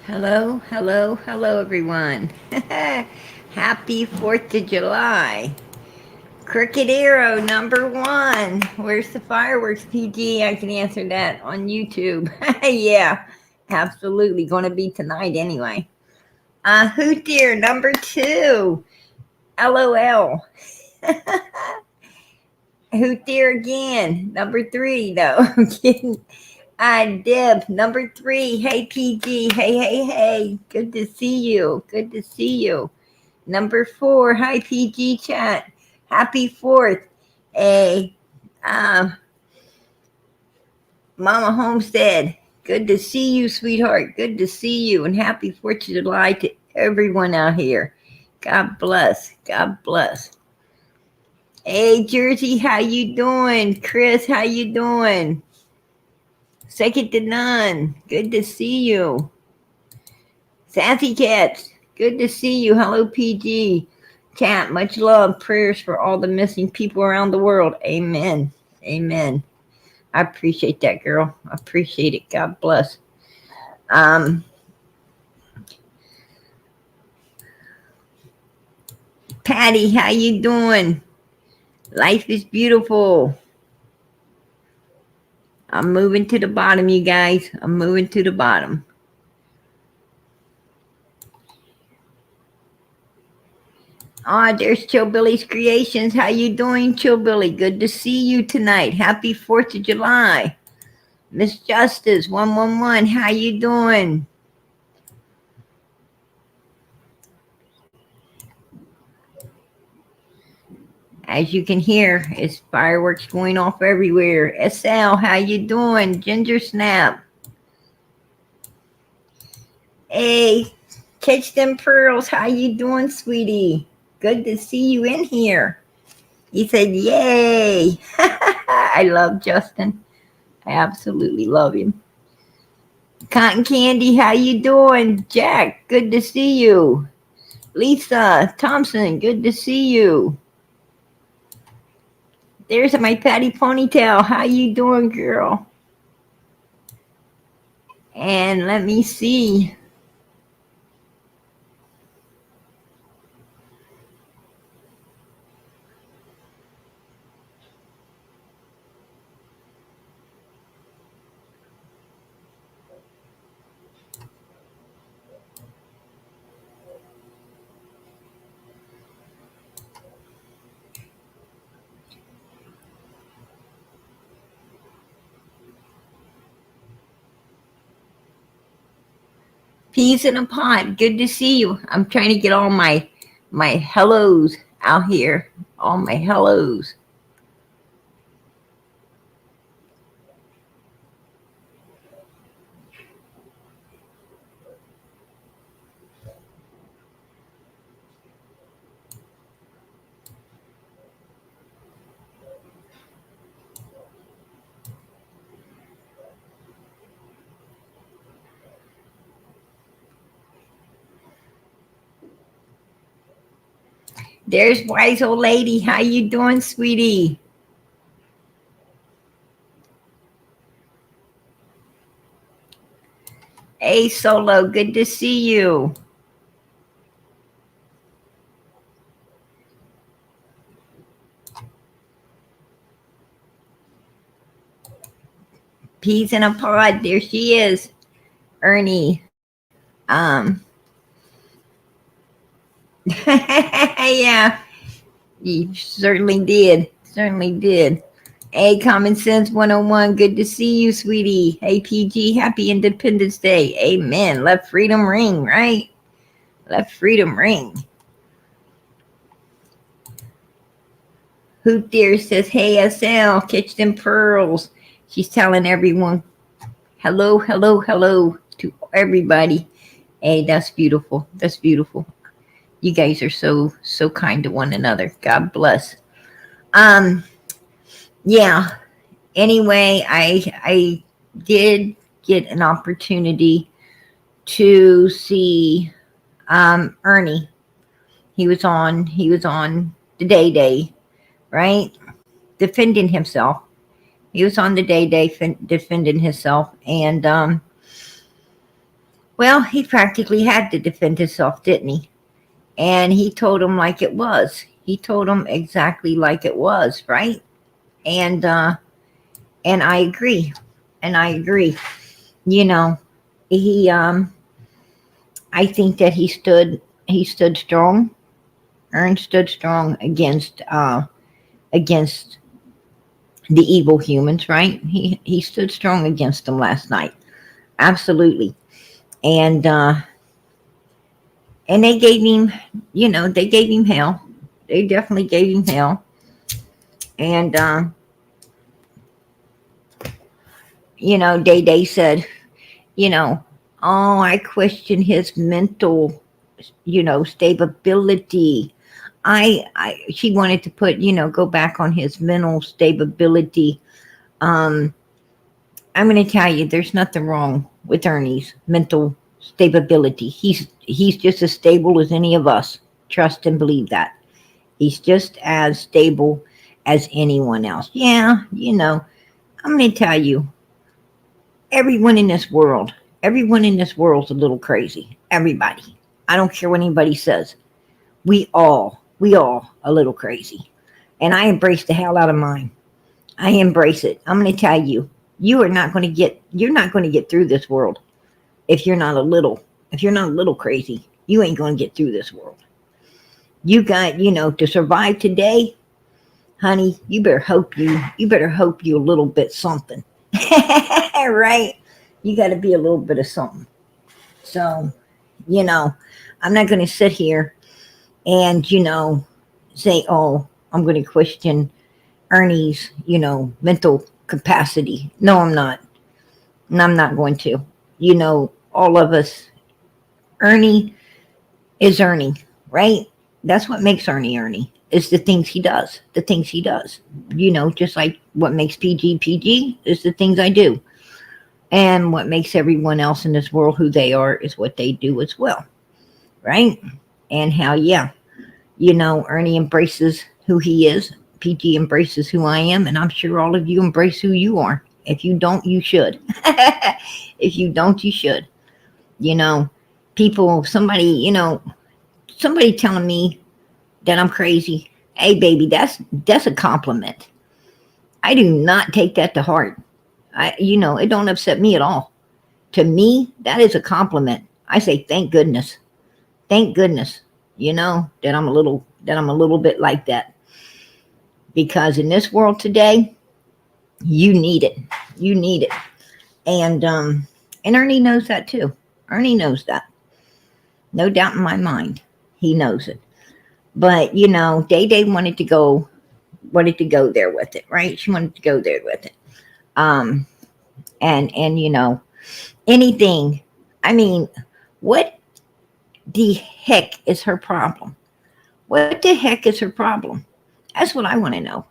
Hello, hello, hello, everyone. Happy 4th of July. Crooked Arrow number 1. Where's the fireworks, PG? I can answer that on YouTube. Yeah, absolutely. Going to be tonight anyway. Hoot Deer number 2. LOL. Hoot Deer again. Number 3, though. I'm kidding. Deb, number 3. Hey, PG. Hey, hey, hey. Good to see you. Good to see you. Number 4. Hi, PG chat. Happy 4th. Hey, uh, Mama Homestead. Good to see you, sweetheart. Good to see you. And happy 4th of July to everyone out here. God bless. God bless. Hey, Jersey, how you doing? Chris, how you doing? Second to none. Good to see you. Sassy Cats. Good to see you. Hello, PG. Chat, much love. Prayers for all the missing people around the world. Amen. Amen. I appreciate that, girl. I appreciate it. God bless. Um, Patty, how you doing? Life is beautiful. I'm moving to the bottom, you guys. I'm moving to the bottom. There's Chillbilly's Creations. How you doing, Chillbilly? Good to see you tonight. Happy 4th of July. Miss Justice 111. How you doing? As you can hear, it's fireworks going off everywhere. SL, how you doing? Ginger Snap. Hey, catch them pearls. How you doing, sweetie? Good to see you in here. He said, yay. I love Justin. I absolutely love him. Cotton Candy, how you doing? Jack, good to see you. Lisa Thompson, good to see you. There's my Patty Ponytail. How you doing, girl? And let me see. Peas in a pod. Good to see you. I'm trying to get all my hellos out here. All my hellos. There's wise old lady. How you doing, sweetie? Hey, Solo. Good to see you. Peas in a pod. There she is. Ernie. Yeah, you certainly did. Certainly did. Hey, Common Sense 101. Good to see you, sweetie. Hey, PG. Happy Independence Day. Amen. Let freedom ring, right? Let freedom ring. Hoot Deer says, hey, SL, catch them pearls. She's telling everyone, hello, hello, hello to everybody. Hey, that's beautiful. That's beautiful. You guys are so kind to one another. God bless. Yeah. Anyway, I did get an opportunity to see Ernie. He was on the day, right? Defending himself. He was on the day defending himself, and Well, he practically had to defend himself, didn't he? And he told him like it was. He told him exactly like it was, right? And and I agree. And I agree. You know, he I think that he stood strong. Ern stood strong against the evil humans, right? He stood strong against them last night. Absolutely. And and they gave him, they gave him hell. They definitely gave him hell. And Day Day said, you know, oh, I question his mental, stability. She wanted to put, go back on his mental stability. Um, I'm going to tell you, there's nothing wrong with Ernie's mental stability. He's just as stable as any of us. Trust and believe that. He's just as stable as anyone else. Yeah, I'm going to tell you, everyone in this world's a little crazy. Everybody. I don't care what anybody says. We all a little crazy. And I embrace the hell out of mine. I embrace it. I'm going to tell you, you're not going to get through this world if you're not a little crazy. You ain't going to get through this world. You got, to survive today, honey, you better hope you a little bit something. Right? You got to be a little bit of something. So, you know, I'm not going to sit here and, say, oh, I'm going to question Ernie's, mental capacity. No, I'm not. And I'm not going to. All of us, Ernie is Ernie, right? That's what makes Ernie Ernie. Is the things he does. The things he does. Just like what makes PG PG is the things I do. And what makes everyone else in this world who they are is what they do as well. Right? And how, yeah, Ernie embraces who he is. PG embraces who I am. And I'm sure all of you embrace who you are. If you don't, you should. If you don't, you should. You know, people, somebody telling me that I'm crazy. Hey, baby, that's a compliment. I do not take that to heart. It don't upset me at all. To me, that is a compliment. I say, thank goodness, that I'm a little bit like that. Because in this world today, you need it. You need it. And Ernie knows that too. Ernie knows that. No doubt in my mind. He knows it. But Day Day wanted to go there with it, right? She wanted to go there with it. Um and anything. I mean, what the heck is her problem? What the heck is her problem? That's what I want to know.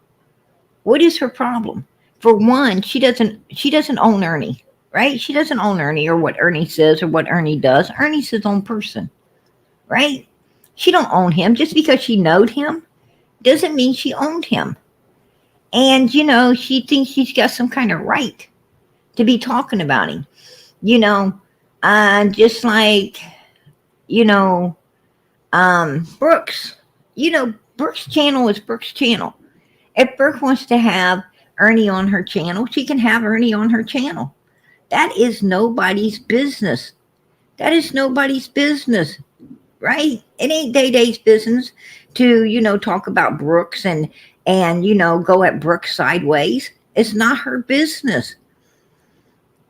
What is her problem? For one, she doesn't own Ernie, right? She doesn't own Ernie or what Ernie says or what Ernie does. Ernie's his own person, right? She don't own him. Just because she knowed him doesn't mean she owned him. And she thinks she's got some kind of right to be talking about him. You know, just like you know, Brooks. Brooks' channel is Brooks' channel. If Brooke wants to have Ernie on her channel, she can have Ernie on her channel. That is nobody's business. That is nobody's business, right? It ain't Day Day's business to, talk about Brooks and go at Brooks sideways. It's not her business.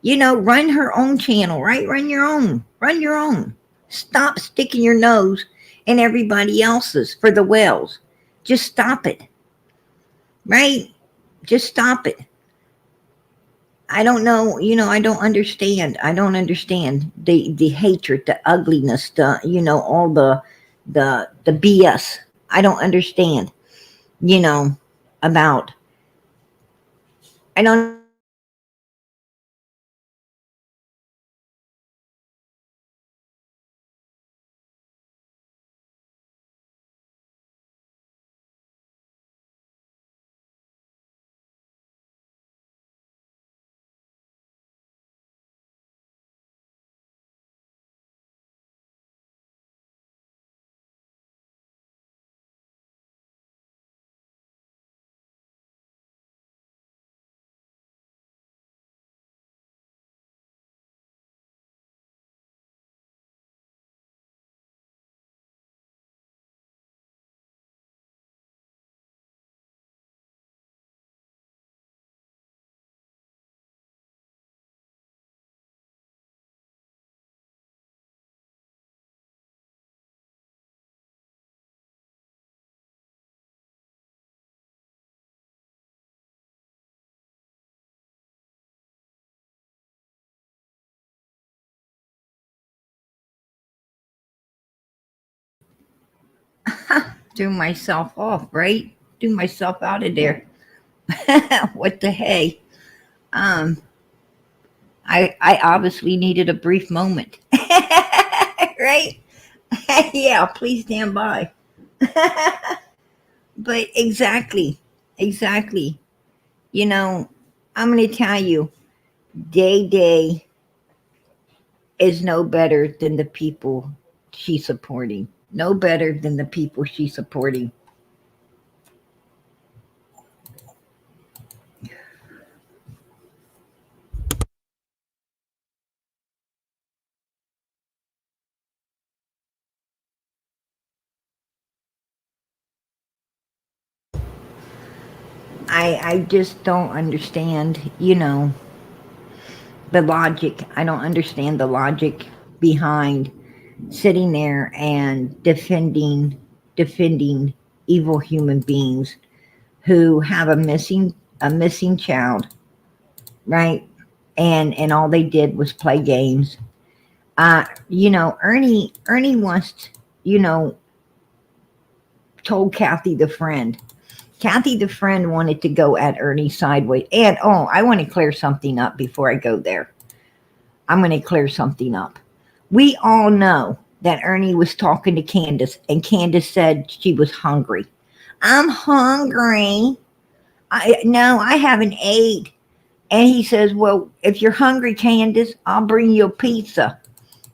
Run her own channel, right? Run your own. Run your own. Stop sticking your nose in everybody else's for the wells. Just stop it, right? Just stop it. I don't know, I don't understand. I don't understand the hatred, the ugliness, all the BS. I don't understand, you know, about I don't understand about Threw myself off, right? Threw myself out of there. What the hey? Um, I obviously needed a brief moment. Right? Yeah, please stand by. But exactly. You know, I'm going to tell you, Day is no better than the people she's supporting. No better than the people she's supporting. I just don't understand, the logic. I don't understand the logic behind sitting there and defending evil human beings who have a missing child, right? And all they did was play games. Ernie once, you know, told Kathy the friend. Kathy the friend wanted to go at Ernie sideways. And I want to clear something up before I go there. I'm going to clear something up. We all know that Ernie was talking to Candus, and Candus said she was hungry. I'm hungry. I haven't ate. And he says, well, if you're hungry, Candus, I'll bring you a pizza.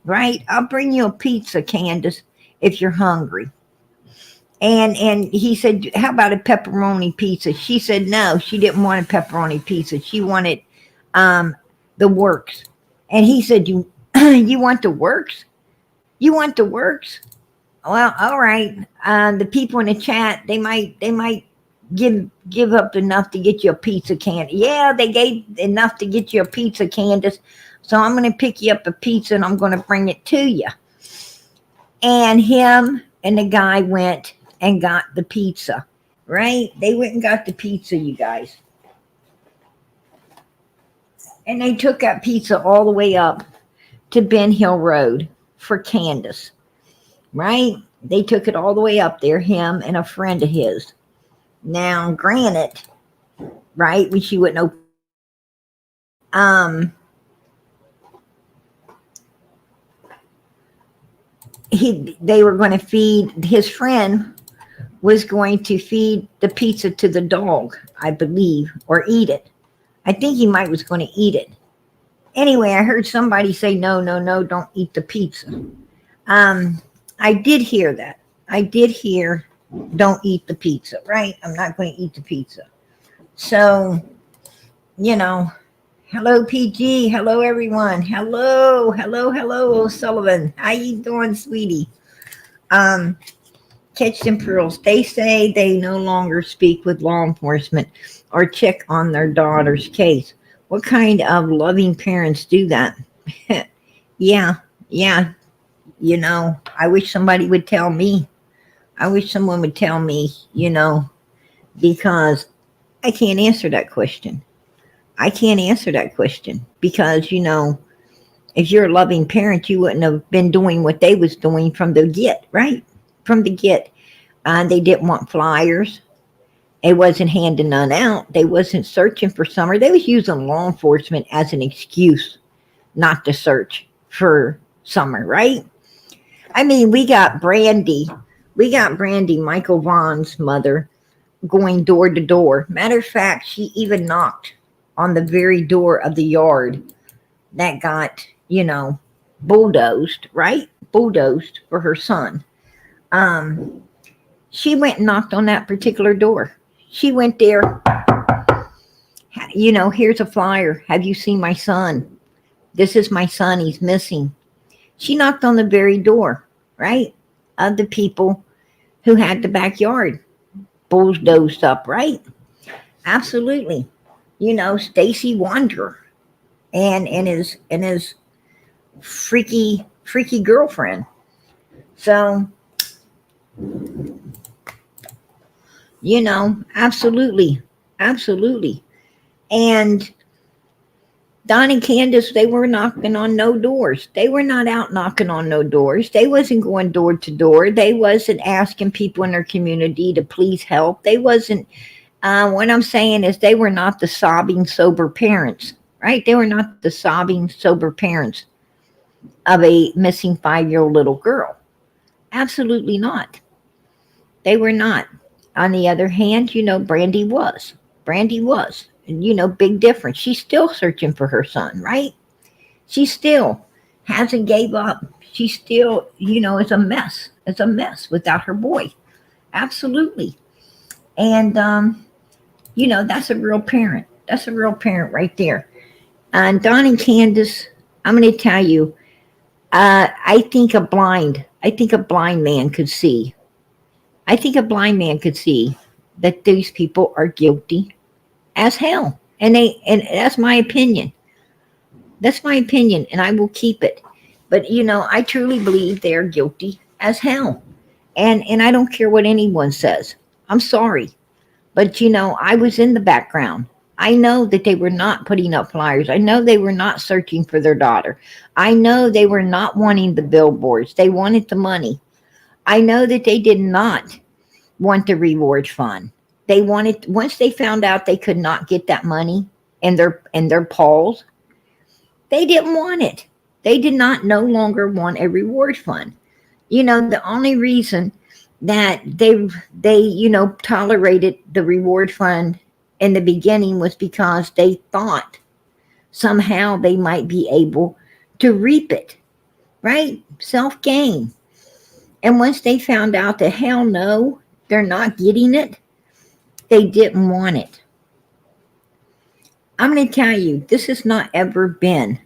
Right? I'll bring you a pizza, Candus, if you're hungry. And he said, how about a pepperoni pizza? She said no, she didn't want a pepperoni pizza. She wanted um, the works. And he said, you want the works? You want the works? Well, all right. The people in the chat, they might give up enough to get you a pizza, Candace. Yeah, they gave enough to get you a pizza, Candace. So I'm going to pick you up a pizza and I'm going to bring it to you. And him and the guy went and got the pizza, right? They went and got the pizza, you guys. And they took that pizza all the way up to Ben Hill Road for Candus, right? They took it all the way up there, him and a friend of his. Now, granted, right, when she wouldn't open, they were going to feed, his friend was going to feed the pizza to the dog, I believe, or eat it. I think he was going to eat it. Anyway, I heard somebody say, no, don't eat the pizza. I did hear that. I did hear, don't eat the pizza, right? I'm not going to eat the pizza. So, hello, PG. Hello, everyone. Hello, O'Sullivan. How you doing, sweetie? Catch them pearls. They say they no longer speak with law enforcement or check on their daughter's case. What kind of loving parents do that? Yeah. I wish somebody would tell me. I wish someone would tell me, because I can't answer that question. I can't answer that question because, if you're a loving parent, you wouldn't have been doing what they was doing from the get, right? From the get. They didn't want flyers. They wasn't handing none out. They wasn't searching for summer. They was using law enforcement as an excuse not to search for summer, right? I mean, we got Brandy, Michael Vaughn's mother, going door to door. Matter of fact, she even knocked on the very door of the yard that got, bulldozed, right? Bulldozed for her son. She went and knocked on that particular door. She went there, here's a flyer. Have you seen my son? This is my son. He's missing. She knocked on the very door, right? Of the people who had the backyard bulldozed up, right? Absolutely. Stacy Wanderer and his freaky girlfriend. So, absolutely. And Don and Candus, they were knocking on no doors. They were not out knocking on no doors. They wasn't going door to door. They wasn't asking people in their community to please help. They wasn't. What I'm saying is, they were not the sobbing sober parents, right? They were not the sobbing sober parents of a missing 5-year-old little girl. Absolutely not. They were not. On the other hand, Brandy was. Brandy was. And, big difference. She's still searching for her son, right? She still hasn't gave up. She still, is a mess. It's a mess without her boy. Absolutely. And, that's a real parent. That's a real parent right there. And Don and Candace, I'm going to tell you, I think a blind man could see. I think a blind man could see that these people are guilty as hell. And that's my opinion. That's my opinion, and I will keep it. But I truly believe they are guilty as hell. And I don't care what anyone says. I'm sorry. But I was in the background. I know that they were not putting up flyers. I know they were not searching for their daughter. I know they were not wanting the billboards. They wanted the money. I know that they did not want the reward fund. They wanted, once they found out they could not get that money in their polls, they didn't want it. They did not no longer want a reward fund. The only reason that they tolerated the reward fund in the beginning was because they thought somehow they might be able to reap it, right? Self gain. And once they found out that hell no, they're not getting it, they didn't want it. I'm going to tell you, this has not ever been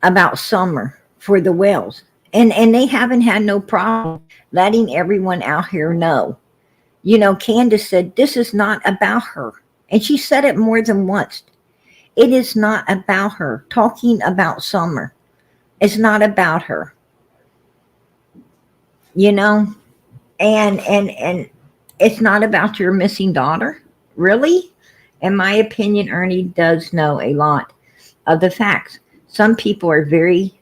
about summer for the Wells. And they haven't had no problem letting everyone out here know. Candace said, this is not about her. And she said it more than once. It is not about her. Talking about summer. It's not about her. And it's not about your missing daughter. Really? In my opinion, Ernie does know a lot of the facts. Some people are very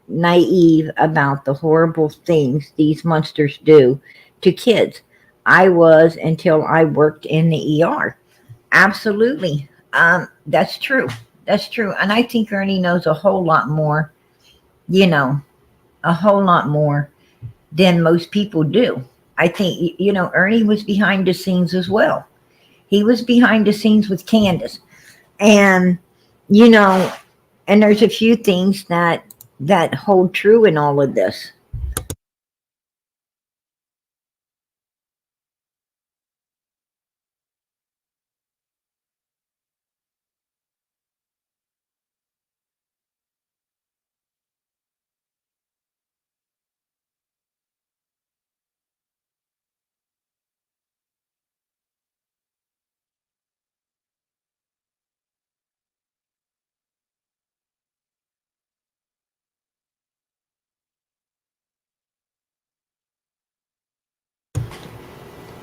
naive about the horrible things these monsters do to kids. I was until I worked in the ER. Absolutely. That's true. That's true. And I think Ernie knows a whole lot more, a whole lot more than most people do. I think, Ernie was behind the scenes as well. He was behind the scenes with Candus. And, you know, and there's a few things that hold true in all of this.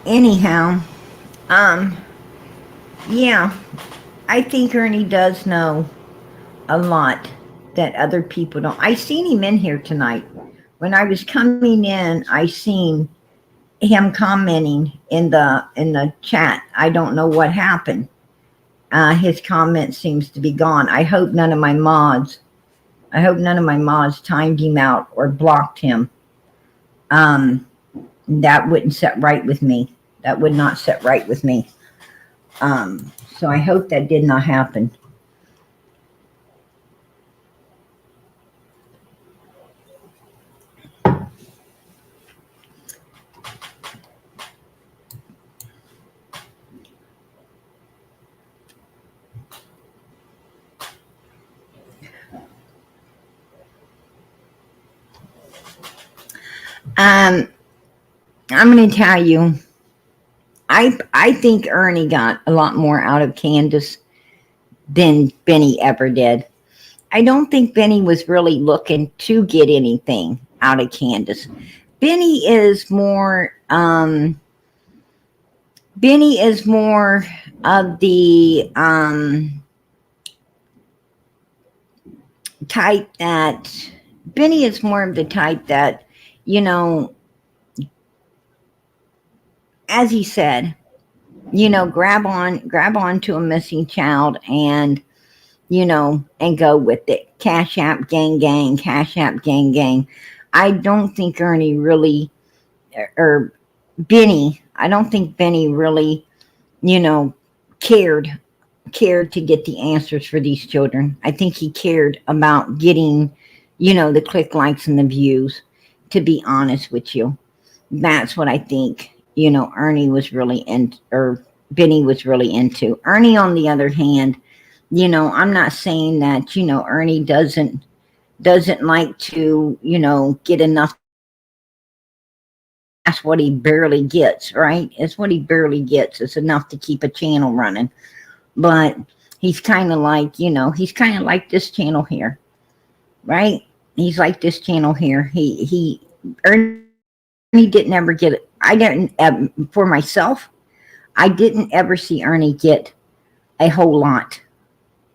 Anyhow, um, yeah, I think Ernie does know a lot that other people don't. I seen him in here tonight. When I was coming in, I seen him commenting in the chat. I don't know what happened. His comment seems to be gone. I hope none of my mods timed him out or blocked him. Um, that wouldn't set right with me. That would not set right with me. So I hope that did not happen. Um, I'm going to tell you, I think Ernie got a lot more out of Candus than Benny ever did. I don't think Benny was really looking to get anything out of Candus. Benny is more Benny is more of the type that, Benny is more of the type that, you know, as he said, you know, grab on to a missing child and, you know, and go with it. Cash app, gang, gang, cash app, gang, gang. I don't think Ernie really, or Benny, I don't think Benny really, you know, cared to get the answers for these children. I think he cared about getting, you know, the click likes and the views, to be honest with you. That's what I think, you know, Ernie was really in, or Benny was really into. Ernie, on the other hand, you know, I'm not saying that, you know, Ernie doesn't like to, you know, get enough. That's what he barely gets, right? It's what he barely gets. It's enough to keep a channel running. But he's kind of like, you know, he's kind of like this channel here, right? He's like this channel here. Ernie didn't ever get it. I didn't, for myself, I didn't ever see Ernie get a whole lot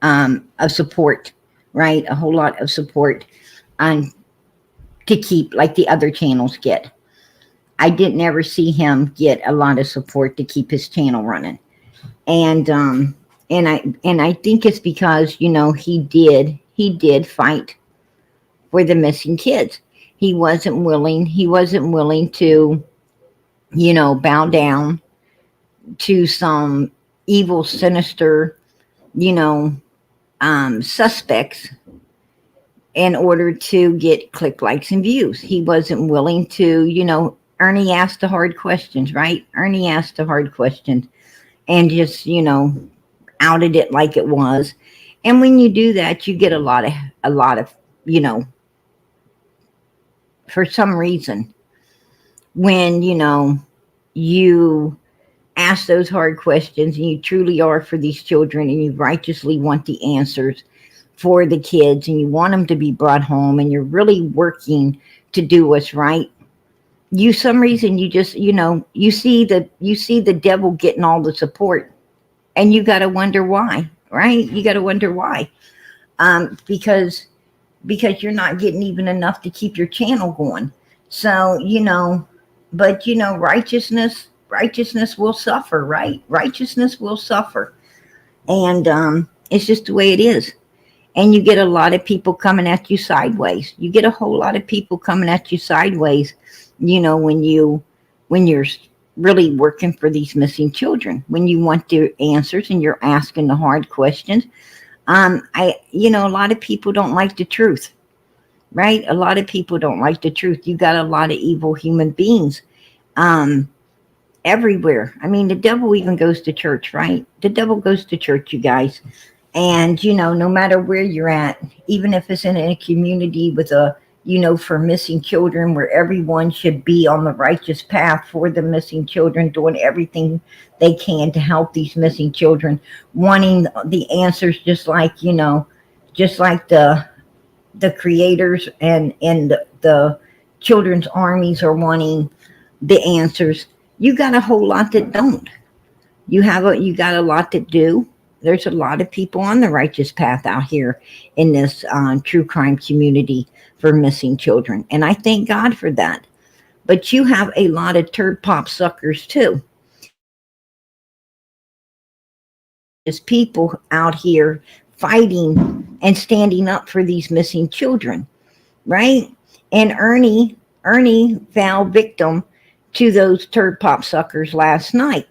of support, right? A whole lot of support to keep like the other channels get. I didn't ever see him get a lot of support to keep his channel running. And I think it's because, you know, he did fight for the missing kids. He wasn't willing to, you know, bow down to some evil, sinister, you know, suspects in order to get click likes and views. He wasn't willing to, you know, Ernie asked the hard questions, right? Ernie asked the hard questions and just, you know, outed it like it was. And when you do that, you get a lot of, you know, for some reason, when, you know, you ask those hard questions and you truly are for these children and you righteously want the answers for the kids and you want them to be brought home and you're really working to do what's right, some reason you just, you know, you see the devil getting all the support and you got to wonder why, right? You got to wonder why. Because you're not getting even enough to keep your channel going. So, you know, but you know, righteousness will suffer, right? Righteousness will suffer. And it's just the way it is. And you get a lot of people coming at you sideways. You get a whole lot of people coming at you sideways, you know, when you're really working for these missing children, when you want their answers and you're asking the hard questions. You know, a lot of people don't like the truth, right? A lot of people don't like the truth. You got a lot of evil human beings, everywhere. I mean, the devil even goes to church, right? The devil goes to church, you guys. And, you know, no matter where you're at, even if it's in a community with you know, for missing children, where everyone should be on the righteous path for the missing children, doing everything they can to help these missing children, wanting the answers, just like, you know, just like the creators and the children's armies are wanting the answers. You got a whole lot that don't. You got a lot that do. There's a lot of people on the righteous path out here in this true crime community for missing children. And I thank God for that. But you have a lot of turd pop suckers too. There's people out here fighting and standing up for these missing children, right? And Ernie fell victim to those turd pop suckers last night,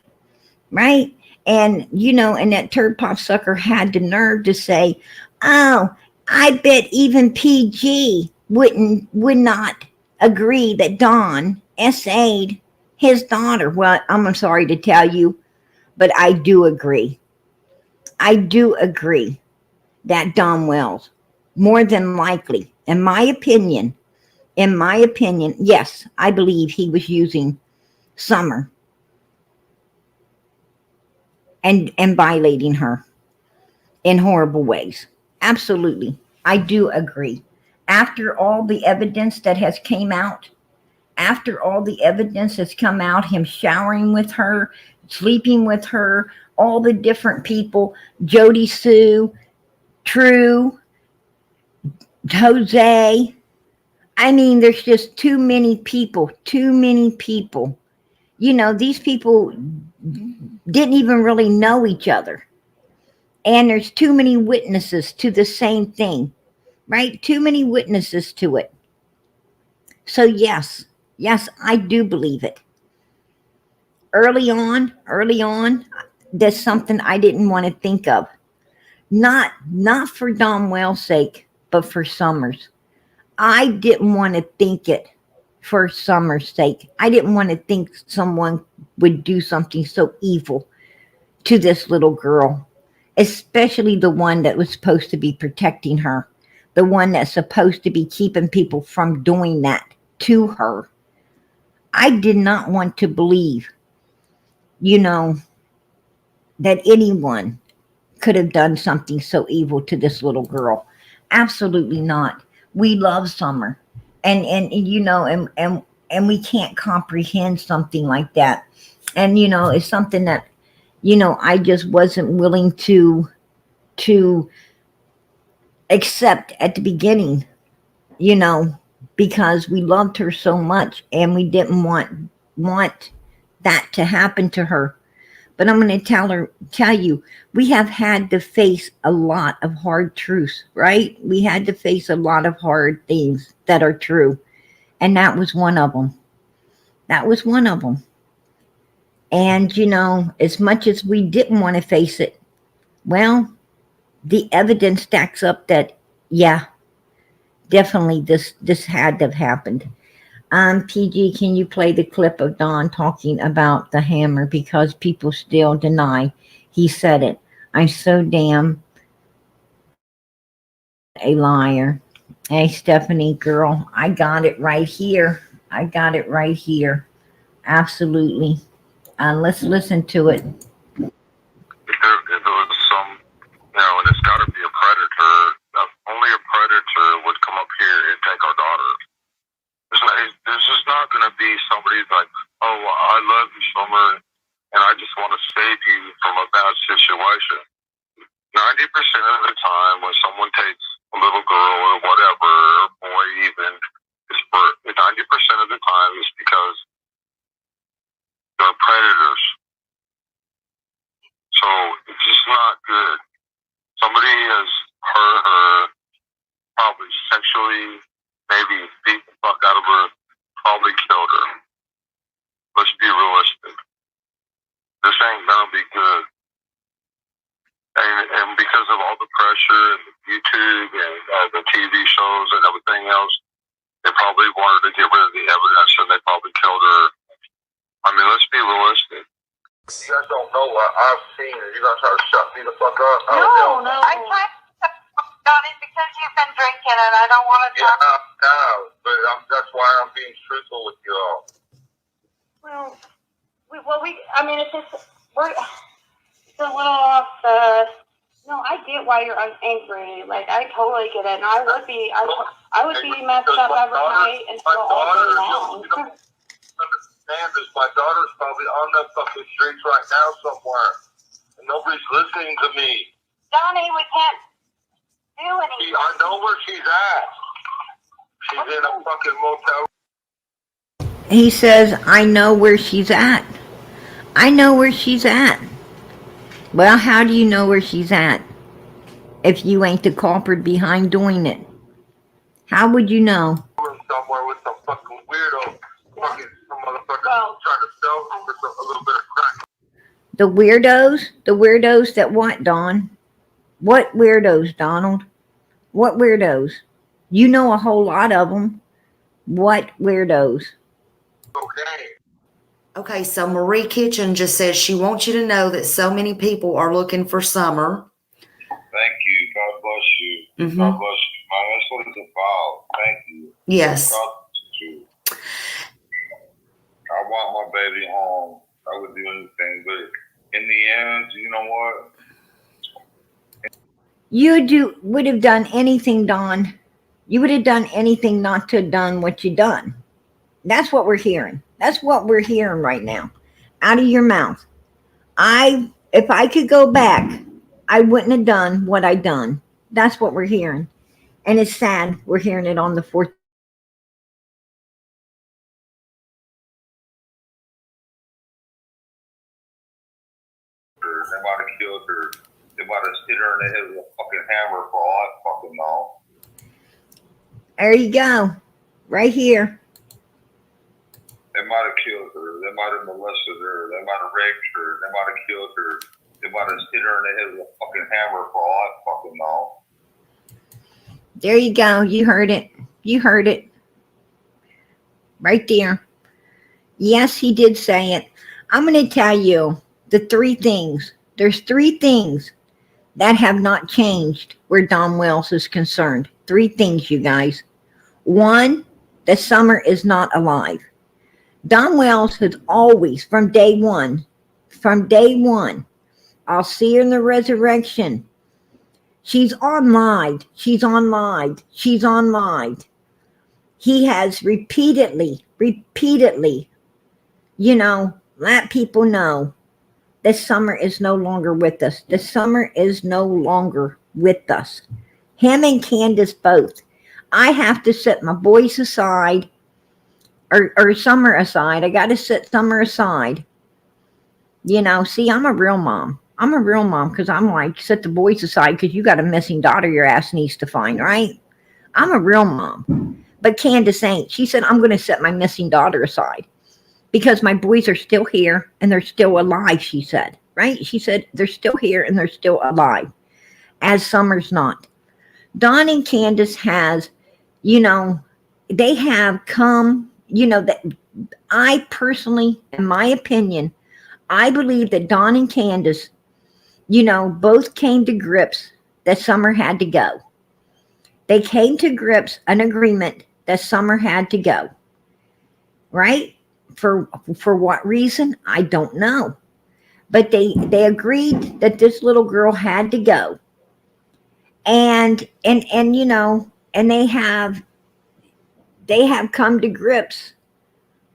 right? And, you know, and that turd pop sucker had the nerve to say, oh, I bet even PG would not agree that Don SA'd his daughter. Well, I'm sorry to tell you, but I do agree. I do agree that Don Wells, more than likely, in my opinion, yes, I believe he was using Summer and violating her in horrible ways. Absolutely. I do agree. After all the evidence that has came out, him showering with her, sleeping with her, all the different people, Jody Sue, True, Jose. I mean, there's just too many people, too many people. These people didn't even really know each other. And there's too many witnesses to the same thing, right? Too many witnesses to it. So, yes, I do believe it. Early on, there's something I didn't want to think of. Not for Domwell's sake, but for Summers. I didn't want to think it for Summer's sake. I didn't want to think someone would do something so evil to this little girl, especially the one that was supposed to be protecting her, the one that's supposed to be keeping people from doing that to her. I did not want to believe, that anyone could have done something so evil to this little girl. Absolutely not. We love Summer, and we can't comprehend something like that. And it's something that I just wasn't willing to accept at the beginning. You know, because we loved her so much, and we didn't want that to happen to her. But I'm going to tell you, we have had to face a lot of hard truths, right? We had to face a lot of hard things that are true. And that was one of them. That was one of them. And, as much as we didn't want to face it, well, the evidence stacks up that, yeah, definitely this had to have happened. PG, can you play the clip of Don talking about the hammer, because people still deny he said it? I'm so damn a liar. Hey, Stephanie, girl, I got it right here. I got it right here. Absolutely. Let's listen to it. If there was some, and it's got to be a predator. Only a predator would come up here and take our daughter. This is not going to be somebody like, oh, I love you, Summer, and I just want to save you from a bad situation. 90% of the time, when someone takes a little girl or whatever, or boy even, 90% of the time is because they're predators. So it's just not good. Somebody has hurt her, probably sexually, maybe beat the fuck out of her, probably killed her. Let's be realistic. This ain't gonna be good. And because of all the pressure and YouTube and the TV shows and everything else, they probably wanted to get rid of the evidence, and they probably killed her. I mean, let's be realistic. You guys don't know what I've seen, and you're gonna try to shut me the fuck up? No. I tried to talk it because you've been drinking, and I don't want to talk. Yeah, no, but that's why I'm being truthful with you all. I mean, it's just, it's a little off the, no, I get why you're angry. Like, I totally get it. And I would be messed up every night and still all day long. You don't understand this. My daughter's probably on the fucking streets right now somewhere. And nobody's listening to me. Donnie, we can't do anything. I know where she's at. She's in a fucking motel. He says, I know where she's at. I know where she's at. Well, how do you know where she's at if you ain't the culprit behind doing it? How would you know? Somewhere with some fucking weirdo. Fucking some motherfucker trying to sell her for a little bit of crack. The weirdos that what, Don? What weirdos, Donald? What weirdos? You know a whole lot of them. What weirdos? Okay, so Marie Kitchen just says she wants you to know that so many people are looking for Summer. Thank you. God bless you. Mm-hmm. God bless you. That's what it's about. Thank you. Yes. God bless you. I want my baby home. I would do anything, but in the end, you know what? You would have done anything, Don. You would have done anything not to have done what you done. That's what we're hearing. That's what we're hearing right now, out of your mouth. If I could go back, I wouldn't have done what I done. That's what we're hearing. And it's sad we're hearing it on the 4th. They might have killed her. They might have hit her in the head with a fucking hammer for all I fucking know. There you go. Right here. They might have killed her. They might have molested her. They might have raped her. They might have killed her. They might have hit her in the head with a fucking hammer for all I fucking know. There you go. You heard it. You heard it. Right there. Yes, he did say it. I'm going to tell you the 3 things. There's 3 things that have not changed where Don Wells is concerned. 3 things, you guys. 1, that Summer is not alive. Don Wells has always, from day one, I'll see her in the resurrection. She's on live. She's on live. She's on live. He has repeatedly, let people know that Summer is no longer with us. The Summer is no longer with us. Him and Candus both. I have to set my boys aside, or Summer aside. I got to set Summer aside. See, I'm a real mom. I'm a real mom because I'm like, set the boys aside because you got a missing daughter your ass needs to find, right? I'm a real mom. But Candus ain't. She said, I'm going to set my missing daughter aside because my boys are still here and they're still alive, she said, right? She said, they're still here and they're still alive, as Summer's not. Don and Candus has, they have come, that I personally, in my opinion, I believe that Don and Candus, both came to grips that Summer had to go. They came to grips, an agreement that Summer had to go. Right? For what reason? I don't know. But they agreed that this little girl had to go. And they have come to grips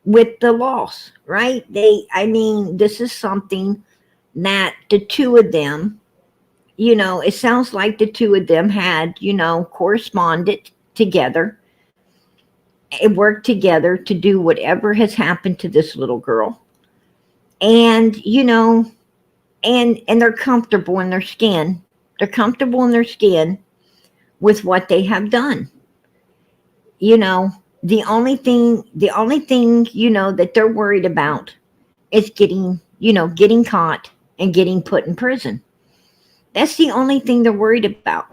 with the loss, right? This is something that the 2 of them, it sounds like the 2 of them had, corresponded together. It worked together to do whatever has happened to this little girl. And, and they're comfortable in their skin. They're comfortable in their skin with what they have done. The only thing, that they're worried about is getting caught and getting put in prison. That's the only thing they're worried about.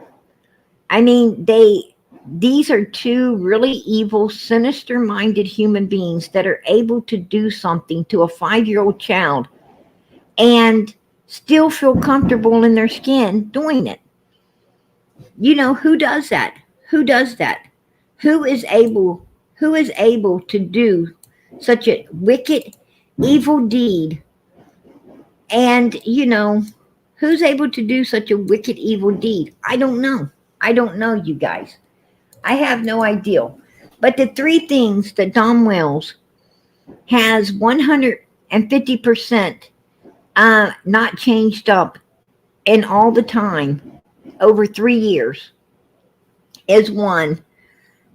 These are 2 really evil, sinister-minded human beings that are able to do something to a 5-year-old child and still feel comfortable in their skin doing it. Who does that? Who does that? Who is able to do such a wicked, evil deed? And, who's able to do such a wicked, evil deed? I don't know. I don't know, you guys. I have no idea. But the 3 things that Don Wells has 150% not changed up in all the time over 3 years is 1,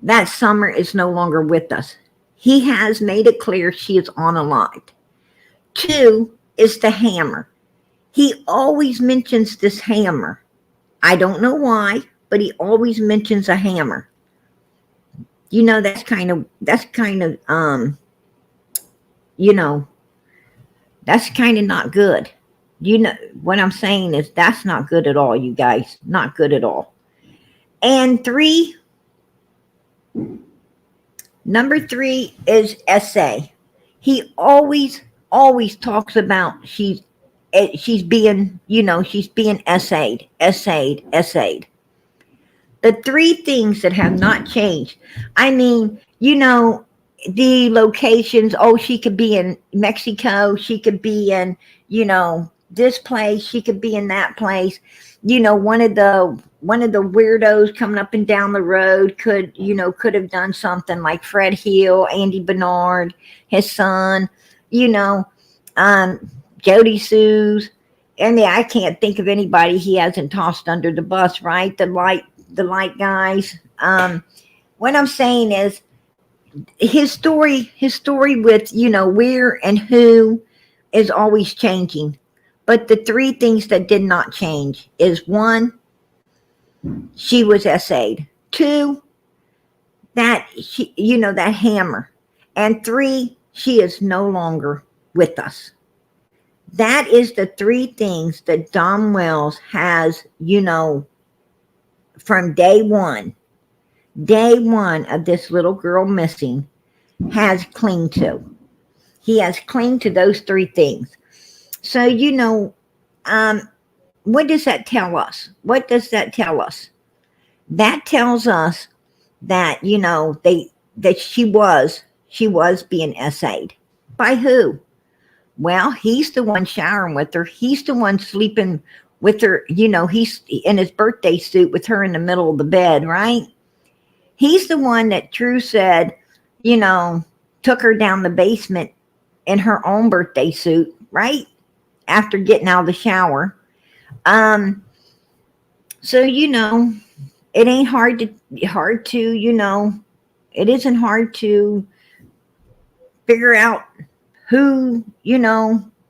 that Summer is no longer with us. He has made it clear she is unalive. 2 is the hammer. He always mentions this hammer. I don't know why, but he always mentions a hammer. That's kind of not good. What I'm saying is that's not good at all, you guys. Not good at all. And 3, number 3 is essay. He always talks about she's being, she's being essayed. The 3 things that have not changed. The locations, she could be in Mexico, she could be in, this place, she could be in that place. One of the weirdos coming up and down the road could have done something like Fred Hill, Andy Bernard, his son, Jody Sue's. I can't think of anybody he hasn't tossed under the bus, right? The light guys, What I'm saying is his story with, where and who is always changing. But the three things that did not change is one, she was SA'd. Two, that she, that hammer. And three, she is no longer with us. That is the three things that Dom Wells has, from day one of this little girl missing, has clinged to. He has clinged to those three things. So, what does that tell us? What does that tell us? That tells us that, that she was being SA'd. By who? Well, he's the one showering with her. He's the one sleeping with her. He's in his birthday suit with her in the middle of the bed, right? He's the one that True said, took her down the basement in her own birthday suit, right? After getting out of the shower. So, it ain't hard to, it isn't hard to figure out who,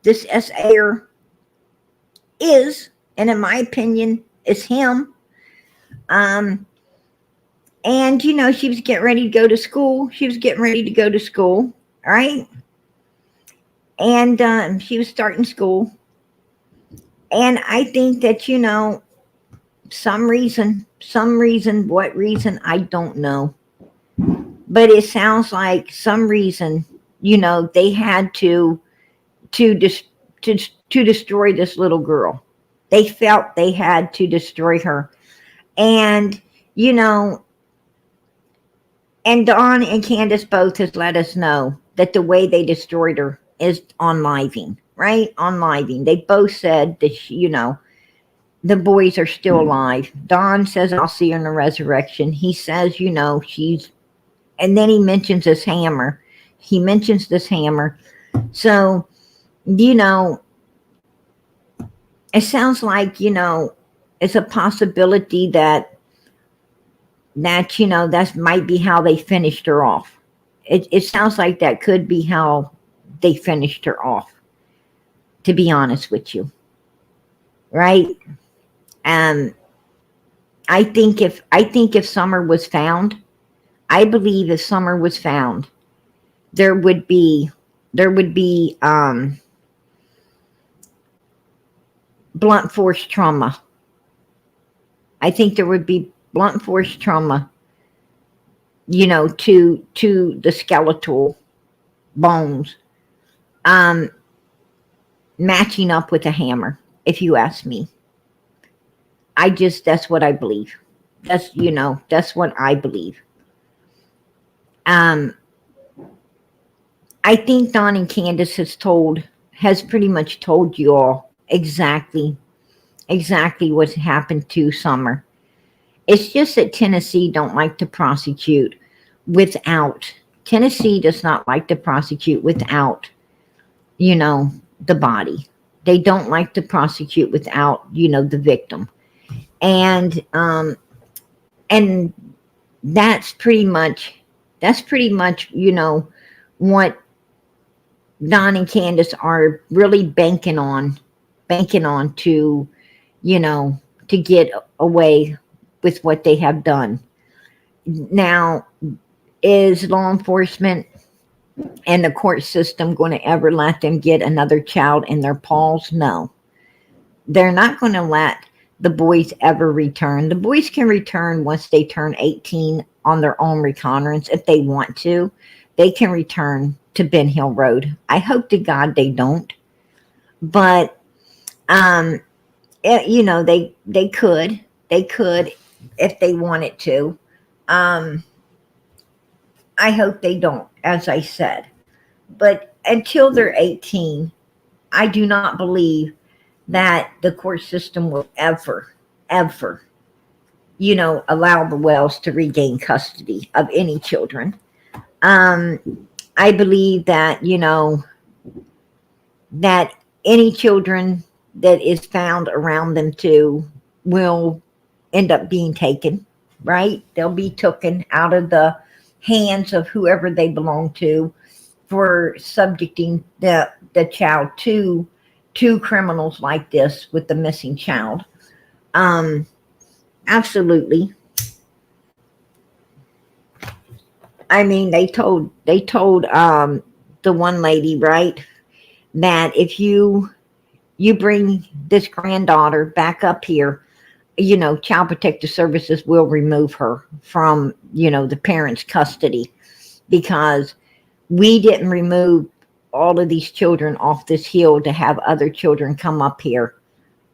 this SA'er is. And in my opinion, it's him. And, she was getting ready to go to school. Right? And she was starting school. And I think that, some reason, what reason, I don't know. But it sounds like some reason, they had to destroy this little girl. They felt they had to destroy her. And, and Dawn and Candus both has let us know that the way they destroyed her is unliving, right? Unliving. They both said that, the boys are still alive. Dawn says, I'll see her in the resurrection. He says, she's, and then he mentions this hammer. So, it sounds like, it's a possibility that that might be how they finished her off. It sounds like that could be how they finished her off, to be honest with you. Right? I think if Summer was found, I believe if Summer was found, there would be blunt force trauma. I think there would be blunt force trauma, to the skeletal bones, matching up with a hammer, if you ask me. That's what I believe. That's what I believe. I think Dawn and Candus has pretty much told you all exactly what happened to Summer. It's just that Tennessee don't like to prosecute without. Tennessee does not like to prosecute without, the body. They don't like to prosecute without, the victim. And that's pretty much, what Dawn and Candus are really banking on to, to get away with what they have done. Now, is law enforcement and the court system going to ever let them get another child in their paws? No. They're not going to let the boys ever return. The boys can return once they turn 18 on their own recognizance. If they want to, they can return to Ben Hill Road. I hope to God they don't. But, they could if they wanted to. I hope they don't, as I said. But until they're 18, I do not believe that the court system will ever, allow the Wells to regain custody of any children. I believe that, that any children that is found around them too will end up being taken right? They'll be taken out of the hands of whoever they belong to for subjecting the child to criminals like this with the missing child. Absolutely. I mean, they told the one lady, right, that if you bring this granddaughter back up here, Child Protective Services will remove her from, the parents' custody, because we didn't remove all of these children off this hill to have other children come up here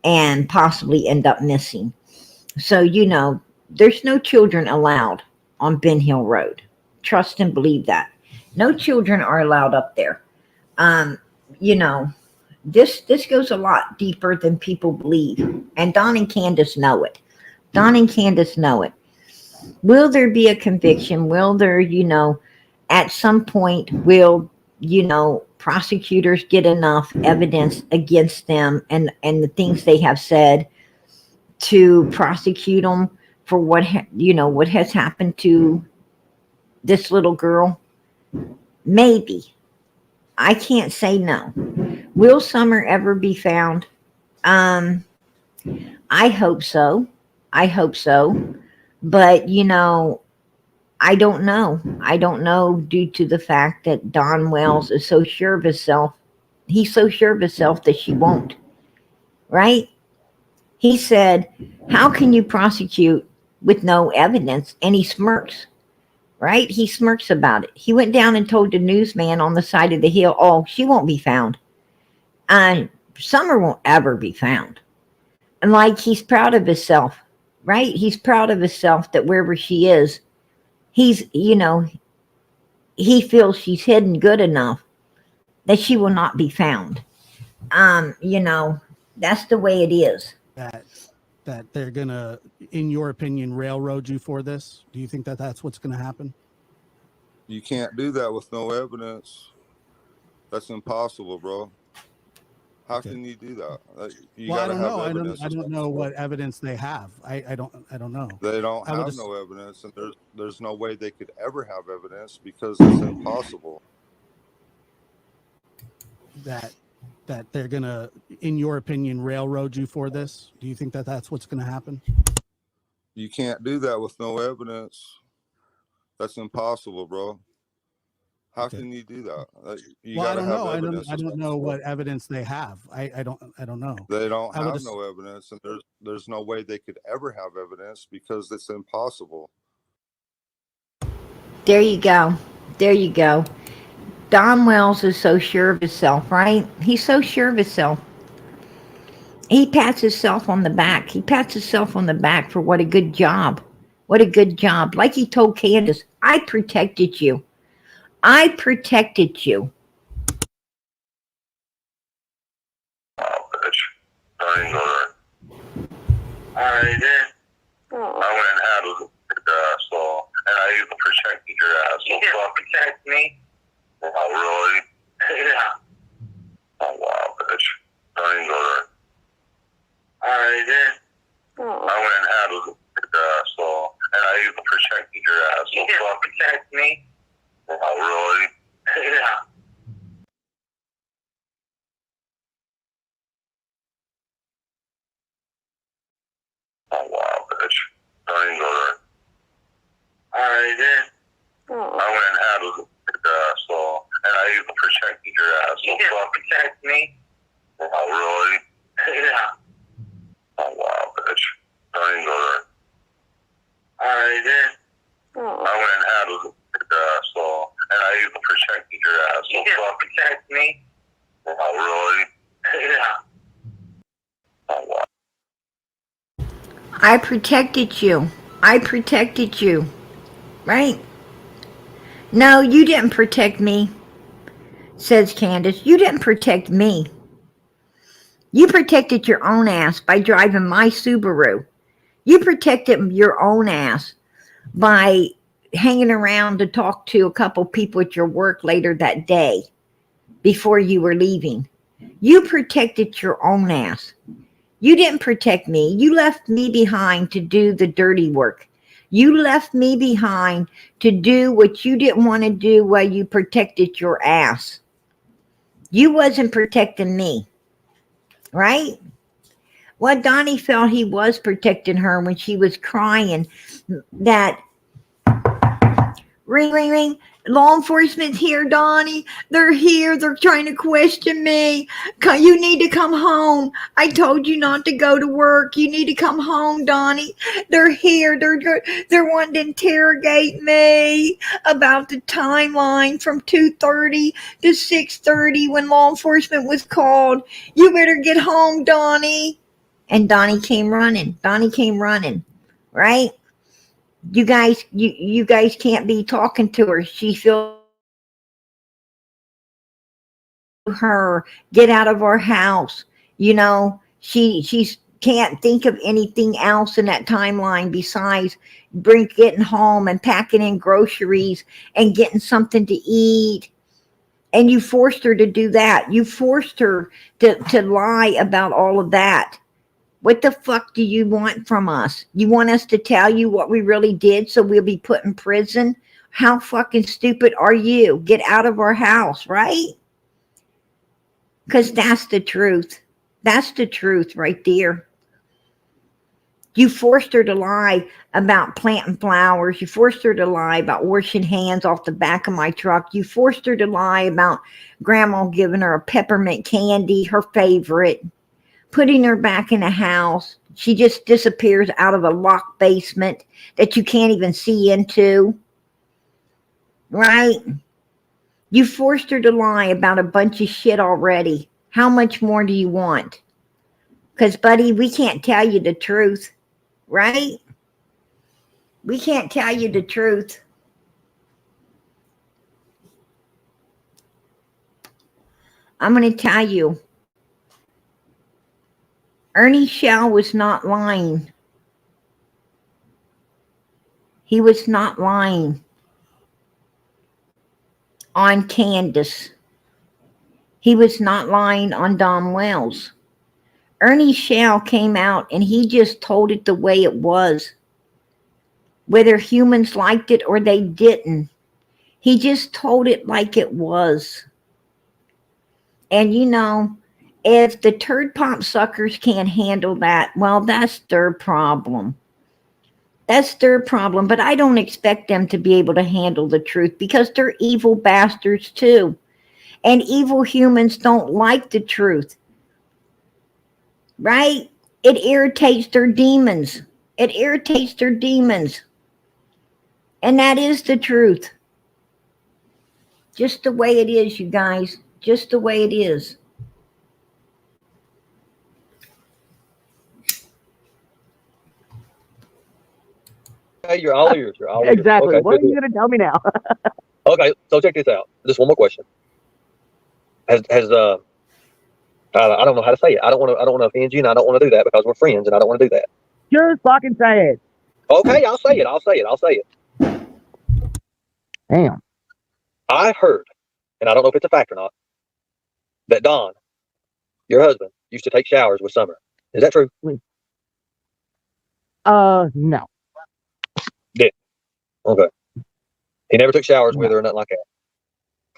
and possibly end up missing. So, there's no children allowed on Ben Hill Road. Trust and believe that. No children are allowed up there. This goes a lot deeper than people believe. And Don and Candus know it. Don and Candus know it. Will there be a conviction? Will there, at some point, will, prosecutors get enough evidence against them and the things they have said to prosecute them for what has happened to this little girl? Maybe. I can't say no. Will Summer ever be found? I hope so. I hope so. But, I don't know. I don't know, due to the fact that Don Wells is so sure of himself. He's so sure of himself that she won't. Right? He said, how can you prosecute with no evidence? And he smirks. Right? He smirks about it. He went down and told the newsman on the side of the hill, oh, she won't be found. Summer won't ever be found. And like, he's proud of himself, right? He's proud of himself that wherever she is, he's, he feels she's hidden good enough that she will not be found. That's the way it is. That they're gonna, in your opinion, railroad you for this? Do you think that that's what's gonna happen? You can't do that with no evidence. That's impossible, bro. How can you do that? You well, I gotta don't have know. evidence. I don't know what evidence they have. I don't know. They don't I would have just- no evidence, and there's no way they could ever have evidence because it's impossible. That they're gonna, in your opinion, railroad you for this? Do you think that that's what's gonna happen? You can't do that with no evidence. That's impossible, bro. How can you do that? You well, I gotta don't have know. evidence. I don't know what evidence they have. I don't know. They don't I would have just- no evidence, and there's no way they could ever have evidence because it's impossible. There you go. There you go. Don Wells is so sure of himself, right? He's so sure of himself. He pats himself on the back. He pats himself on the back for what a good job. What a good job. Like he told Candus, I protected you. I protected you. Oh, bitch. I didn't go there. I did. I went and handled your asshole, and I even protected your asshole. You didn't protect me? Oh, really? Yeah. Oh, wow, bitch. I didn't go there. I did. I went and handled your asshole, and I even protected your asshole. You didn't protect me? Oh, really? Yeah. Oh, wow, bitch. I didn't go there. I did. I went and handled your asshole, and I even protected your asshole. You didn't protect me? Oh, really? Yeah. Oh, wow, bitch. I didn't go there. I did. I went and handled your asshole, and I even protected your asshole. You didn't protect me? Oh, really? Yeah. Oh, wow. I protected you. I protected you. Right? No, you didn't protect me, says Candus. You didn't protect me. You protected your own ass by driving my Subaru. You protected your own ass by hanging around to talk to a couple people at your work later that day before you were leaving. You protected your own ass. You didn't protect me. You left me behind to do the dirty work. You left me behind to do what you didn't want to do while you protected your ass. You wasn't protecting me, right? Well, Donnie felt he was protecting her when she was crying that ring, ring, ring. Law enforcement's here, Donnie. They're here. They're trying to question me. You need to come home. I told you not to go to work. You need to come home, Donnie. They're here. They're wanting to interrogate me about the timeline from 2:30 to 6:30 when law enforcement was called. You better get home, Donnie. And Donnie came running. Donnie came running, right? You guys can't be talking to her. She feels her get out of our house. You know, she's can't think of anything else in that timeline besides getting home and packing in groceries and getting something to eat. And you forced her to do that. You forced her to lie about all of that. What the fuck do you want from us? You want us to tell you what we really did so we'll be put in prison? How fucking stupid are you? Get out of our house, right? Because that's the truth. That's the truth right there. You forced her to lie about planting flowers. You forced her to lie about washing hands off the back of my truck. You forced her to lie about grandma giving her a peppermint candy, her favorite. Putting her back in the house. She just disappears out of a locked basement that you can't even see into. Right? You forced her to lie about a bunch of shit already. How much more do you want? Because, buddy, we can't tell you the truth. Right? We can't tell you the truth. I'm going to tell you. Ernie Shell was not lying. He was not lying on Candus. He was not lying on Dom Wells. Ernie Shell came out and he just told it the way it was. Whether humans liked it or they didn't. He just told it like it was. And you know, if the turd pop suckers can't handle that, well, that's their problem. That's their problem. But I don't expect them to be able to handle the truth because they're evil bastards too. And evil humans don't like the truth. Right? It irritates their demons. It irritates their demons. And that is the truth. Just the way it is, you guys. Just the way it is. Okay, you're all ears. You're all ears. Exactly. Okay, What are you going to tell me now? okay, so check this out. Just one more question. I don't know how to say it. I don't want to offend you, and I don't want to do that because we're friends, and I don't want to do that. Just fucking say it. Okay, I'll say it. Damn. I heard, and I don't know if it's a fact or not, that Don, your husband, used to take showers with Summer. Is that true? No. Did. Okay. He never took showers with her or nothing like that.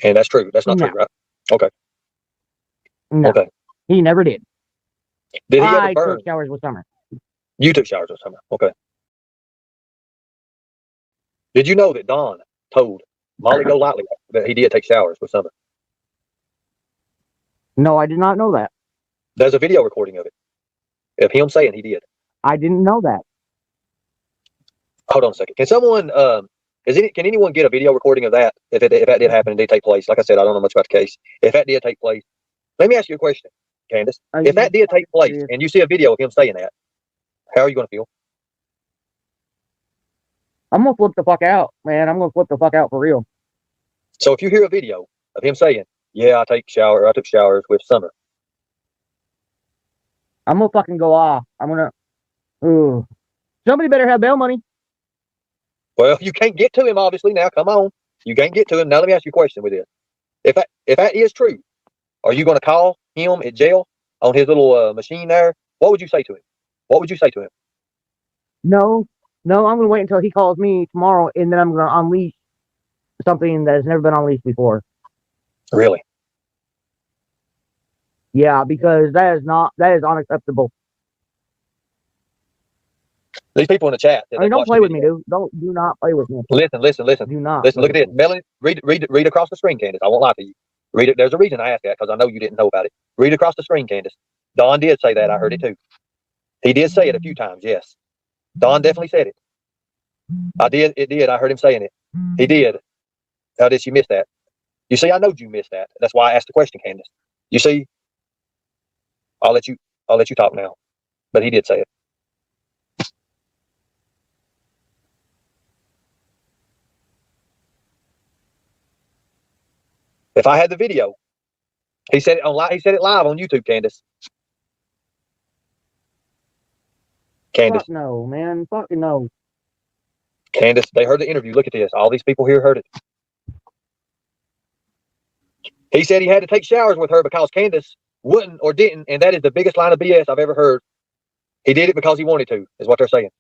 And that's true. That's not true, right? Okay. No. Okay. He never did. Did he ever I burn? took showers with Summer. You took showers with Summer. Okay. Did you know that Don told Molly Golightly that he did take showers with Summer? No, I did not know that. There's a video recording of it. Of him saying he did. I didn't know that. Hold on a second. Can someone can anyone get a video recording of that if that did happen and did take place? Like I said, I don't know much about the case. If that did take place, let me ask you a question, Candus. If that did take place and you see a video of him saying that, how are you going to feel? I'm going to flip the fuck out, man. I'm going to flip the fuck out for real. So if you hear a video of him saying, yeah, I took showers with Summer. I'm going to fucking go off. Ooh. Somebody better have bail money. Well, you can't get to him, obviously, now. Come on. You can't get to him. Now, let me ask you a question with this. If that is true, are you going to call him at jail on his little machine there? What would you say to him? No, No, I'm gonna wait until he calls me tomorrow, and then I'm gonna unleash something that has never been unleashed before. Really? Yeah, because that is unacceptable. These people in the chat that I mean, they don't watch play the with me, video. dude. Do not play with me. Listen. Do not. Listen, play look at with this. me. Melanie, read across the screen, Candace. I won't lie to you. Read it. There's a reason I asked that, because I know you didn't know about it. Read across the screen, Candace. Don did say that. I heard it too. He did say it a few times, yes. Don definitely said it. It did. I heard him saying it. He did. How did you miss that? You see, I know you missed that. That's why I asked the question, Candace. You see, I'll let you talk now. But he did say it. If I had the video, he said it live on YouTube, Candace. Candace. Fuck no, man. Fucking no. Candace, they heard the interview. Look at this. All these people here heard it. He said he had to take showers with her because Candace wouldn't or didn't, and that is the biggest line of BS I've ever heard. He did it because he wanted to, is what they're saying.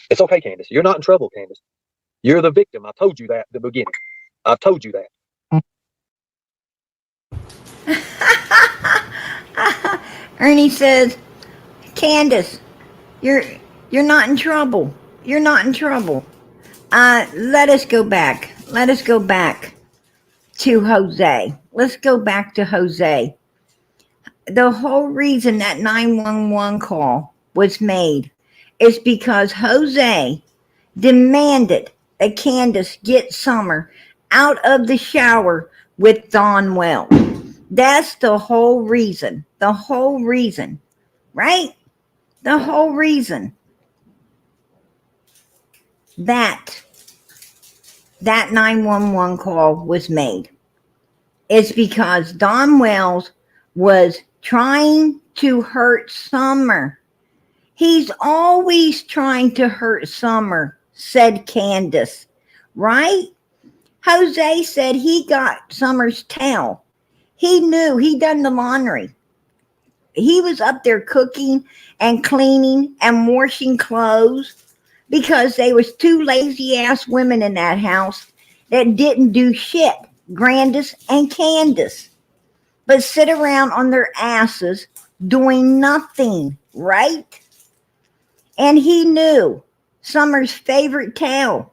It's okay, Candace. You're not in trouble, Candace. You're the victim. I told you that at the beginning. I've told you that. Ernie says, Candus, you're not in trouble. You're not in trouble. Let us go back. Let us go back to Jose. Let's go back to Jose. The whole reason that 911 call was made is because Jose demanded that Candus get Summer out of the shower with Don Wells. That's the whole reason. The whole reason. Right? The whole reason that 911 call was made is because Don Wells was trying to hurt Summer. He's always trying to hurt Summer, said Candus. Right? Jose said he got Summer's towel. He knew. He done the laundry. He was up there cooking and cleaning and washing clothes because they was two lazy ass women in that house that didn't do shit, Grandis and Candus, but sit around on their asses doing nothing, right? And he knew Summer's favorite towel,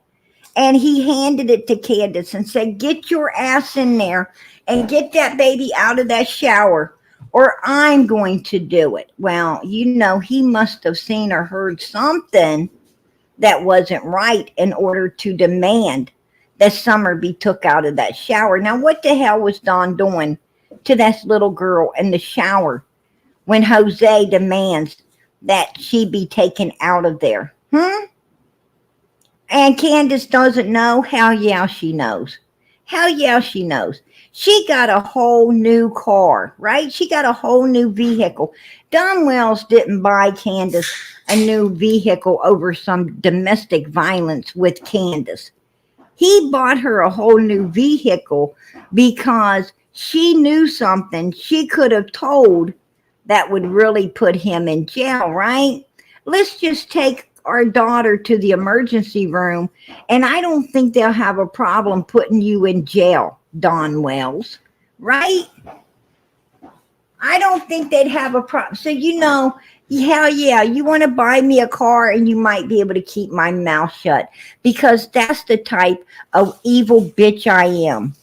and he handed it to Candus and said, get your ass in there and get that baby out of that shower, or I'm going to do it. Well, you know, he must have seen or heard something that wasn't right in order to demand that Summer be took out of that shower. Now, what the hell was Don doing to that little girl in the shower when Jose demands that she be taken out of there? And Candus doesn't know? Hell yeah, she knows. Hell yeah, she knows. She got a whole new car, right? She got a whole new vehicle. Don Wells didn't buy Candus a new vehicle over some domestic violence with Candus. He bought her a whole new vehicle because she knew something she could have told that would really put him in jail, right? Let's just take our daughter to the emergency room, and I don't think they'll have a problem putting you in jail, Don Wells, right? I don't think they'd have a problem. So, you know, hell yeah, you want to buy me a car and you might be able to keep my mouth shut, because that's the type of evil bitch I am,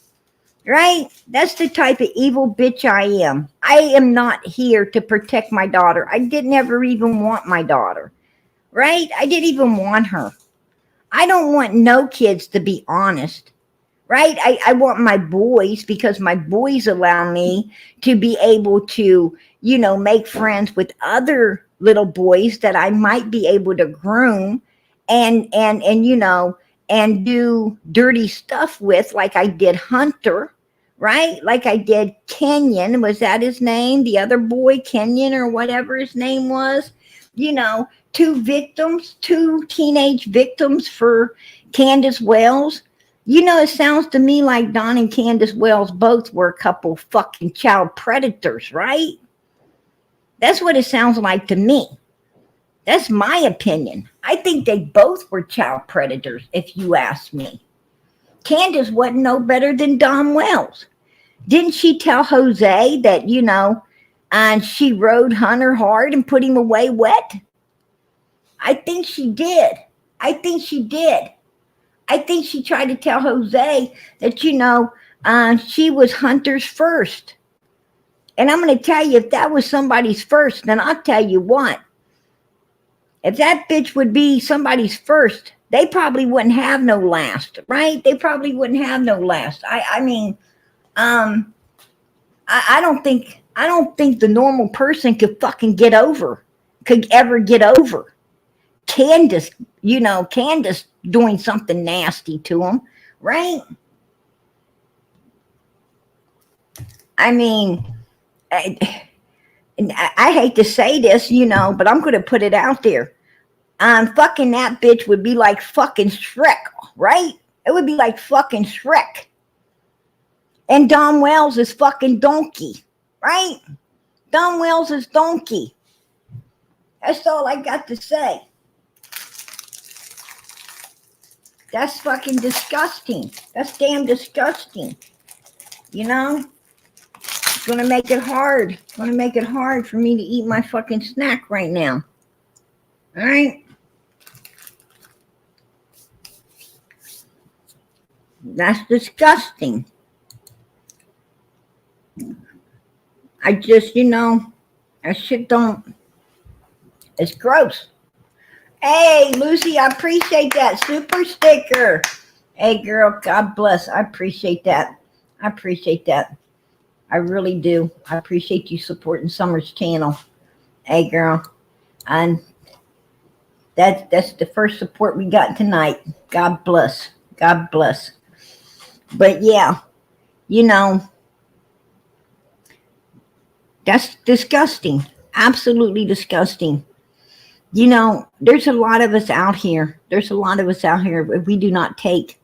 right? That's the type of evil bitch I am. I am not here to protect my daughter. I didn't ever even want my daughter, right? I didn't even want her. I don't want no kids, to be honest. Right? I want my boys, because my boys allow me to be able to, you know, make friends with other little boys that I might be able to groom and you know, and do dirty stuff with, like I did Hunter, right? Like I did Kenyon. Was that his name? The other boy, Kenyon, or whatever his name was. You know, two teenage victims for Candus Wells. You know, it sounds to me like Don and Candus Wells both were a couple fucking child predators, right? That's what it sounds like to me. That's my opinion. I think they both were child predators, if you ask me. Candus wasn't no better than Don Wells. Didn't she tell Jose that, you know, and she rode Hunter hard and put him away wet? I think she did. I think she did. I think she tried to tell Jose that, you know, she was Hunter's first. And I'm going to tell you, if that was somebody's first, then I'll tell you what. If that bitch would be somebody's first, they probably wouldn't have no last, right? They probably wouldn't have no last. I mean, I don't think the normal person could ever get over Candus, you know, Candus doing something nasty to him, right? I mean, I hate to say this, you know, but I'm going to put it out there. Fucking that bitch would be like fucking Shrek, right? It would be like fucking Shrek. And Don Wells is fucking donkey, right? Don Wells is donkey. That's all I got to say. That's fucking disgusting. That's damn disgusting. You know? It's going to make it hard. It's going to make it hard for me to eat my fucking snack right now. All right? That's disgusting. I just, you know, that shit don't, it's gross. Hey, Lucy, I appreciate that super sticker. Hey, girl, God bless. I appreciate that. I appreciate that. I really do. I appreciate you supporting Summer's channel. Hey, girl. And that's the first support we got tonight. God bless. God bless. But yeah, you know, that's disgusting. Absolutely disgusting. You know, there's a lot of us out here. There's a lot of us out here. We do not take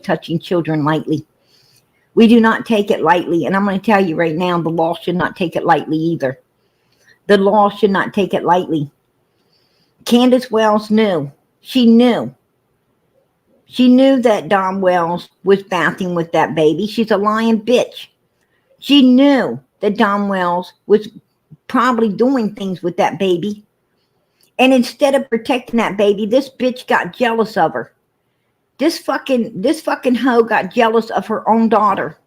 touching children lightly. We do not take it lightly. And I'm going to tell you right now, the law should not take it lightly either. The law should not take it lightly. Candus Wells knew. She knew. She knew that Don Wells was bathing with that baby. She's a lying bitch. She knew that Don Wells was probably doing things with that baby. And instead of protecting that baby, this bitch got jealous of her. This fucking hoe got jealous of her own daughter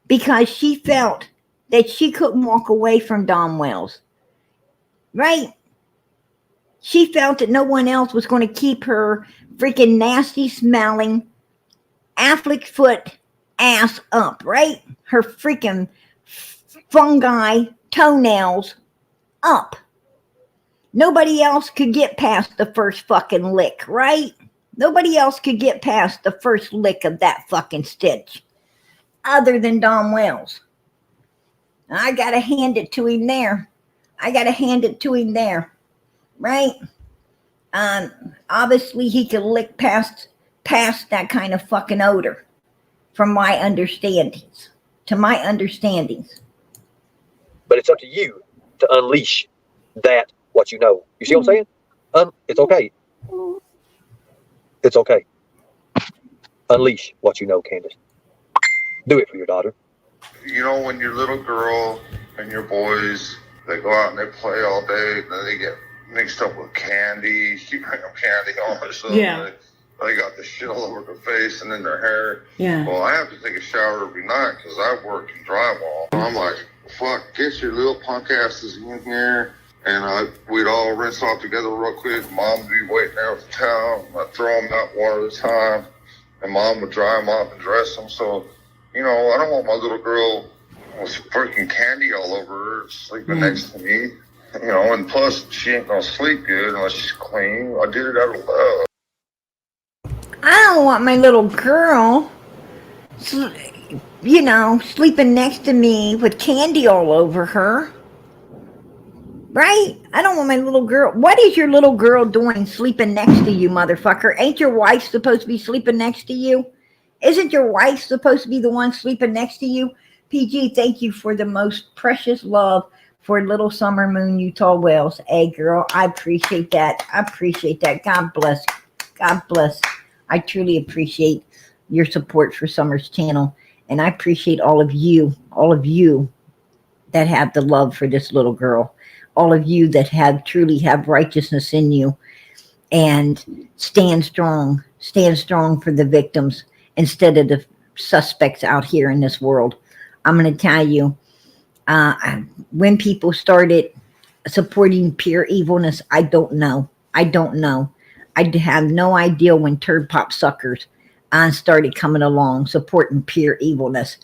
because she felt that she couldn't walk away from Don Wells. Right? She felt that no one else was going to keep her freaking nasty smelling afflict foot ass up, right? Her freaking fungi toenails up. Nobody else could get past the first fucking lick, right? Nobody else could get past the first lick of that fucking stitch other than Don Wells. I got to hand it to him there. I got to hand it to him there, right? Obviously, he could lick past that kind of fucking odor from my understandings, to my understandings. But it's up to you to unleash that, what you know. You see what I'm saying? It's okay. It's okay. Unleash what you know, Candus. Do it for your daughter. You know, when your little girl and your boys, they go out and they play all day, and then they get mixed up with candy. You bring them candy all or something. Yeah. They got the shit all over their face and in their hair. Yeah. Well, I have to take a shower every night because I work in drywall. I'm like, fuck, get your little punk asses in here. And we'd all rinse off together real quick. Mom would be waiting there with the towel. I'd throw them out one at a time. And Mom would dry them off and dress them. So, you know, I don't want my little girl with freaking candy all over her sleeping next to me. You know, and plus, she ain't gonna sleep good unless she's clean. I did it out of love. I don't want my little girl, you know, sleeping next to me with candy all over her. Right? I don't want my little girl. What is your little girl doing sleeping next to you, motherfucker? Ain't your wife supposed to be sleeping next to you? Isn't your wife supposed to be the one sleeping next to you? PG, thank you for the most precious love for Little Summer Moon Utah Wells. Hey, girl, I appreciate that. I appreciate that. God bless. God bless. I truly appreciate your support for Summer's channel. And I appreciate all of you that have the love for this little girl. All of you that truly have righteousness in you. And stand strong for the victims instead of the suspects out here in this world. I'm going to tell you, when people started supporting pure evilness, I don't know. I have no idea when turd pop suckers started coming along supporting pure evilness,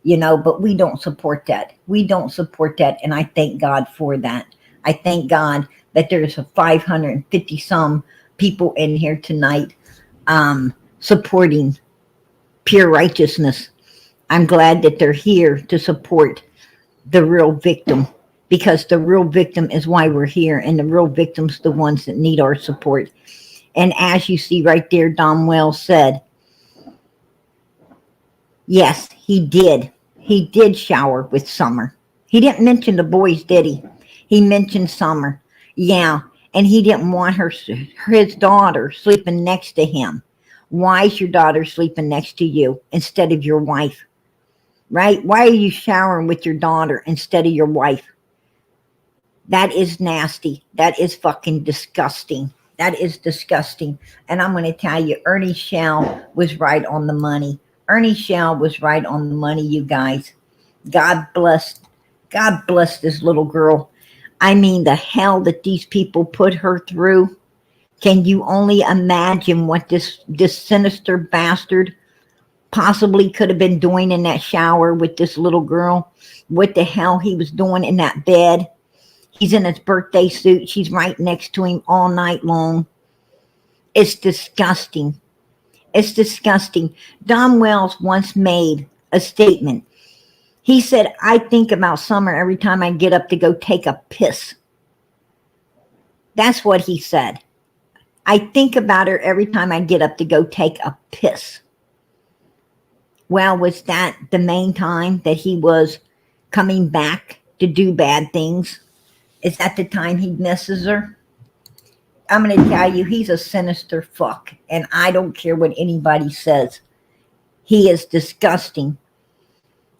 but we don't support that. And I thank God for that. I thank God that there's 550 some people in here tonight supporting pure righteousness. I'm glad that they're here to support the real victim, because the real victim is why we're here, and the real victims the ones that need our support. And as you see right there, Don Wells said, yes, he did shower with Summer. He didn't mention the boys, did he? He mentioned Summer. Yeah. And he didn't want his daughter sleeping next to him. Why is your daughter sleeping next to you instead of your wife? Right? Why are you showering with your daughter instead of your wife? That is nasty. That is fucking disgusting. That is disgusting. And I'm going to tell you, Ernie Shell was right on the money. Ernie Shell was right on the money, you guys. God bless this little girl. I mean, the hell that these people put her through. Can you only imagine what this sinister bastard possibly could have been doing in that shower with this little girl? What the hell he was doing in that bed? He's in his birthday suit. She's right next to him all night long. It's disgusting. It's disgusting. Don Wells once made a statement. He said, I think about Summer every time I get up to go take a piss. That's what he said. I think about her every time I get up to go take a piss. Well, was that the main time that he was coming back to do bad things? Is that the time he misses her? I'm going to tell you, he's a sinister fuck. And I don't care what anybody says. He is disgusting.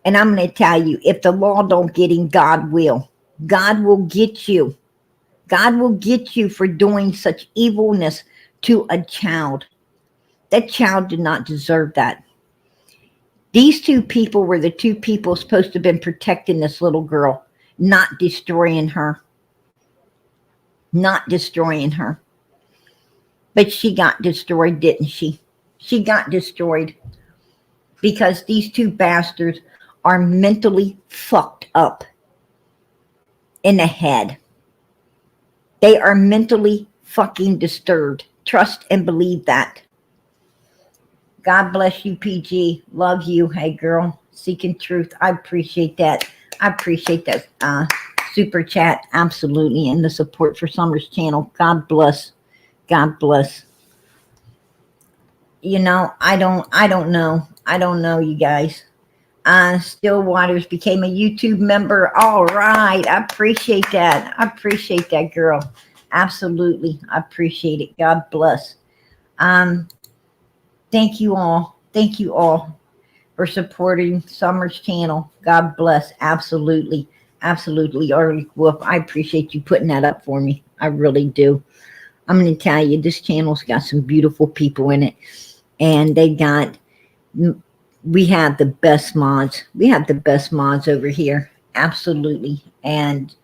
And I'm going to tell you, if the law don't get him, God will. God will get you. God will get you for doing such evilness to a child. That child did not deserve that. These two people were the two people supposed to have been protecting this little girl, not destroying her. Not destroying her. But she got destroyed, didn't she? She got destroyed because these two bastards are mentally fucked up in the head. They are mentally fucking disturbed. Trust and believe that. God bless you, PG. Love you. Hey, girl. Seeking truth. I appreciate that. I appreciate that super chat. Absolutely. And the support for Summer's channel. God bless. God bless. I don't know. I don't know, you guys. Stillwaters became a YouTube member. All right. I appreciate that. I appreciate that, girl. Absolutely. I appreciate it. God bless. Thank you all. Thank you all for supporting Summer's channel. God bless. Absolutely. Absolutely. Arlie Wolf, I appreciate you putting that up for me. I really do. I'm going to tell you, this channel's got some beautiful people in it. And we have the best mods. We have the best mods over here. Absolutely. And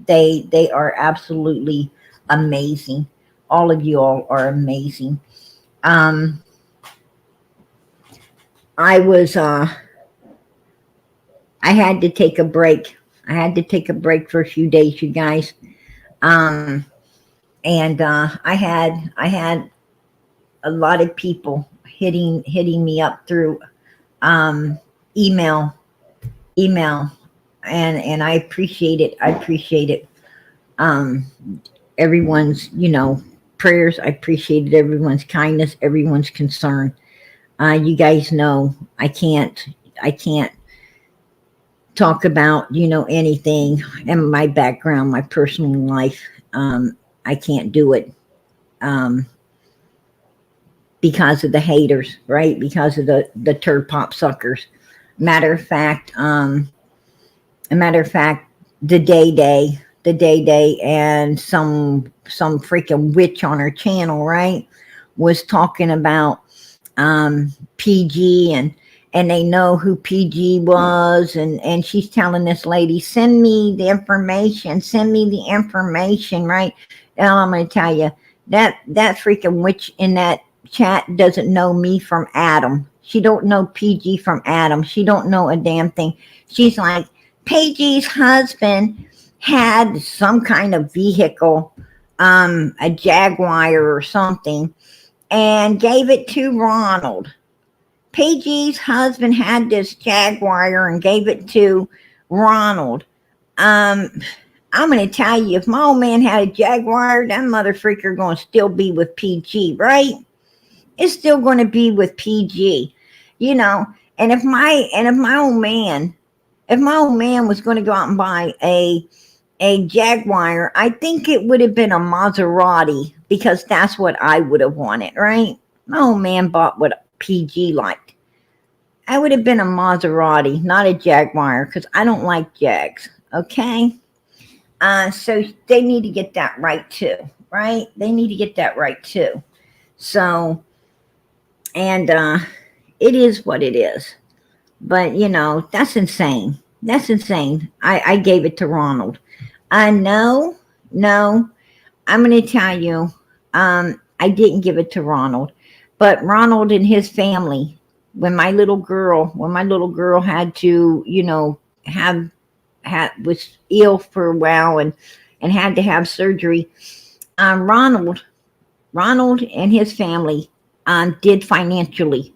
they are absolutely amazing. All of you all are amazing. I had to take a break. I had to take a break for a few days, you guys. I had a lot of people hitting me up through email, and I appreciate it. I appreciate it. Everyone's, prayers. I appreciated everyone's kindness, everyone's concern. You guys know I can't talk about, you know, anything and my background, my personal life. I can't do it. Because of the haters, right? Because of the turd pop suckers. Matter of fact, the day and some freaking witch on her channel, right, was talking about PG, and they know who PG was, and she's telling this lady, send me the information, right? Now I'm going to tell you that freaking witch in that chat doesn't know me from Adam. She don't know PG from Adam. She don't know a damn thing. She's like, PG's husband had some kind of vehicle, a Jaguar or something, and gave it to Ronald. PG's husband had this Jaguar and gave it to Ronald. I'm going to tell you, if my old man had a Jaguar, that mother freaker going to still be with PG, right? It's still going to be with PG, you know. And if my old man was going to go out and buy a Jaguar, I think it would have been a Maserati, because that's what I would have wanted, right? My old man bought what PG liked. I would have been a Maserati, not a Jaguar, because I don't like Jags, okay? So they need to get that right too, right? They need to get that right too. So, and it is what it is. But, you know, that's insane. That's insane. I gave it to Ronald. No, I'm going to tell you, I didn't give it to Ronald. But Ronald and his family, when my little girl had to, you know, was ill for a while and had to have surgery, Ronald and his family did financially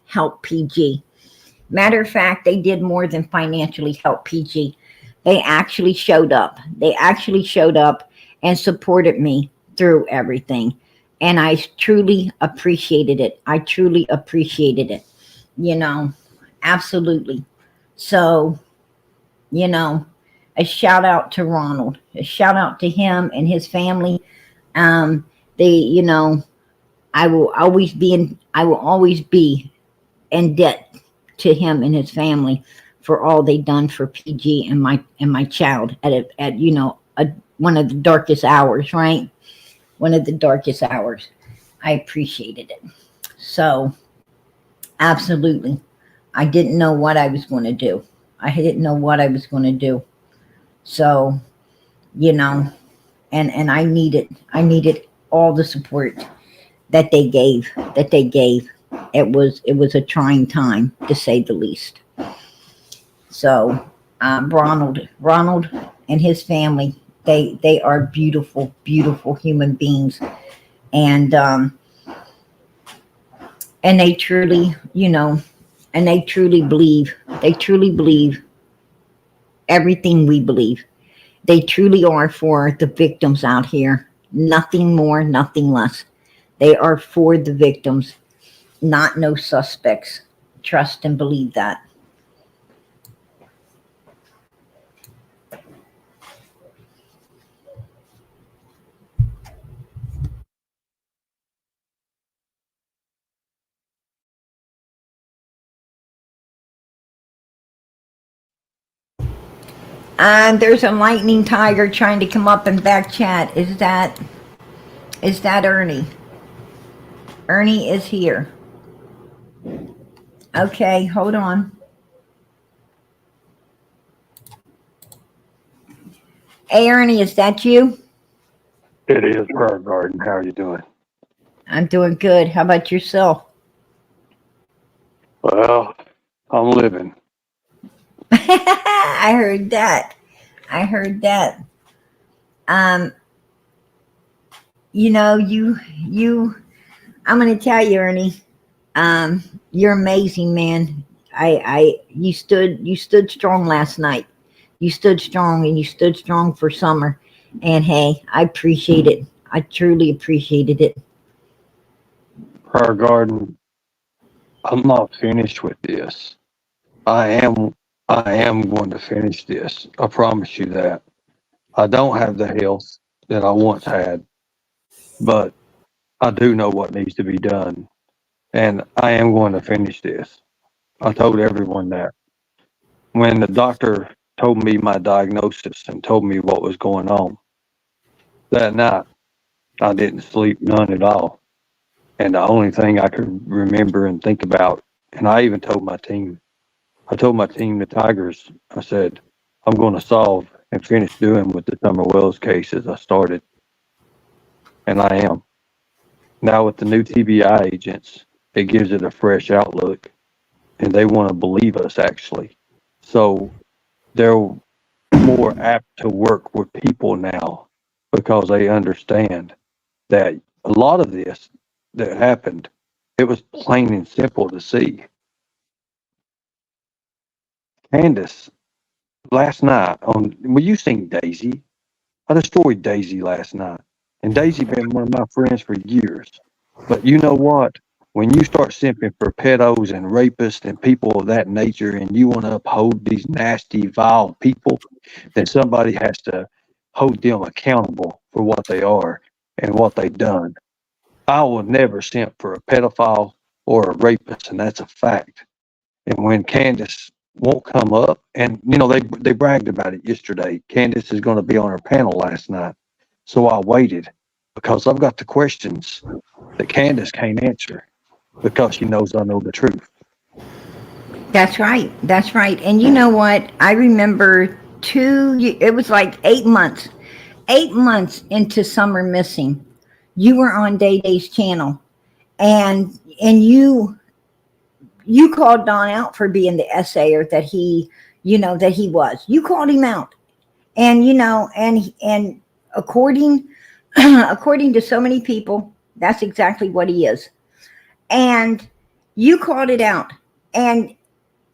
help PG. Matter of fact, they did more than financially help PG. They actually showed up. And supported me through everything. And I truly appreciated it. You know, absolutely. So, you know, a shout out to Ronald, a shout out to him and his family. You know, I will always be in debt to him and his family for all they done for PG and my child at you know, one of the darkest hours, right? One of the darkest hours. I appreciated it. So, absolutely. I didn't know what I was going to do. So, you know, and I needed all the support that they gave. It was a trying time, to say the least. So, Ronald and his family, they are beautiful human beings, and they truly, you know, and they truly believe everything we believe. They truly are for the victims out here. Nothing more, nothing less. They are for the victims, not no suspects. Trust and believe that. There's a lightning tiger trying to come up and back chat. Is that Ernie? Ernie is here. Okay, hold on. Hey, Ernie, is that you? It is Prayer Garden. How are you doing? I'm doing good. How about yourself? Well, I'm living. I heard that. You know, I'm going to tell you, Ernie, you're amazing, man. You stood strong last night. You stood strong, and you stood strong for Summer. And hey, I appreciate it. I truly appreciated it. Prayer Garden, I'm not finished with this. I am I am going to finish this. I promise you that. I don't have the health that I once had, but I do know what needs to be done. And I am going to finish this. I told everyone that. When the doctor told me my diagnosis and told me what was going on, that night I didn't sleep none at all. And the only thing I could remember and think about, and I even told my team, the Tigers, I said, I'm going to solve and finish doing with the Summer Wells cases I started. And I am. Now with the new TBI agents, it gives it a fresh outlook. And they want to believe us, actually. So they're more apt to work with people now because they understand that a lot of this that happened, it was plain and simple to see. Candus, last night you seen Daisy? I destroyed Daisy last night. And Daisy been one of my friends for years. But you know what? When you start simping for pedos and rapists and people of that nature and you want to uphold these nasty, vile people, then somebody has to hold them accountable for what they are and what they've done. I will never simp for a pedophile or a rapist, and that's a fact. And when Candus won't come up, and they bragged about it yesterday. Candus is going to be on her panel last night, so I waited because I've got the questions that Candus can't answer because she knows I know the truth. That's right. That's right. And you know what? I remember it was like 8 months, 8 months into Summer Missing. You were on Day Day's channel, and you called Don out for being the essayer that he was. You called him out, and and according according to so many people, that's exactly what he is. And you called it out, and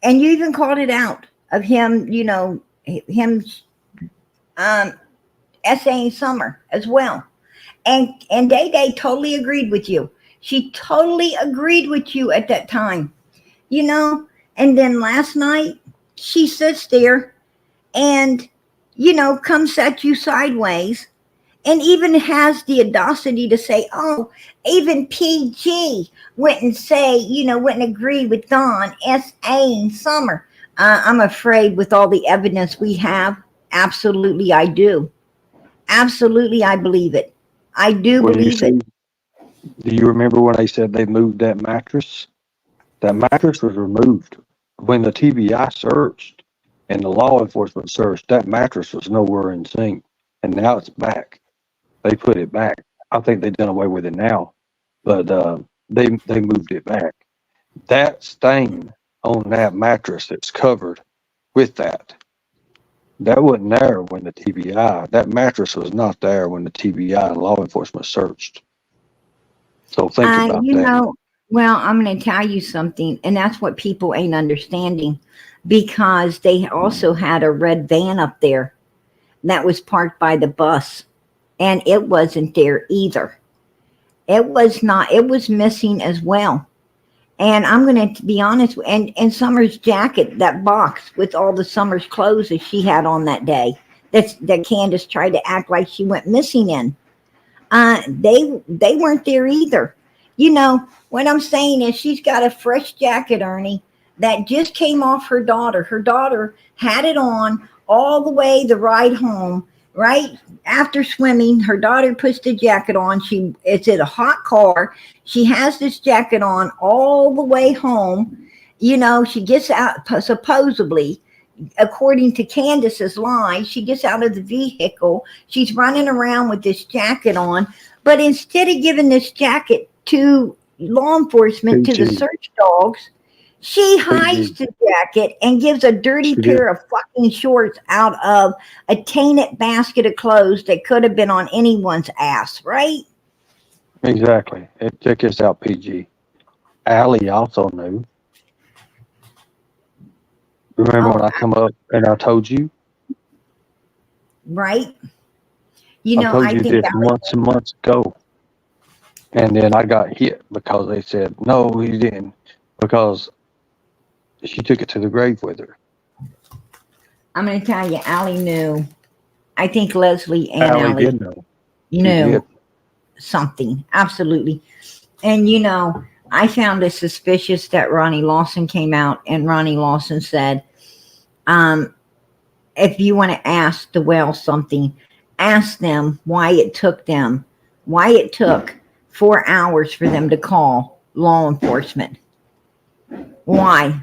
you even called it out of him, him essaying Summer as well. And Day Day totally agreed with you. She totally agreed with you at that time, And then last night, she sits there and, comes at you sideways and even has the audacity to say, oh, even PG wouldn't agree with Don S.A. Summer. I'm afraid with all the evidence we have, absolutely I do. Absolutely, I believe it. I do believe it. Do you remember when they said they moved that mattress? That mattress was removed. When the TBI searched and the law enforcement searched, that mattress was nowhere in sync. And now it's back. They put it back. I think they've done away with it now, but they moved it back. That stain on that mattress that's covered with that wasn't there when the TBI. That mattress was not there when the TBI and law enforcement searched. So think about that. Well, I'm going to tell you something, and that's what people ain't understanding, because they also had a red van up there that was parked by the bus, and it wasn't there either. It was not. It was missing as well. And I'm going to be honest, and Summer's jacket, that box with all the Summer's clothes that she had on that day, that Candus tried to act like she went missing in, they weren't there either. What I'm saying is she's got a fresh jacket, Ernie, that just came off her daughter. Her daughter had it on all the way the ride home, right after swimming. Her daughter puts the jacket on. It's in a hot car. She has this jacket on all the way home. She gets out, supposedly, according to Candus's lie, she gets out of the vehicle. She's running around with this jacket on. But instead of giving this jacket to law enforcement, to the search dogs, she hides the jacket and gives a dirty pair of fucking shorts out of a tainted basket of clothes that could have been on anyone's ass, right? Exactly. Check this out, PG. Allie also knew. Remember when I come up and I told you? Right. I told you this months and months ago. And then I got hit because they said, no, he didn't. Because she took it to the grave with her. I'm going to tell you, Allie knew. I think Leslie and Allie Allie did know. She knew did. something. Absolutely. And, I found it suspicious that Ronnie Lawson came out and Ronnie Lawson said, if you want to ask the Wells something, ask them why it took 4 hours for them to call law enforcement. Why?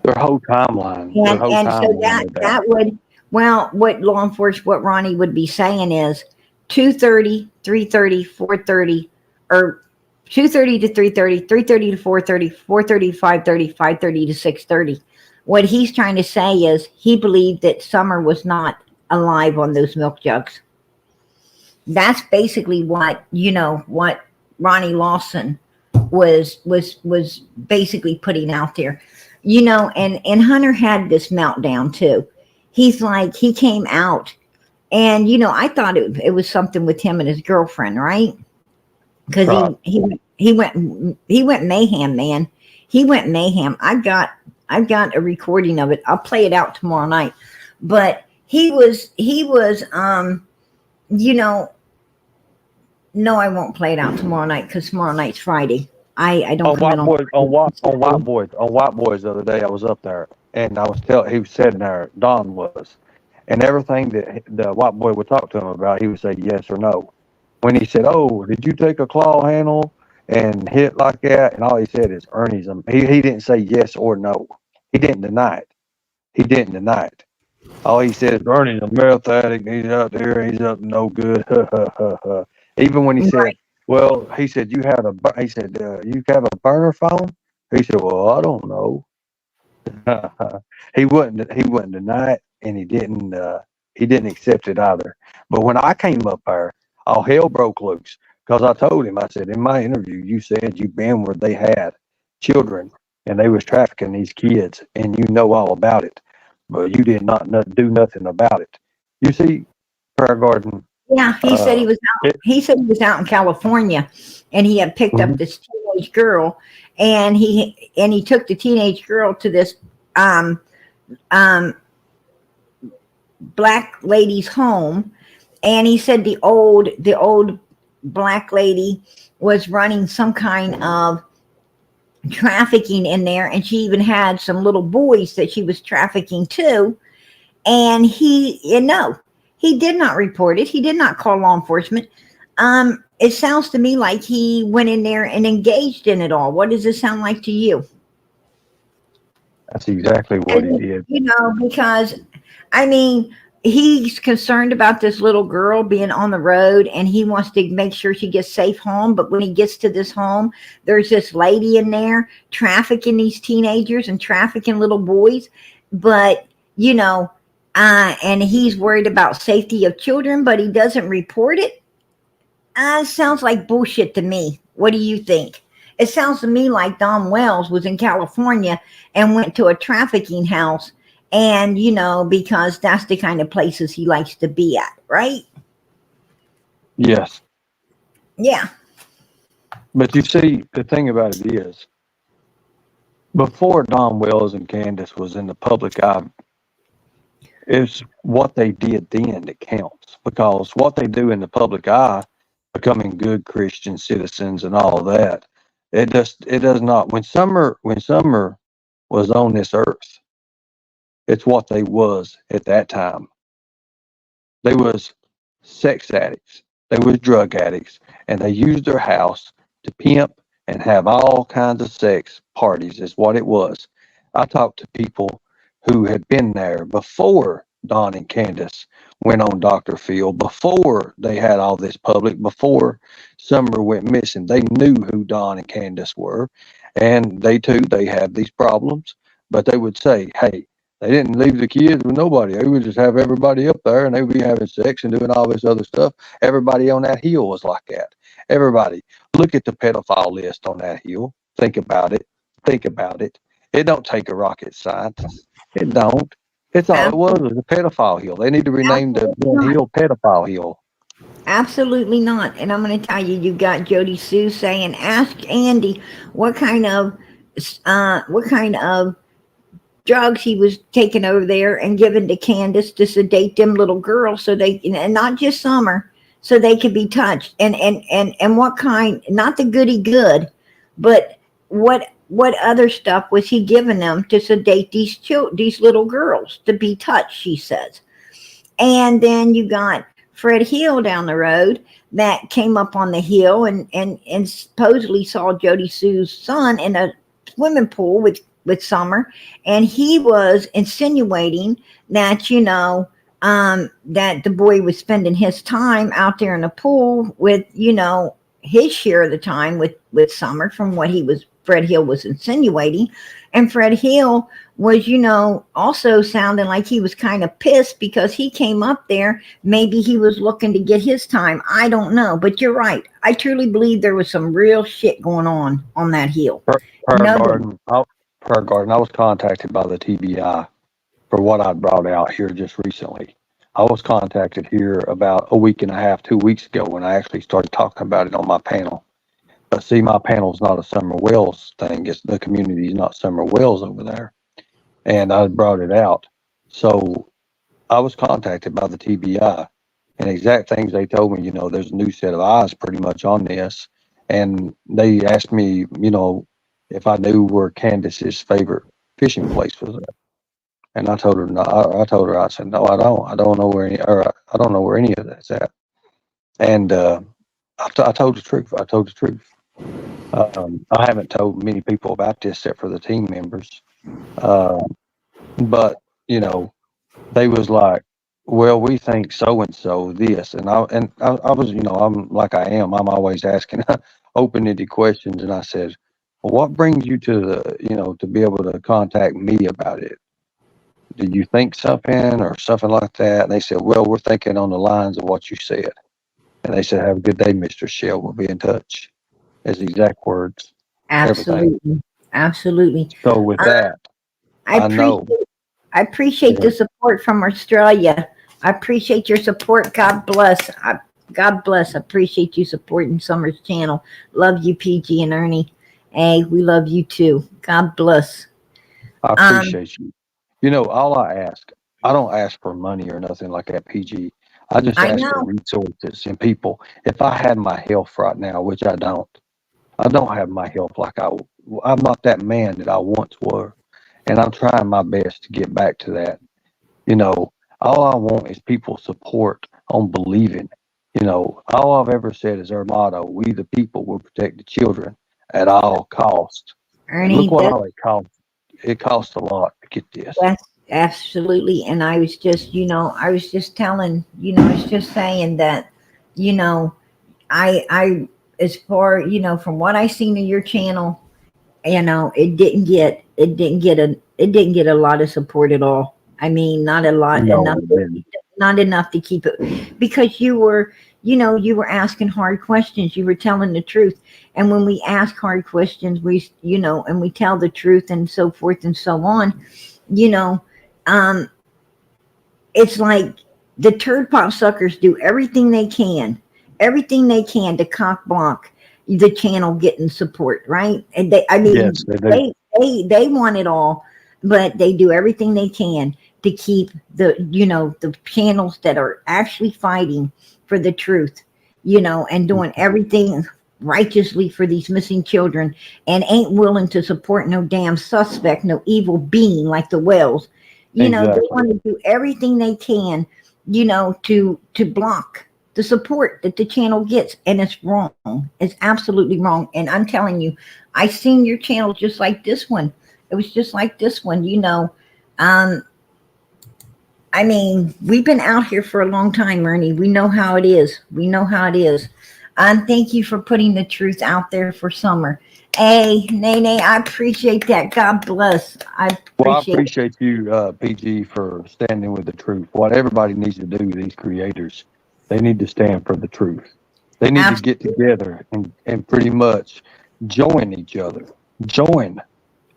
Their whole timeline. Their whole And so timeline of that would, well, what law enforcement, what Ronnie would be saying is 2:30, 3:30, 4:30, or 2:30 to 3:30, 3:30 to 4:30, 4:30 to 5:30, 5:30 to 6:30. What he's trying to say is he believed that Summer was not alive on those milk jugs. That's basically what Ronnie Lawson was basically putting out there. And Hunter had this meltdown too. He's like, he came out and, I thought it was something with him and his girlfriend, right? Because he went mayhem, man. He went mayhem. I've got a recording of it. I'll play it out tomorrow night. But he was, no, I won't play it out tomorrow night because tomorrow night's Friday. I don't come in on White Boys the other day. I was up there and he was sitting there. Don was, and everything that the white boy would talk to him about, he would say yes or no. When he said, "Oh, did you take a claw handle and hit like that?" and all he said is Ernie's. He didn't say yes or no. He didn't deny it. All he said is Ernie's a meth addict. He's out there. He's up to no good. Even when he said, well, he said, you have a burner phone? He said, well, I don't know. He wouldn't deny it, and he didn't accept it either. But when I came up there, all hell broke loose because I told him, I said, in my interview, you said you've been where they had children and they was trafficking these kids, and you know all about it, but you did not do nothing about it. You see, Prayer Garden. Yeah, he said he was out. He said he was out in California, and he had picked up this teenage girl, and he took the teenage girl to this black lady's home, and he said the old black lady was running some kind of trafficking in there, and she even had some little boys that she was trafficking too, and he did not report it. He did not call law enforcement. It sounds to me like he went in there and engaged in it all. What does it sound like to you? That's exactly what he did. Because, he's concerned about this little girl being on the road, and he wants to make sure she gets safe home. But when he gets to this home, there's this lady in there trafficking these teenagers and trafficking little boys. But, and he's worried about safety of children, but he doesn't report it. Sounds like bullshit to me. What do you think? It sounds to me like Don Wells was in California and went to a trafficking house, and because that's the kind of places he likes to be at, right? Yes. Yeah. But you see, the thing about it is, before Don Wells and Candus was in the public eye, it's what they did then that counts, because what they do in the public eye, becoming good Christian citizens and all of that, it does not. When Summer was on this earth, it's what they was at that time. They was sex addicts, they was drug addicts, and they used their house to pimp and have all kinds of sex parties is what it was. I talked to people who had been there before Don and Candus went on Dr. Phil, before they had all this public, before Summer went missing. They knew who Don and Candus were, and they have these problems, but they would say, hey, they didn't leave the kids with nobody. They would just have everybody up there, and they would be having sex and doing all this other stuff. Everybody on that hill was like that. Everybody. Look at the pedophile list on that hill. Think about it. It don't take a rocket scientist. It don't. It's all it was a pedophile hill. They need to rename the hill Pedophile Hill. Absolutely not. And I'm going to tell you, you've got Jody Sue saying, ask Andy what kind of drugs he was taking over there and giving to Candus to sedate them little girls so they, and not just Summer, so they could be touched. And what kind, not the goody good, but what other stuff was he giving them to sedate these little girls to be touched, she says. And then you got Fred Hill down the road that came up on the hill and supposedly saw Jody Sue's son in a swimming pool with Summer, and he was insinuating that that the boy was spending his time out there in the pool with his share of the time with Summer, from what Fred Hill was insinuating. And Fred Hill was, also sounding like he was kind of pissed because he came up there. Maybe he was looking to get his time. I don't know. But you're right. I truly believe there was some real shit going on that hill. Garden, I was contacted by the TBI for what I brought out here just recently. I was contacted here about a week and a half, 2 weeks ago, when I actually started talking about it on my panel. But see, my panel's not a Summer Wells thing. It's the community's not Summer Wells over there. And I brought it out. So I was contacted by the TBI, and exact things they told me, there's a new set of eyes pretty much on this. And they asked me, if I knew where Candus's favorite fishing place was at. And I told her, no, I said, no, I don't. I don't know where any of that's at. And I told the truth. I haven't told many people about this except for the team members. But they was like, well, we think so and so this, and I was, I'm like I am. I'm always asking open-ended questions, and I said, well, what brings you to the, to be able to contact me about it? Did you think something or something like that? And they said, well, we're thinking on the lines of what you said. And they said, have a good day, Mr. Shell. We'll be in touch. As the exact words. Absolutely. Everything. Absolutely. So with that, I appreciate the support from Australia. I appreciate your support. God bless. God bless. I appreciate you supporting Summer's channel. Love you, PG and Ernie. Hey, we love you too. God bless. I appreciate you. All I ask, I don't ask for money or nothing like that, PG. I just ask for resources and people. If I had my health right now, which I don't have my health like I'm not that man that I once were. And I'm trying my best to get back to that. All I want is people's support on believing. All I've ever said is our motto: we the people will protect the children at all costs. Ernie, look what all it costs. It costs a lot to get this. Yes, absolutely. And I was just, I was just saying that, I as far, from what I seen in your channel, it didn't get a lot of support at all. I mean, not a lot, not enough to keep it, because you were asking hard questions. You were telling the truth. And when we ask hard questions, we tell the truth and so forth and so on, it's like the turd pop suckers do everything they can to cock block the channel getting support, right? And they want it all, but they do everything they can to keep the channels that are actually fighting for the truth, and doing everything righteously for these missing children, and ain't willing to support no damn suspect, no evil being like the Wells. They want to do everything they can, to block the support that the channel gets, and it's wrong. It's absolutely wrong. And I'm telling you, I seen your channel just like this one. It was just like this one, I mean, we've been out here for a long time, Ernie. We know how it is. Thank you for putting the truth out there for Summer. Hey, Nene, I appreciate that. God bless. I appreciate you, PG, for standing with the truth. What everybody needs to do, these creators, they need to stand for the truth. They need to get together and pretty much join each other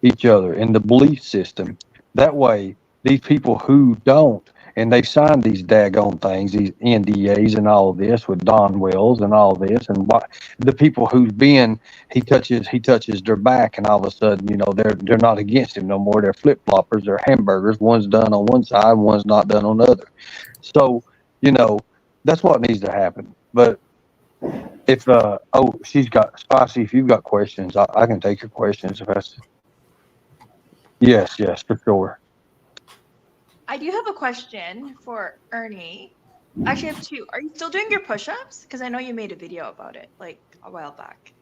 in the belief system. That way, these people who don't and they've signed these daggone things, these NDAs and all of this with Don Wells and all this, and what the people who's been, he touches their back, and all of a sudden, you know, they're not against him no more. They're flip floppers, they're hamburgers. One's done on one side, one's not done on the other. So, you know, that's what needs to happen. But if she's got Spicy, if you've got questions, I can take your questions if that's. Yes, for sure. I do have a question for Ernie. Actually, I have two. Are you still doing your push-ups? Because I know you made a video about it like a while back.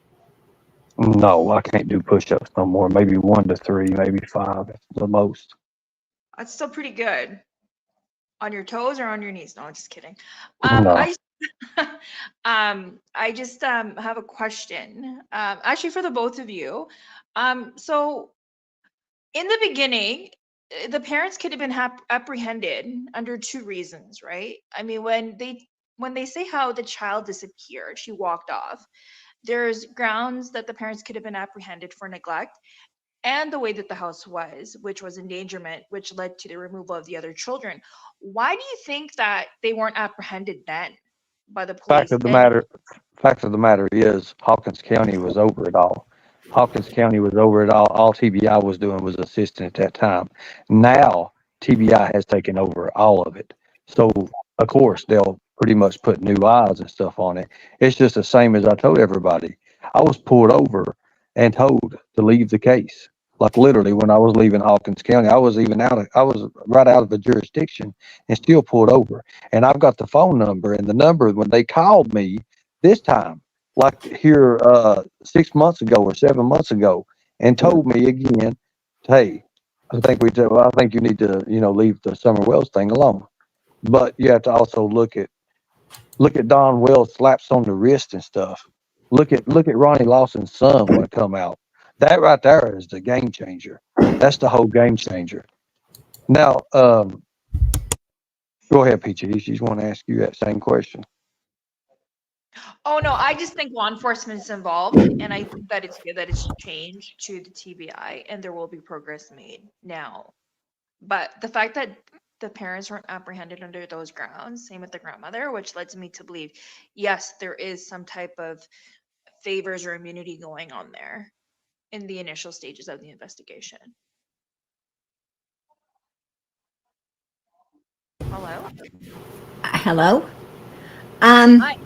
No, I can't do push-ups no more. Maybe 1 to 3, maybe 5 at the most. That's still pretty good. On your toes or on your knees? No, I'm just kidding. No. I just have a question. Actually, for the both of you. So in the beginning, the parents could have been apprehended under 2 reasons, right? I mean, when they say how the child disappeared, she walked off, there's grounds that the parents could have been apprehended for neglect and the way that the house was, which was endangerment, which led to the removal of the other children. Why do you think that they weren't apprehended then by the police? Fact of the matter is Hawkins County was over it all. Hawkins County was over it all. All TBI was doing was assisting at that time. Now TBI has taken over all of it. So of course they'll pretty much put new eyes and stuff on it. It's just the same as I told everybody. I was pulled over and told to leave the case. Like literally when I was leaving Hawkins County, I was right out of the jurisdiction and still pulled over. And I've got the phone number and the number when they called me this time, like here 6 months ago or 7 months ago, and told me again, hey, I think you need to, you know, leave the Summer Wells thing alone. But you have to also look at Don Wells slaps on the wrist and stuff. Look at Ronnie Lawson's son when it come out. That right there is the game changer. That's the whole game changer. Now, go ahead, Peachy. She's want to ask you that same question. Oh no, I just think law enforcement is involved, and I think that it's good that it's changed to the TBI, and there will be progress made now. But the fact that the parents weren't apprehended under those grounds, same with the grandmother, which led me to believe, yes, there is some type of favors or immunity going on there in the initial stages of the investigation. Hello? Hello? Hi.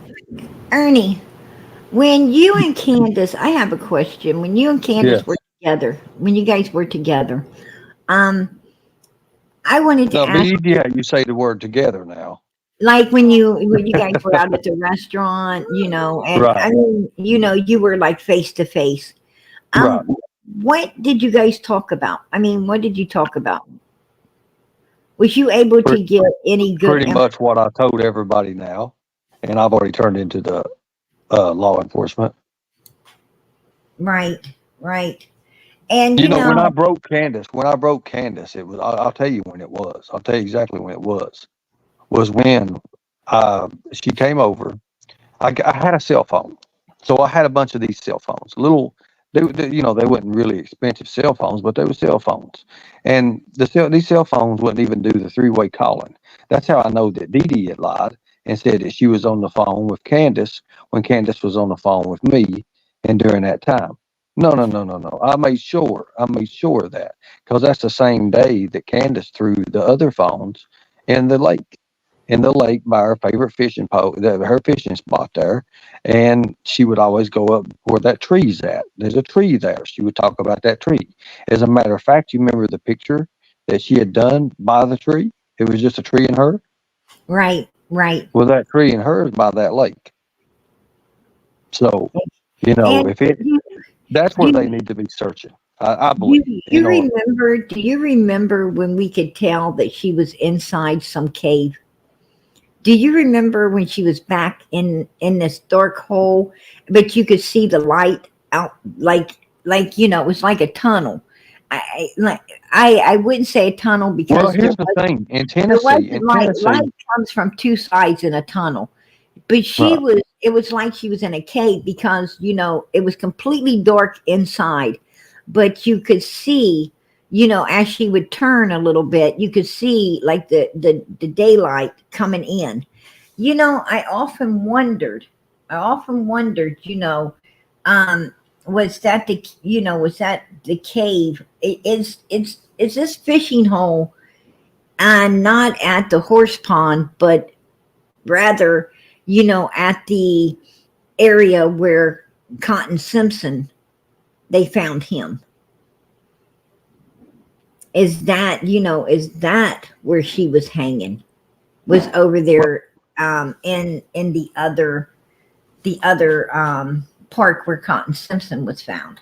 Ernie, when you and Candus, I have a question. When you and Candus were together, when you guys were together, I wanted to ask. You say the word together now. Like when you guys were out at the restaurant, you know, and Right. I mean, you know, you were like face to face. Right. What did you guys talk about? I mean, what did you talk about? Was you able to get any good? Pretty much what I told everybody now, and I've already turned into the law enforcement. Right. And you know, when I broke Candus, it was. I'll tell you when it was. I'll tell you exactly when it was. Was when she came over. I had a cell phone, so I had a bunch of these cell phones. They weren't really expensive cell phones, but they were cell phones. And these cell phones wouldn't even do the 3-way calling. That's how I know that Dee Dee had lied and said that she was on the phone with Candus when Candus was on the phone with me, and during that time. No. I made sure of that, because that's the same day that Candus threw the other phones in the lake. By her favorite fishing her fishing spot there, and she would always go up where that tree's at. There's a tree there. She would talk about that tree. As a matter of fact, you remember the picture that she had done by the tree? It was just a tree and her. Right. Well, that tree and her is by that lake. So, you know, that's where they need to be searching. I believe. Do you remember when we could tell that she was inside some cave? Do you remember when she was back in this dark hole, but you could see the light out, like you know, it was like a tunnel. I wouldn't say a tunnel because well, here's the thing. In Tennessee, light comes from 2 sides in a tunnel, but it was like she was in a cave because, you know, it was completely dark inside, but you could see as she would turn a little bit, you could see like the daylight coming in. I often wondered, was that the cave? Is this fishing hole not at the horse pond, but rather, at the area where Cotton Simpson, they found him? Is that where she was hanging? Was over there in the other park where Cotton Simpson was found?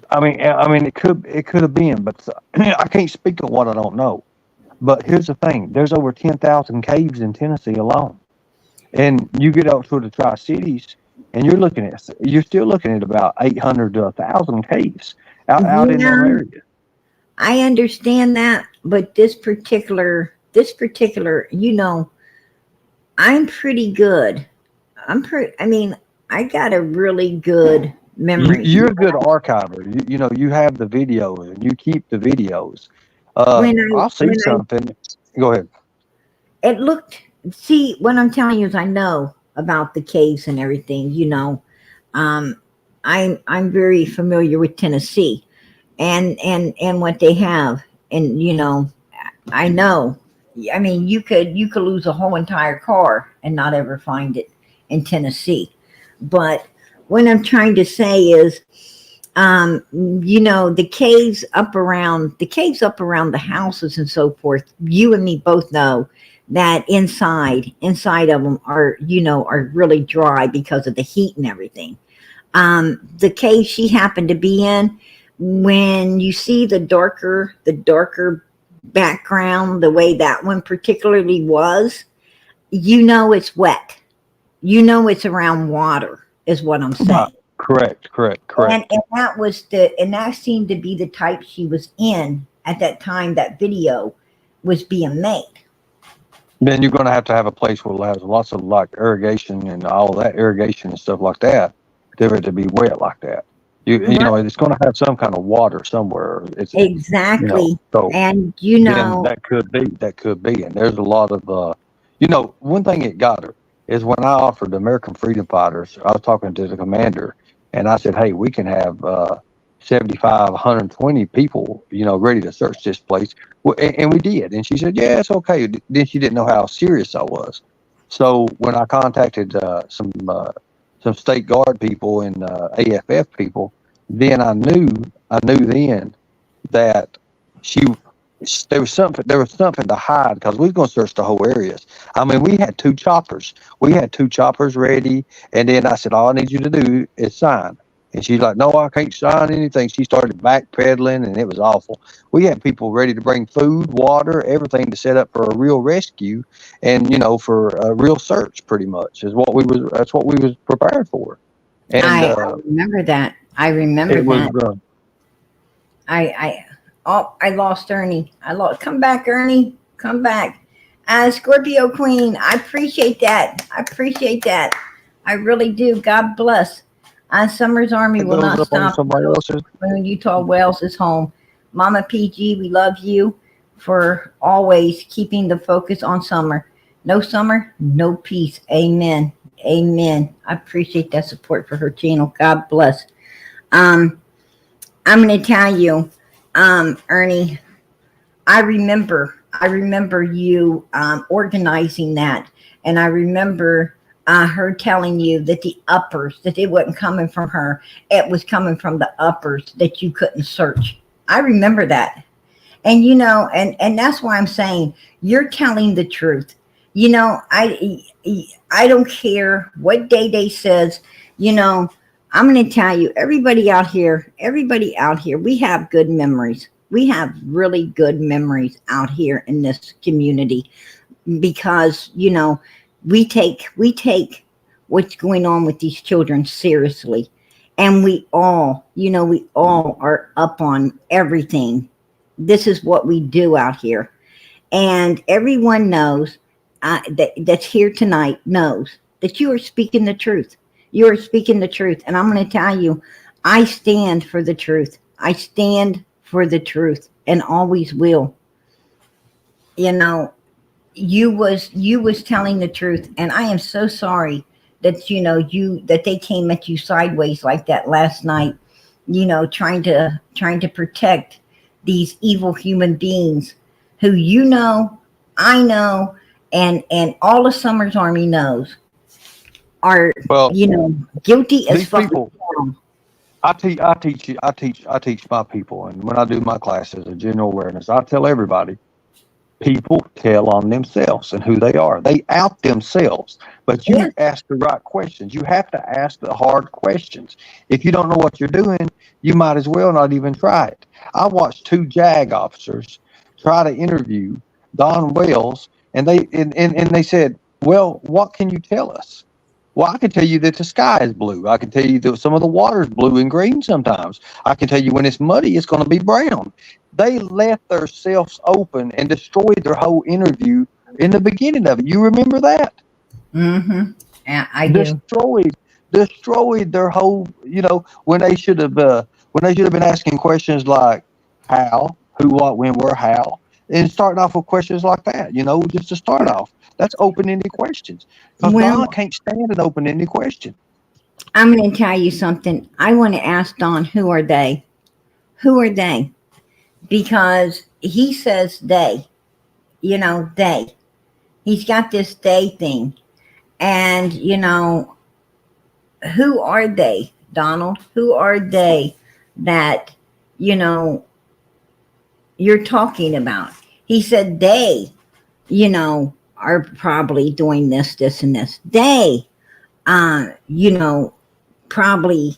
I mean, it could have been, but I can't speak on what I don't know. But here's the thing: there's over 10,000 caves in Tennessee alone, and you get up to the Tri-Cities, and you're still looking at about 800 to 1,000 caves out in that area. I understand that, but this particular, I'm pretty good. I got a really good memory. You're a good archiver. You have the videos and you keep the videos. I'll see something. Go ahead. It looked. See, what I'm telling you is I know about the caves and everything. I'm very familiar with Tennessee, and what they have, and I know. I mean, you could lose a whole entire car and not ever find it in Tennessee. But what I'm trying to say is, the caves up around the houses and so forth. You and me both know that inside of them are really dry because of the heat and everything. The cave she happened to be in, when you see the darker background, the way that one particularly was, it's wet. It's around water, is what I'm saying. Correct. And that seemed to be the type she was in at that time that video was being made. Then you're going to have a place where it has lots of like irrigation and all that irrigation and stuff like that, for it to be wet like that. It's going to have some kind of water somewhere. Exactly. And that could be. And there's a lot of one thing it got her is when I offered the American Freedom Fighters, I was talking to the commander, and I said, hey, we can have 75, 120 people, ready to search this place. And we did. And she said, yeah, it's okay. Then she didn't know how serious I was. So when I contacted some state guard people and AFF people, then I knew then that there was something to hide, because we was going to search the whole areas. I mean, we had two choppers ready, and then I said, all I need you to do is sign. And she's like, no, I can't sign anything. She started backpedaling, and it was awful. We had people ready to bring food, water, everything to set up for a real rescue, and for a real search. Pretty much that's what we was prepared for. And I remember that. I lost Ernie. Come back, Ernie. Come back. Scorpio Queen, I appreciate that. I really do. God bless. Summer's Army will not stop when Utah Wells is home. Mama PG, we love you for always keeping the focus on Summer. No Summer, no peace. Amen. I appreciate that support for her channel. God bless. I'm going to tell you, Ernie, I remember you organizing that, and I remember her telling you that the uppers, that it wasn't coming from her, it was coming from the uppers that you couldn't search. I remember that. And and that's why I'm saying you're telling the truth. I don't care what Day says. I'm going to tell you, everybody out here, we have good memories. We have really good memories out here in this community, because we take what's going on with these children seriously, and we all are up on everything. This is what we do out here, and everyone knows that's here tonight knows that you are speaking the truth. You are speaking the truth, and I'm going to tell you, I stand for the truth. I stand for the truth and always will. You know, you was telling the truth, and I am so sorry that that they came at you sideways like that last night, trying to protect these evil human beings who I know, and all of Summer's Army knows are Well, guilty as these fuck. people, I teach my people, and when I do my classes of general awareness, I tell everybody, people tell on themselves and who they are. They out themselves, but you Yes. ask the right questions. You have to ask the hard questions. If you don't know what you're doing, you might as well not even try it. I watched 2 JAG officers try to interview Don Wells, and they said, well, what can you tell us? Well, I can tell you that the sky is blue. I can tell you that some of the water is blue and green sometimes. I can tell you when it's muddy, it's going to be brown. They left themselves open and destroyed their whole interview in the beginning of it. You remember that? Mm-hmm. Yeah, I do. Destroyed their whole, when they should have been asking questions like how, who, what, when, where, how, and starting off with questions like that, just to start off. That's open-ended questions. Because Well, Don can't stand an open-ended question. I'm going to tell you something. I want to ask Don, who are they? Who are they? Because he says they, they. He's got this they thing. And, who are they, Donald? Who are they that, you're talking about? He said they, are probably doing this, this, and this. They, probably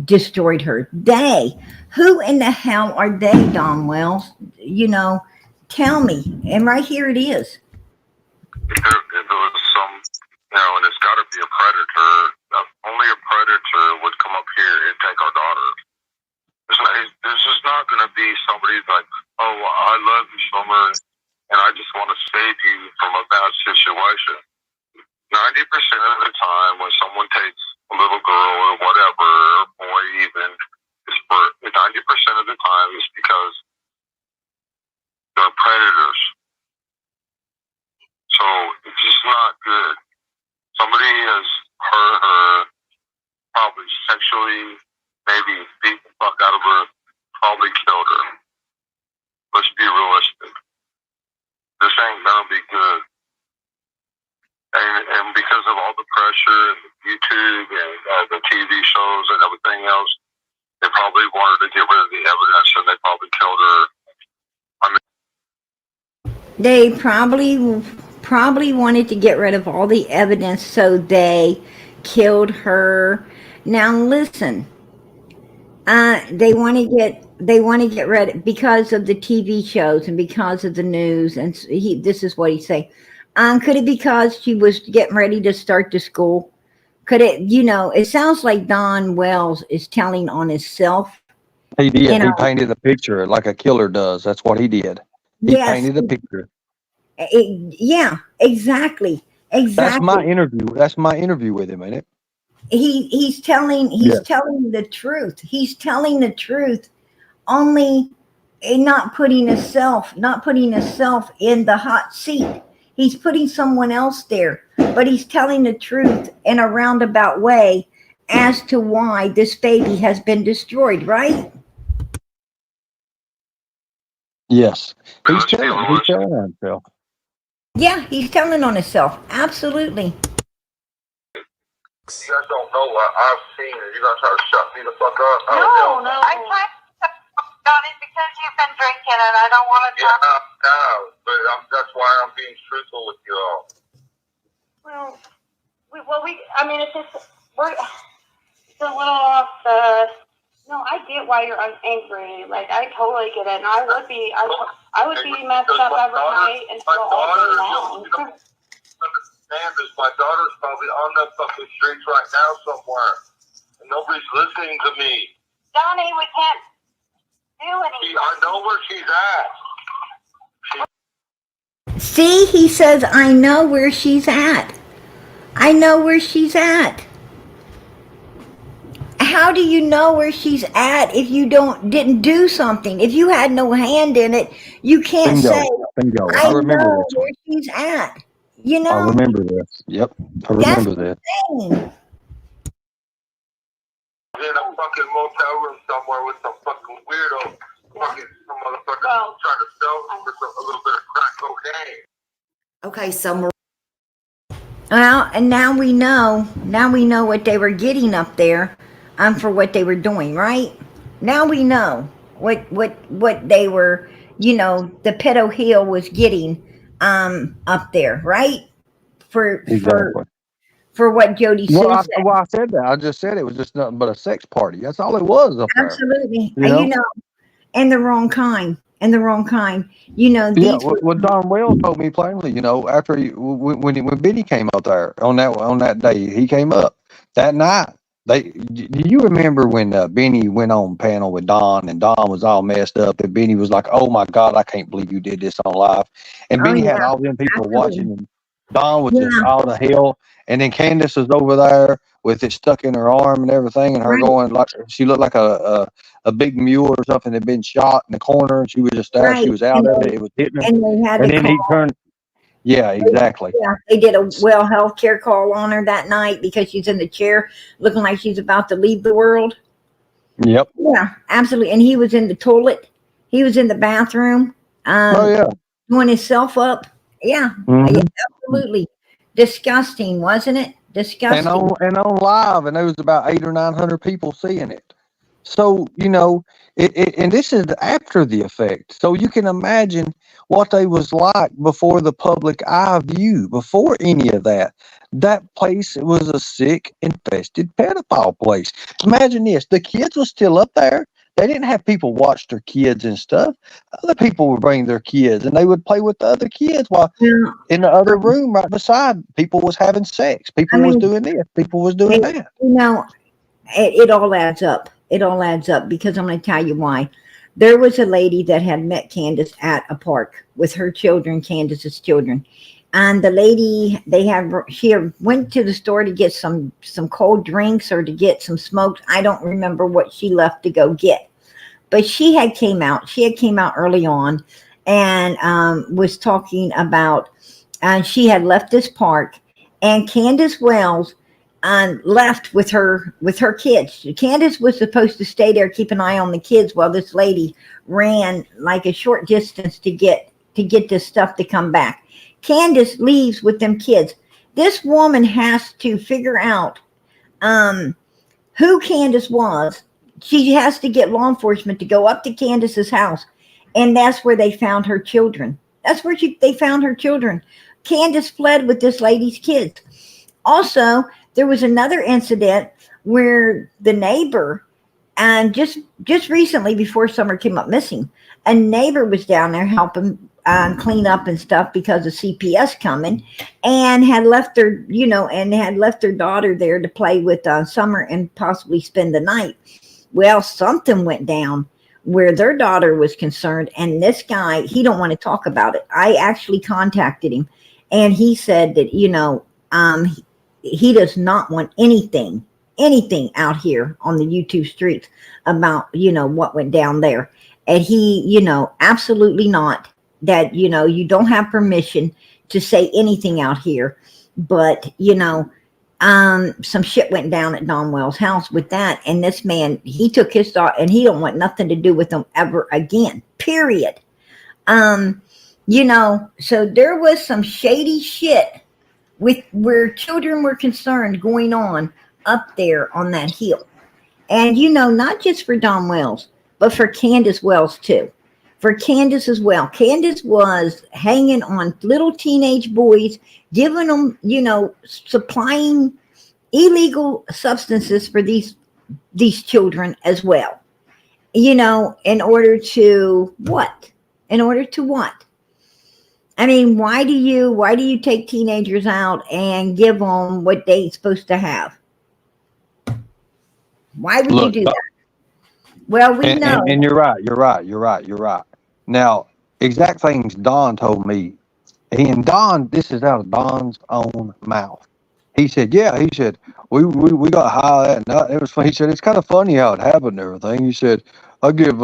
destroyed her. They. Who in the hell are they, Don Wells? Tell me. And right here it is. If there was some, and it's got to be a predator. Only a predator would come up here and take our daughter. This is not going to be somebody like, oh, I love you, Summer, and I just want to save you from a bad situation. 90% of the time, when someone takes a little girl or whatever, or boy even, 90% of the time is because they're predators. So it's just not good. Somebody has hurt her, probably sexually, maybe beat the fuck out of her, probably killed her. Let's be realistic. This ain't gonna be good. And because of all the pressure and YouTube and the TV shows and everything else, they probably wanted to get rid of the evidence, and they probably killed her. They probably wanted to get rid of all the evidence, so they killed her. Now listen, they want to get rid because of the TV shows and because of the news, and this is what he's saying. Could it be because she was getting ready to start the school? Could it, it sounds like Don Wells is telling on himself. He did. He painted a picture like a killer does. That's what he did. He painted a picture. Yeah, exactly. That's my interview. That's my interview with him, ain't it? He's telling the truth. He's telling the truth, only not putting himself in the hot seat. He's putting someone else there, but he's telling the truth in a roundabout way as to why this baby has been destroyed, right? Yes. He's telling on himself. Yeah, he's telling on himself. Absolutely. You guys don't know what I've seen, and you're gonna try to shut me the fuck up. No. I tried to about it because you've been drinking, and I don't want to talk. Yeah, no, but that's why I'm being truthful with you all. I mean, it's just it's a little off the. No, I get why you're angry. Like, I totally get it, and I would be messed up every night and still all day long. You don't understand this. My daughter's probably on the fucking streets right now somewhere, and nobody's listening to me. Donnie, we can't do anything. I know where she's at. See, he says, I know where she's at. I know where she's at. how do you know where she's at if you didn't do something? If you had no hand in it, you can't Bingo. say, Bingo. I I remember know this where one. she's at. You I know, remember this. Yep. I that's remember the this. thing. In a fucking motel room somewhere with some fucking weirdo, fucking some motherfucker Well, trying to sell for a little bit of crack cocaine. Okay, so Well, and now we know what they were getting up there, for what they were doing, right? Now we know what they were, the pedo heel was getting, up there, right? For Exactly. for what Jody Well, Sue I, said. well, I said that. I just said it was just nothing but a sex party. That's all it was up there. Absolutely, You know? and the wrong kind, Yeah. these were What Don Wells told me plainly, after when Benny came up there on that day, he came up that night. Do you remember when Benny went on panel with Don and Don was all messed up and Benny was like, "Oh my God, I can't believe you did this on live," and oh Benny yeah, had all them people absolutely. watching and Don was just Yeah, all the hell, and then Candus was over there with it stuck in her arm and everything, and her right, going like she looked like a big mule or something had been shot in the corner, and she was just there. She right. was out of it. It was hitting her, And they had and to then call. he turned. Yeah, exactly. Yeah, they did a well health care call on her that night because she's in the chair looking like she's about to leave the world. Yep. Yeah, absolutely. And he was in the toilet. He was in the bathroom, Oh yeah. doing himself up. Yeah, Mhm. absolutely. Disgusting, wasn't it? Disgusting. And on live, and there was about 800 or 900 people seeing it. So and this is after the effect. So you can imagine what they was like before the public eye view, before any of that. That place was a sick, infested pedophile place. Imagine this: the kids were still up there. They didn't have people watch their kids and stuff. Other people would bring their kids, and they would play with the other kids while Yeah, in the other room right beside. People was having sex. I People was mean, doing this. People was doing it, that. it all adds up. It all adds up because I'm going to tell you why. There was a lady that had met Candus at a park with her children, Candus's children. And the lady, she went to the store to get some cold drinks or to get some smokes. I don't remember what she left to go get. But she had came out early on and was talking about, and she had left this park, and Candus Wells left with her kids. Candus was supposed to stay there, keep an eye on the kids, while this lady ran like a short distance to get this stuff to come back. Candus leaves with them kids. This woman has to figure out who Candus was. She has to get law enforcement to go up to Candus's house, and that's where they found her children. That's where they found her children. Candus fled with this lady's kids. Also, there was another incident where the neighbor, and just recently before Summer came up missing, a neighbor was down there helping clean up and stuff because of CPS coming, and had left their daughter there to play with Summer and possibly spend the night. Well, something went down where their daughter was concerned, and this guy, he don't want to talk about it. I actually contacted him, and he said that he does not want anything out here on the YouTube streets about what went down there, and he absolutely not. That you don't have permission to say anything out here, but some shit went down at Don Wells' house with that, and this man, he took his daughter, and he don't want nothing to do with them ever again. Period. So there was some shady shit with where children were concerned going on up there on that hill, and not just for Don Wells, but for Candus Wells too. For Candus as well. Candus was hanging on little teenage boys, giving them, supplying illegal substances for these children as well. In order to what? In order to what? I mean, why do you take teenagers out and give them what they ain't supposed to have? Why would you do that? Well, we know. And you're right. Now, exact things Don told me. And Don, this is out of Don's own mouth. he said, yeah, he said, we got high that night. It was funny. He said, it's kind of funny how it happened and everything. He said, I give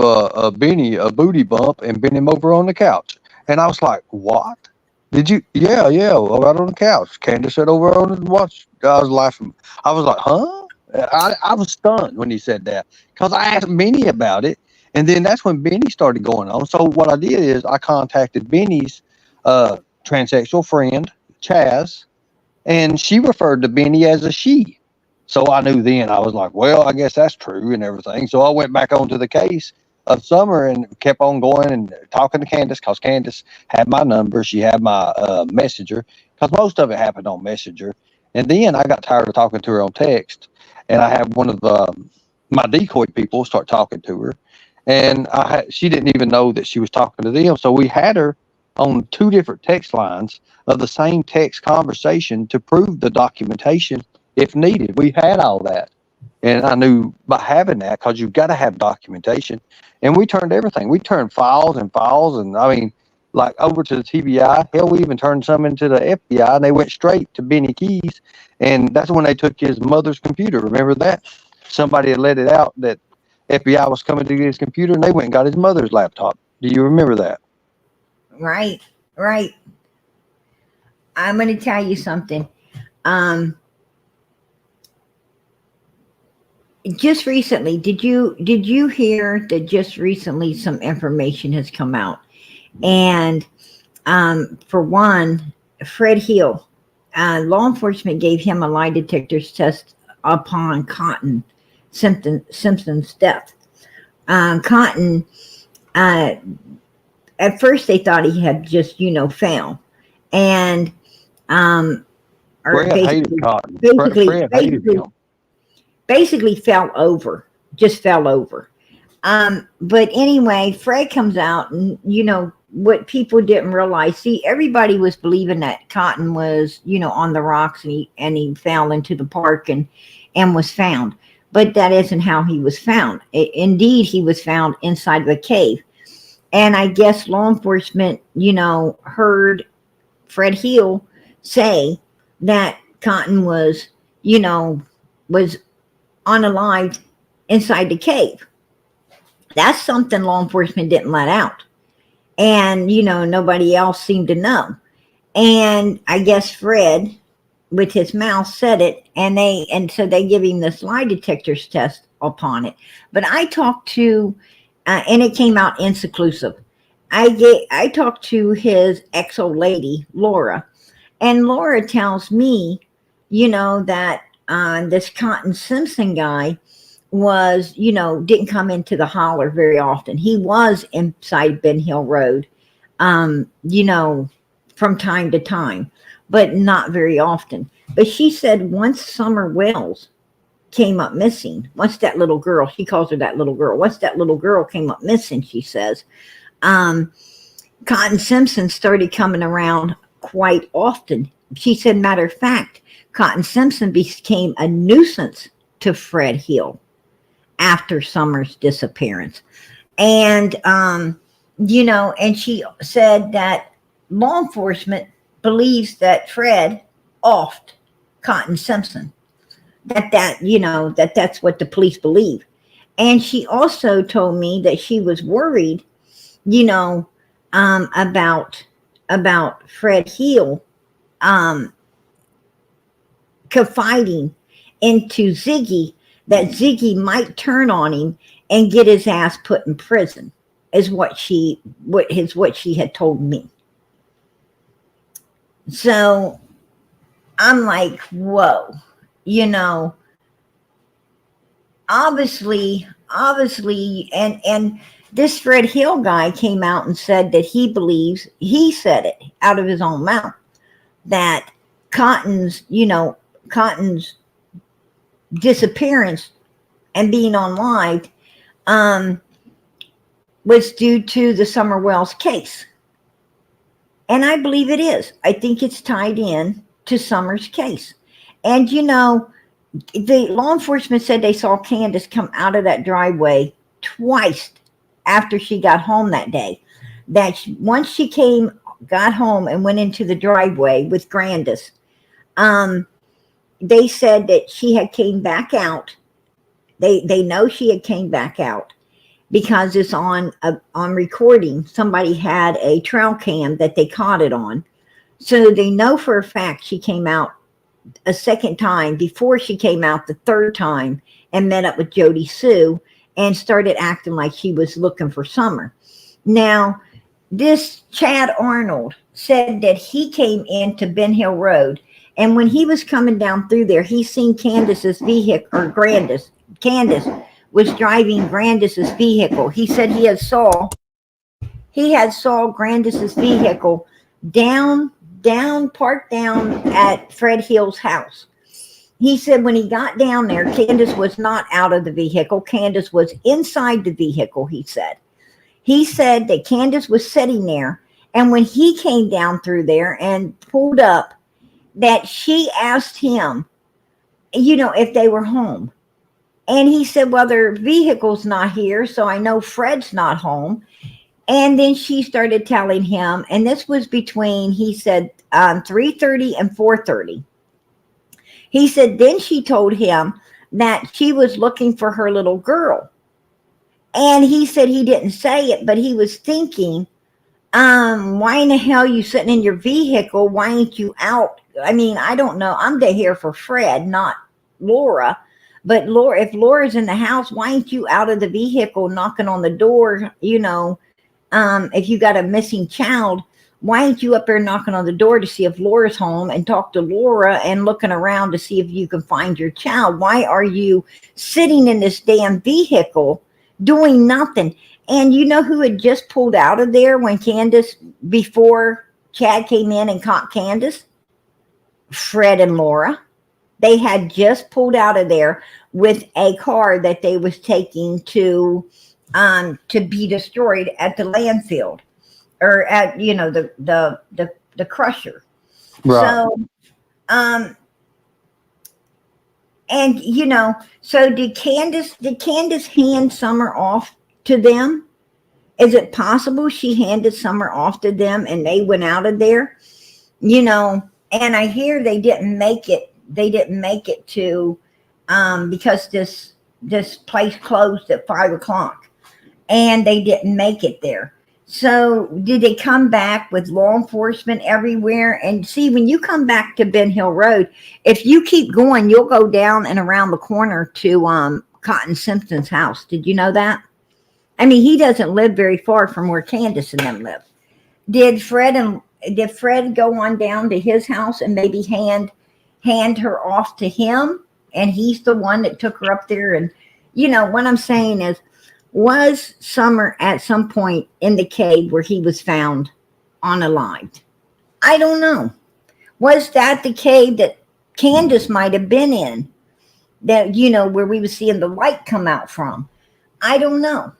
Benny a booty bump and bent him over on the couch. And I was like, what? Did you? Yeah, right on the couch. Candace said over on the watch. I was laughing. I was like, huh? I was stunned when he said that because I asked Benny about it. And then that's when Benny started going on. So what I did is I contacted Benny's transsexual friend, Chaz, and she referred to Benny as a she. So I knew then. I was like, well, I guess that's true and everything. So I went back onto the case of Summer and kept on going and talking to Candus because Candus had my number. She had my messenger because most of it happened on Messenger. And then I got tired of talking to her on text. And I had one of my decoy people start talking to her. And she didn't even know that she was talking to them. So we had her on 2 different text lines of the same text conversation to prove the documentation if needed. We had all that. And I knew by having that, because you've got to have documentation. And we turned everything. We turned files. And I mean, like over to the TBI. Hell, we even turned some into the FBI and they went straight to Benny Keys. And that's when they took his mother's computer. Remember that? Somebody had let it out that FBI was coming to get his computer and they went and got his mother's laptop. Do you remember that? Right. I'm going to tell you something. Just recently, did you hear that just recently some information has come out? And for one, Fred Hill, law enforcement gave him a lie detector test upon Cotton Simpson's death. Cotton, at first they thought he had just, found. And Fred hated Cotton. Fred hated him. Basically fell over. But anyway, Fred comes out and, what people didn't realize, see, everybody was believing that Cotton was, on the rocks and he fell into the park and was found. But that isn't how he was found. Indeed, he was found inside of a cave. And I guess law enforcement, heard Fred Hill say that Cotton was, was unalived inside the cave. That's something law enforcement didn't let out. And, nobody else seemed to know. And I guess Fred, with his mouth, said it, and so they give him this lie detectors test upon it. But I talked to, and it came out inconclusive. I talked to his ex-old lady, Laura, and Laura tells me, that this Cotton Simpson guy was, didn't come into the holler very often. He was inside Ben Hill Road, from time to time, but not very often. But she said once Summer Wells came up missing, once that little girl, she calls her that little girl, once that little girl came up missing, she says, Cotton Simpson started coming around quite often. She said, matter of fact, Cotton Simpson became a nuisance to Fred Hill after Summer's disappearance. And, and she said that law enforcement believes that Fred offed Cotton Simpson, that's what the police believe. And she also told me that she was worried, about Fred Hill, confiding into Ziggy that Ziggy might turn on him and get his ass put in prison, is what she had told me. So I'm like, whoa, obviously, and this Fred Hill guy came out and said that he believes, he said it out of his own mouth, that Cotton's disappearance and being unlived was due to the Summer Wells case. And I believe it is. I think it's tied in to Summer's case. And, the law enforcement said they saw Candus come out of that driveway twice after she got home that day. That once she got home and went into the driveway with Candus, they said that she had came back out. They know she had came back out because it's on recording. Somebody had a trail cam that they caught it on. So they know for a fact she came out a second time before she came out the third time and met up with Jody Sue and started acting like she was looking for Summer. Now, this Chad Arnold said that he came into Ben Hill Road, and when he was coming down through there, he seen Candus's vehicle, or Candus was driving Grandis's vehicle. He said he had saw Grandis's vehicle parked down at Fred Hill's house. He said when he got down there, Candus was not out of the vehicle. Candus was inside the vehicle, he said. He said that Candus was sitting there, and when he came down through there and pulled up, that she asked him, if they were home. And he said, well, their vehicle's not here, so I know Fred's not home. And then she started telling him, and this was between, he said, 3:30 and 4:30. He said, then she told him that she was looking for her little girl. And he said he didn't say it, but he was thinking, why in the hell are you sitting in your vehicle? Why ain't you out? I mean, I don't know. I'm here for Fred, not Laura. But Laura, if Laura's in the house, why ain't you out of the vehicle knocking on the door? If you got a missing child, why ain't you up there knocking on the door to see if Laura's home and talk to Laura and looking around to see if you can find your child? Why are you sitting in this damn vehicle doing nothing? And you know who had just pulled out of there when before Chad came in and caught Candus? Fred and Laura. They had just pulled out of there with a car that they was taking to be destroyed at the landfill, or at the crusher. Right. So so did Candus hand Summer off to them? Is it possible she handed Summer off to them and they went out of there? And I hear they didn't make it. They didn't make it to because this place closed at 5:00, and they didn't make it there. So did they come back with law enforcement everywhere? And see, when you come back to Ben Hill Road, if you keep going, you'll go down and around the corner to Cotton Simpson's house. Did you know that? I mean, he doesn't live very far from where Candus and them live. Did Fred go on down to his house and maybe hand her off to him, and he's the one that took her up there? And what I'm saying is, was Summer at some point in the cave where he was found unalived? I don't know. Was that the cave that Candus might have been in, that where we were seeing the light come out from? I don't know.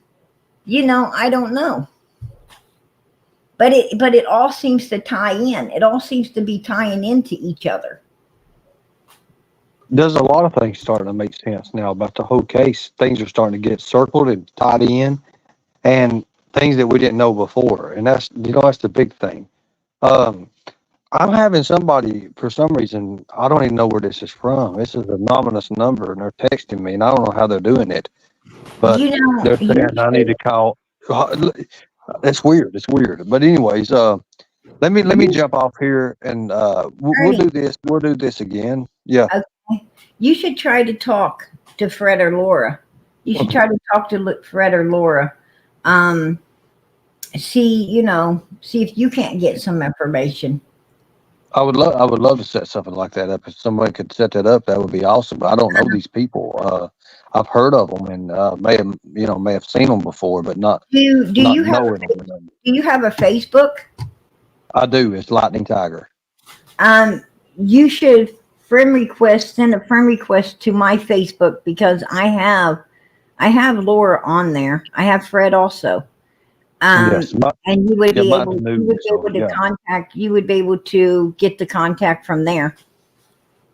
I don't know. But it all seems to tie in. It all seems to be tying into each other. There's a lot of things starting to make sense now about the whole case. Things are starting to get circled and tied in, and things that we didn't know before. And that's the big thing. I'm having somebody, for some reason, I don't even know where this is from. This is an anonymous number, and they're texting me, and I don't know how they're doing it. But they're saying I need to call. It's weird. It's weird. But anyways, let me jump off here, and we'll do this. We'll do this again. Yeah. Okay. You should try to talk to Fred or Laura. You should try to talk to Fred or Laura. See if you can't get some information. I would love to set something like that up. If somebody could set that up, that would be awesome. But I don't know these people. I've heard of them and may have seen them before, but not. Do you have a Facebook? I do. It's Lightning Tiger. You should send a friend request to my Facebook, because I have Laura on there. I have Fred also. Yes, and you would be able to contact. You would be able to get the contact from there.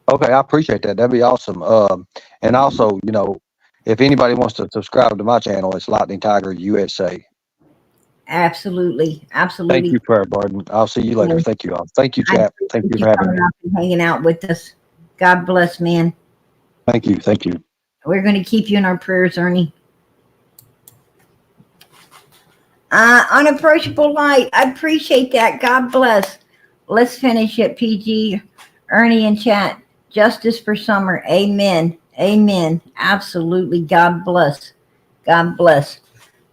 Okay, I appreciate that. That'd be awesome. And also, if anybody wants to subscribe to my channel, it's Lightning Tiger USA. Absolutely. Thank you, Prayer Burden. I'll see you later. Thank you all. Thank you, chap. Thank you for having me. Hanging out with us. God bless, man. Thank you. Thank you. We're going to keep you in our prayers, Ernie. Unapproachable light. I appreciate that. God bless. Let's finish it, PG. Ernie in chat. Justice for Summer. Amen. Amen. Absolutely. God bless. God bless.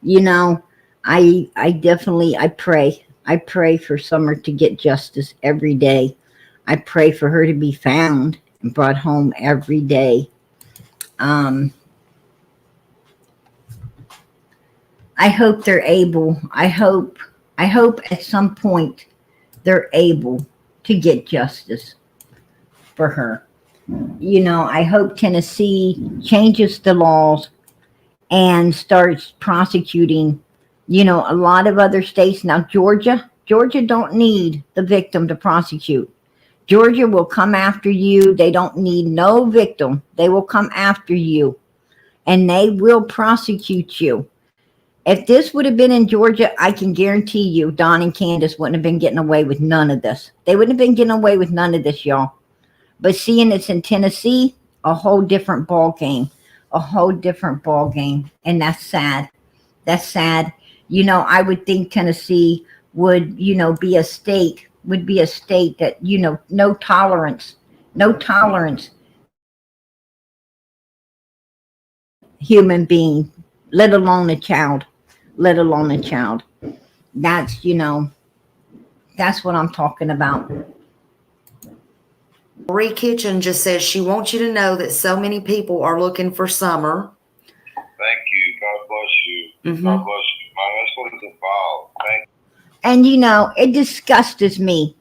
You know, I definitely, I pray for Summer to get justice every day. I pray for her to be found and brought home every day. I hope they're able. I hope at some point they're able to get justice for her. You know, I hope Tennessee changes the laws and starts prosecuting, you know, a lot of other states. Now, Georgia don't need the victim to prosecute. Georgia will come after you. They don't need no victim. They will come after you and they will prosecute you. If this would have been in Georgia, I can guarantee you Don and Candus wouldn't have been getting away with none of this. They wouldn't have been getting away with none of this, y'all. But seeing it's in Tennessee, a whole different ball game. A whole different ball game. And that's sad. That's sad. You know, I would think Tennessee would, you know, be a state that, you know, no tolerance. Human being, let alone a child. That's, you know, that's what I'm talking about. Marie Kitchen just says she wants you to know that so many people are looking for Summer. Thank you. God bless you. Mm-hmm. God bless you, man. That's what it's about. Thank you. And, you know, it disgusts me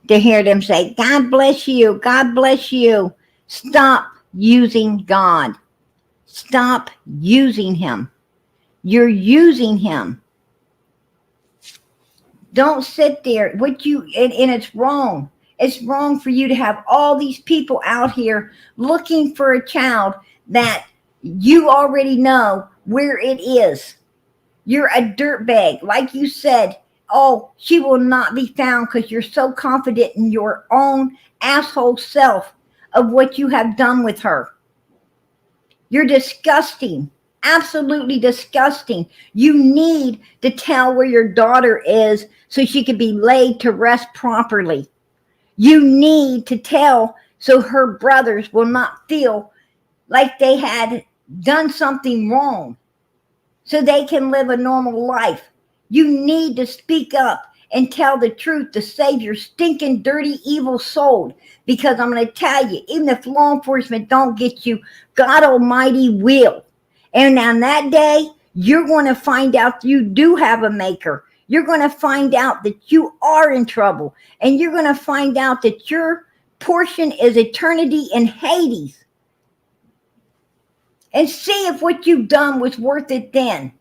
to hear them say, God bless you. God bless you. Stop using God. Stop using him. You're using him. Don't sit there. And it's wrong. It's wrong for you to have all these people out here looking for a child that you already know where it is. You're a dirtbag. Like you said, oh, she will not be found because you're so confident in your own asshole self of what you have done with her. You're disgusting. Absolutely disgusting. You need to tell where your daughter is so she can be laid to rest properly. You need to tell so her brothers will not feel like they had done something wrong, so they can live a normal life. You need to speak up and tell the truth to save your stinking, dirty, evil soul. Because I'm going to tell you, even if law enforcement don't get you, God Almighty will. And on that day, you're going to find out you do have a maker. You're going to find out that you are in trouble. And you're going to find out that your portion is eternity in Hades. And see if what you've done was worth it then.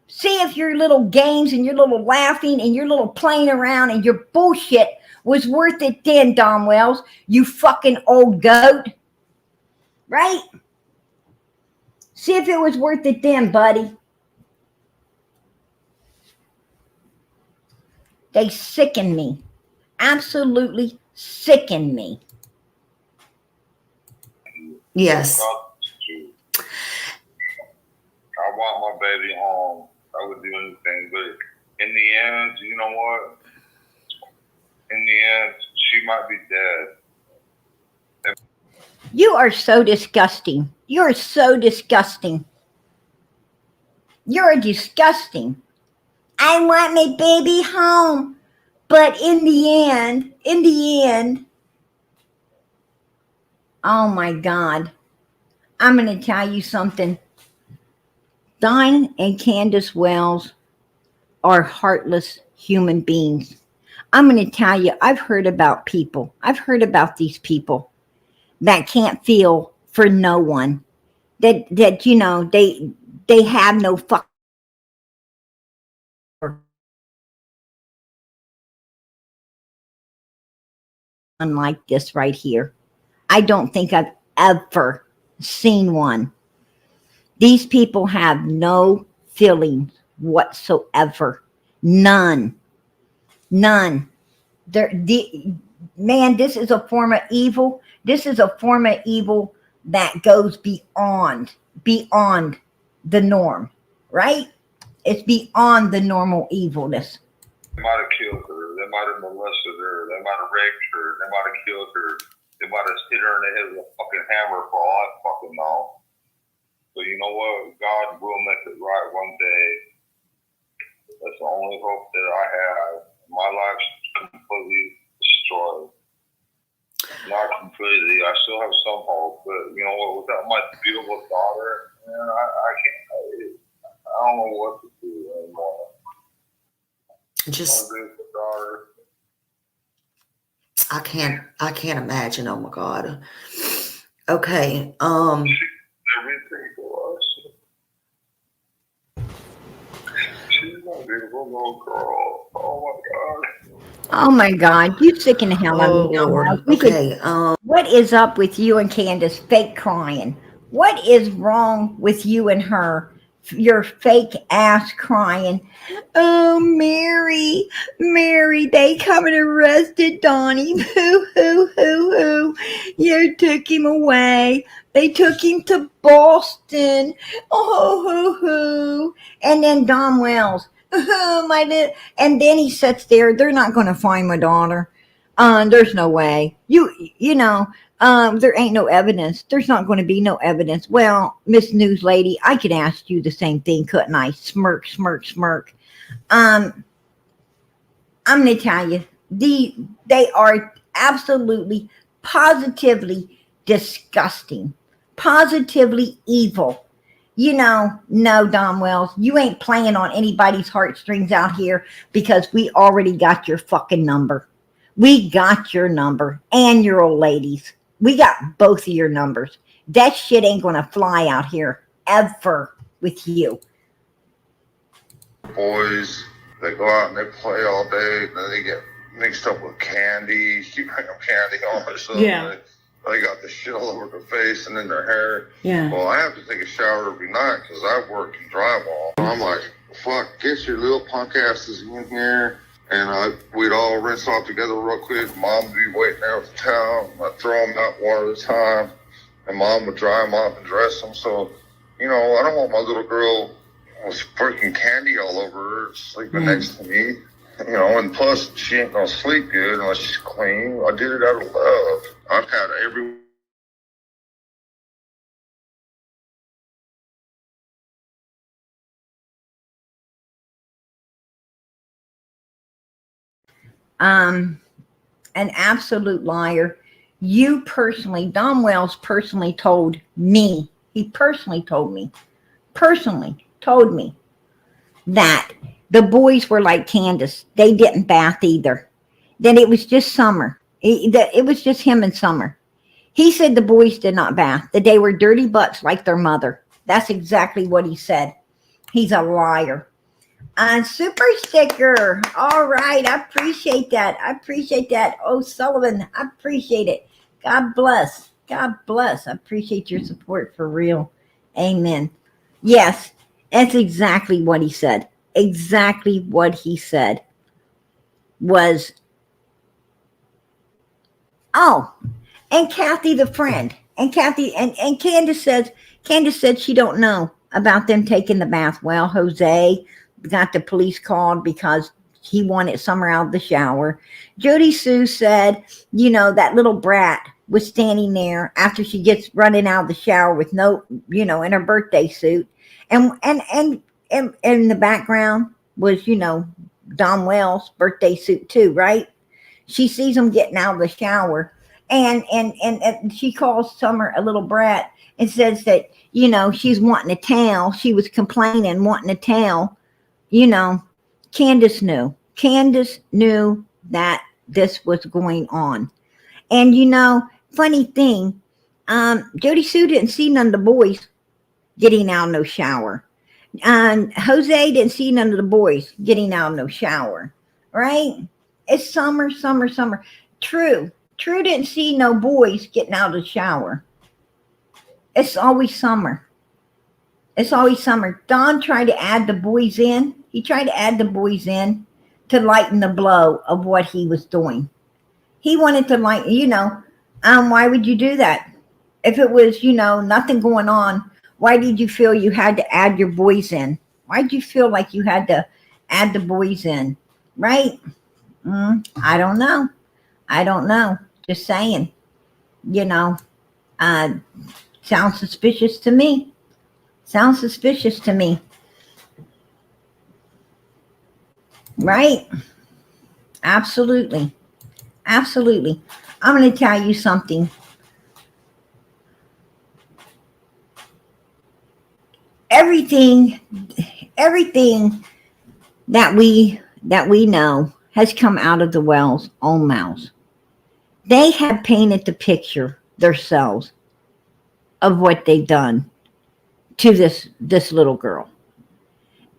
See if your little games and your little laughing and your little playing around and your bullshit was worth it then, Don Wells. You fucking old goat. Right? See if it was worth it then, buddy. They sicken me. Absolutely sicken me. Yes. I want my baby home. I would do anything, but in the end, you know what? In the end, she might be dead. You are so disgusting. You're so disgusting. You're disgusting. I want my baby home. But in the end, oh my God. I'm going to tell you something. Don and Candus Wells are heartless human beings. I'm going to tell you, I've heard about these people that can't feel for no one. That you know, they have no fuck. Unlike this right here. I don't think I've ever seen one. These people have no feelings whatsoever. None. man, this is a form of evil. This is a form of evil that goes beyond the norm, right? It's beyond the normal evilness. They might have killed her. They might have molested her. They might have raped her. They might have killed her. They might have hit her in the head with a fucking hammer for all I fucking know. So you know what? God will make it right one day. That's the only hope that I have. My life's completely destroyed. Not completely. I still have some hope, but you know what? Without my beautiful daughter, man, I can't. I don't know what to do anymore. Just, I can't imagine. Oh my God. Okay. Everything for us. She's my beautiful little girl. Oh my God. You sick in the hell out Oh of me. Lord. We could- Okay. What is up with you and Candus fake crying? What is wrong with you and her? Your fake ass crying. Oh, Mary, they come and arrested Donnie. Hoo. You took him away. They took him to Boston. Oh, hoo. And then Don Wells. Oh, and then he sits there. They're not going to find my daughter. There's no way. You know, there ain't no evidence. There's not going to be no evidence. Well, Miss News Lady, I could ask you the same thing, couldn't I? Smirk. I'm going to tell you, they are absolutely, positively disgusting, positively evil. You know, no, Don Wells, you ain't playing on anybody's heartstrings out here because we already got your fucking number. We got your number and your old ladies. We got both of your numbers. That shit ain't going to fly out here ever with you. Boys, they go out and they play all day, and then they get mixed up with candy. You bring them candy all of a sudden. Yeah. They got the shit all over their face and in their hair. Yeah. Well, I have to take a shower every night because I work in drywall. I'm like, fuck, get your little punk asses in here. And we'd all rinse off together real quick. Mom would be waiting there with the towel. I'd throw them out one at a time. And Mom would dry them off and dress them. So, you know, I don't want my little girl with freaking candy all over her sleeping next to me. You know, and plus, she ain't gonna sleep good unless she's clean. I did it out of love. I've had every... An absolute liar. You personally, Don Wells personally told me, he personally told me that the boys were like Candus. They didn't bath either. That it was just Summer. It was just him and Summer. He said the boys did not bath, that they were dirty butts like their mother. That's exactly what he said. He's a liar. Super sticker. All right. I appreciate that. Oh, Sullivan, I appreciate it. God bless. I appreciate your support for real. Amen. Yes, that's exactly what he said. Exactly what he said was, oh, and Kathy the friend. And Kathy and Candus said she don't know about them taking the bath. Well, Jose got the police called because he wanted Summer out of the shower. Jody Sue said, you know, that little brat was standing there after she gets running out of the shower with no, you know, in her birthday suit. And in the background was, you know, Don Wells' birthday suit too, right? She sees him getting out of the shower and she calls Summer a little brat and says that, you know, she's wanting a towel. She was complaining, wanting a towel. You know, Candus knew that this was going on. And, you know, funny thing, Jody Sue didn't see none of the boys getting out of no shower. And Jose didn't see none of the boys getting out of no shower, right? It's Summer. True didn't see no boys getting out of the shower. It's always Summer. Don tried to add the boys in. He tried to add the boys in to lighten the blow of what he was doing. He wanted to, like, why would you do that? If it was, nothing going on, why did you feel you had to add your boys in? Why did you feel like you had to add the boys in? Right? I don't know. I don't know. Just saying. Sounds suspicious to me. Sounds suspicious to me. Right? Absolutely. Absolutely. I'm going to tell you something. Everything that we know has come out of the Wells' own mouths. They have painted the picture themselves of what they've done to this little girl.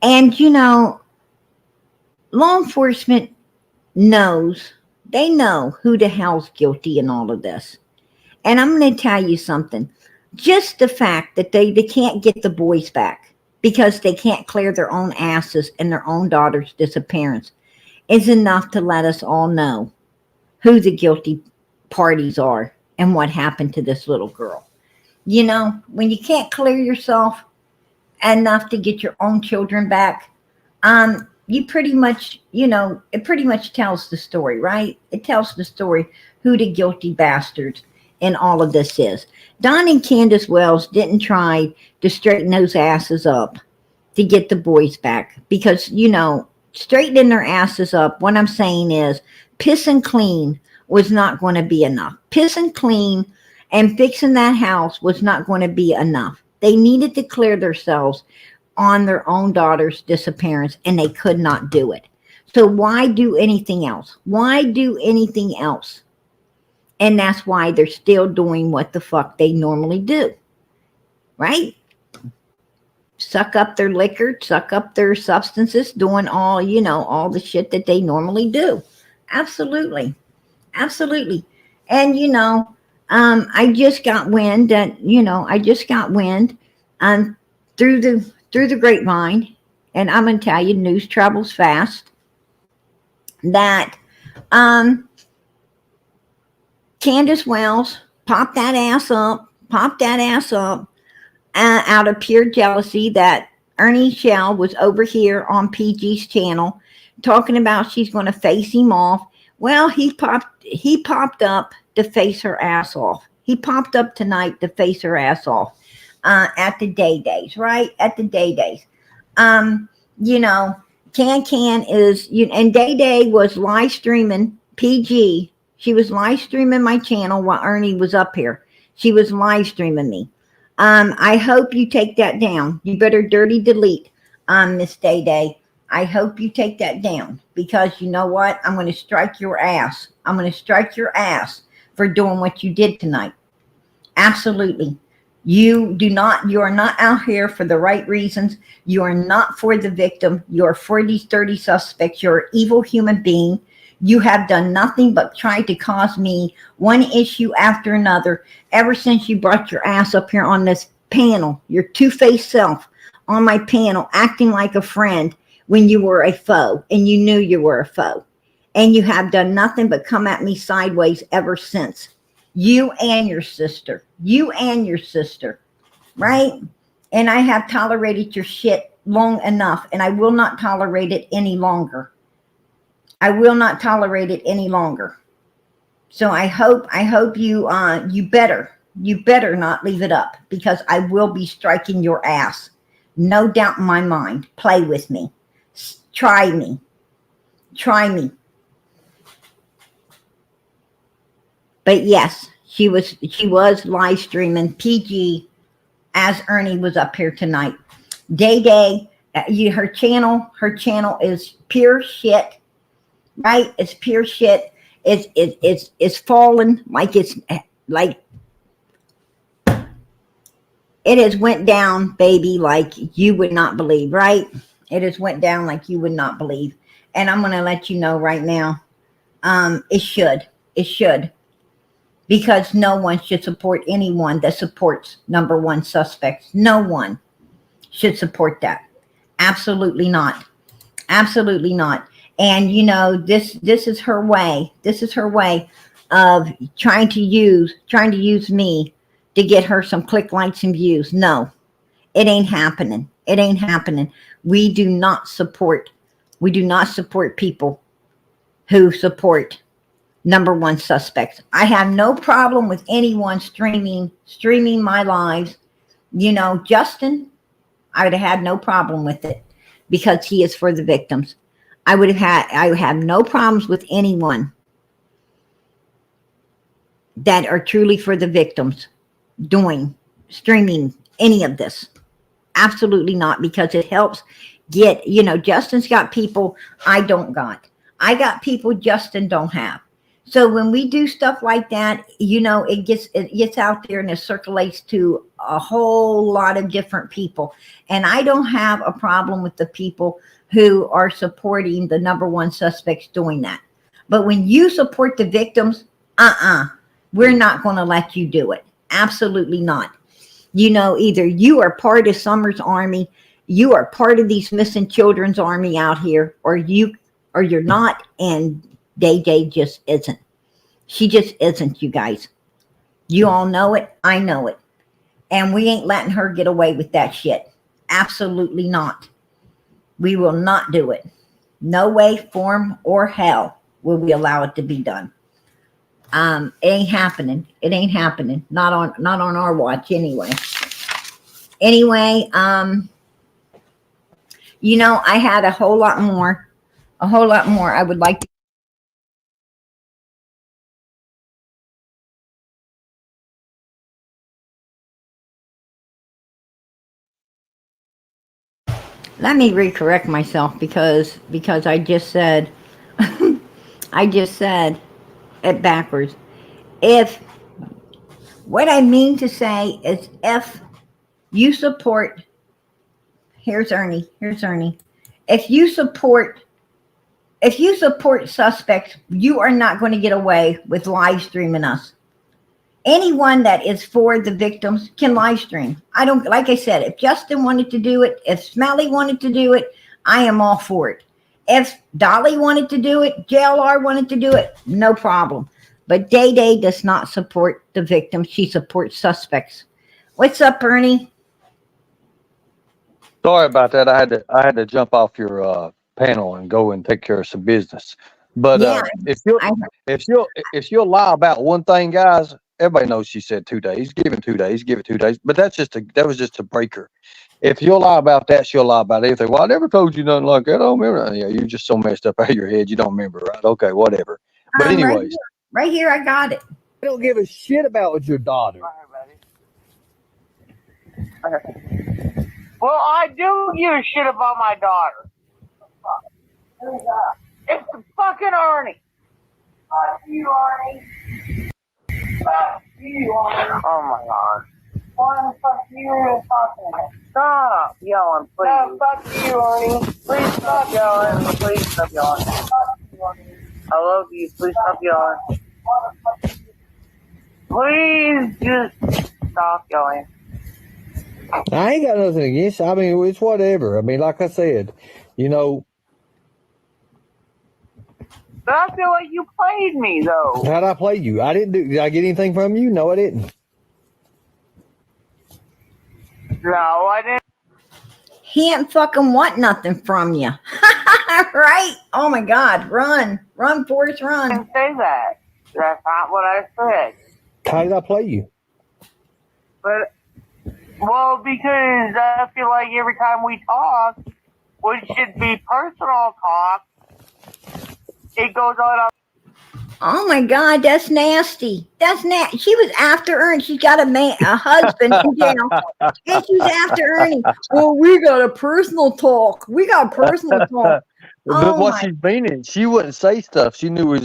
And law enforcement knows, they know who the hell's guilty in all of this. And I'm going to tell you something. Just the fact that they can't get the boys back because they can't clear their own asses and their own daughter's disappearance is enough to let us all know who the guilty parties are and what happened to this little girl. When you can't clear yourself enough to get your own children back, you pretty much, it pretty much tells the story, right? It tells the story who the guilty bastards in all of this is. Don and Candus Wells didn't try to straighten those asses up to get the boys back because, straightening their asses up, what I'm saying is piss and clean was not going to be enough. Piss and clean and fixing that house was not going to be enough. They needed to clear themselves on their own daughter's disappearance, and they could not do it. So why do anything else? Why do anything else? And that's why they're still doing what the fuck they normally do. Right? Suck up their liquor, suck up their substances, doing all, all the shit that they normally do. Absolutely. Absolutely. And, I just got wind that, through the grapevine, and I'm going to tell you, news travels fast, that Candus Wells popped that ass up out of pure jealousy that Ernie Shell was over here on PG's channel talking about she's going to face him off. Well, he popped up to face her ass off. He popped up tonight to face her ass off at the day days, right? At the day days. Can is, and Day Day was live streaming PG. She was live streaming my channel while Ernie was up here. She was live streaming me. I hope you take that down. You better dirty delete, Miss Day Day. I hope you take that down because you know what? I'm going to strike your ass. I'm going to strike your ass for doing what you did tonight. Absolutely. You are not out here for the right reasons. You are not for the victim. You are for these dirty suspects. You're an evil human being. You have done nothing but try to cause me one issue after another ever since you brought your ass up here on this panel, your two-faced self on my panel, acting like a friend when you were a foe and you knew you were a foe. And you have done nothing but come at me sideways ever since. You and your sister, right? And I have tolerated your shit long enough, and I will not tolerate it any longer. I will not tolerate it any longer. So I hope you better not leave it up because I will be striking your ass. No doubt in my mind. Play with me. Try me. But yes, she was live streaming PG as Ernie was up here tonight. Day Day, her channel is pure shit. Right? It's pure shit. It's fallen like it has went down, baby, like you would not believe, right? It has went down like you would not believe. And I'm going to let you know right now, it should. Because no one should support anyone that supports number one suspects. No one should support that. Absolutely not. Absolutely not. And this is her way. This is her way of trying to use me to get her some click, likes, and views. No, it ain't happening. It ain't happening. We do not support people who support number one suspects. I have no problem with anyone streaming my lives. You know, Justin, I would have had no problem with it because he is for the victims. I would have no problems with anyone that are truly for the victims streaming any of this. Absolutely not, because it helps get, Justin's got people I don't got. I got people Justin don't have. So when we do stuff like that, it gets out there and it circulates to a whole lot of different people. And I don't have a problem with the people who are supporting the number one suspects doing that. But when you support the victims, we're not going to let you do it. Absolutely not. Either you are part of Summer's army, you are part of these missing children's army out here, or you're not, and Day just isn't. She just isn't, you guys. You all know it. I know it. And we ain't letting her get away with that shit. Absolutely not. We will not do it. No way, form, or hell will we allow it to be done. It ain't happening. It ain't happening. Not on our watch anyway. Anyway, I had a whole lot more I would like to. Let me recorrect myself because I just said it backwards. What I mean to say is, if you support, here's Ernie. If you support suspects, you are not going to get away with live streaming us. Anyone that is for the victims can live stream. Like I said, if Justin wanted to do it, if Smelly wanted to do it, I am all for it. If Dolly wanted to do it, JLR wanted to do it, no problem. But Day does not support the victims. She supports suspects. What's up, Ernie? Sorry about that. I had to jump off your panel and go and take care of some business. But Yeah, if you'll lie about one thing, guys, everybody knows she said 2 days. Give it 2 days. Give it 2 days. But that was just to break her. If you'll lie about that, she'll lie about everything. Well, I never told you nothing like that. I don't remember. Yeah, you're just so messed up out of your head. You don't remember, right? Okay, whatever. But anyways, right here, I got it. I don't give a shit about your daughter. Well, I do give a shit about my daughter. It's fucking Ernie. Fuck you, Ernie. Fuck you, Ernie. Oh my god. Why the fuck you talking? Stop yelling, please. No, fuck you, Ernie. Please stop yelling. Please stop yelling. Fuck you, Ernie. I love you. Please stop yelling. Please just stop yelling. I ain't got nothing against it. I mean, it's whatever. I mean, like I said, But I feel like you played me, though. how'd I play you? Did I get anything from you? No, I didn't. No, I didn't. He ain't fucking want nothing from you. Right? Oh my God. Run, Forrest, run. I didn't say that. That's not what I said. How did I play you? But, well, because I feel like every time we talk, which should be personal talk, it goes on. Oh my God, that's nasty. That's nasty. She was after Ernie. She's got a husband in jail, and she's after Ernie. Well, we got a personal talk. But what she's meaning, she wouldn't say stuff. She knew we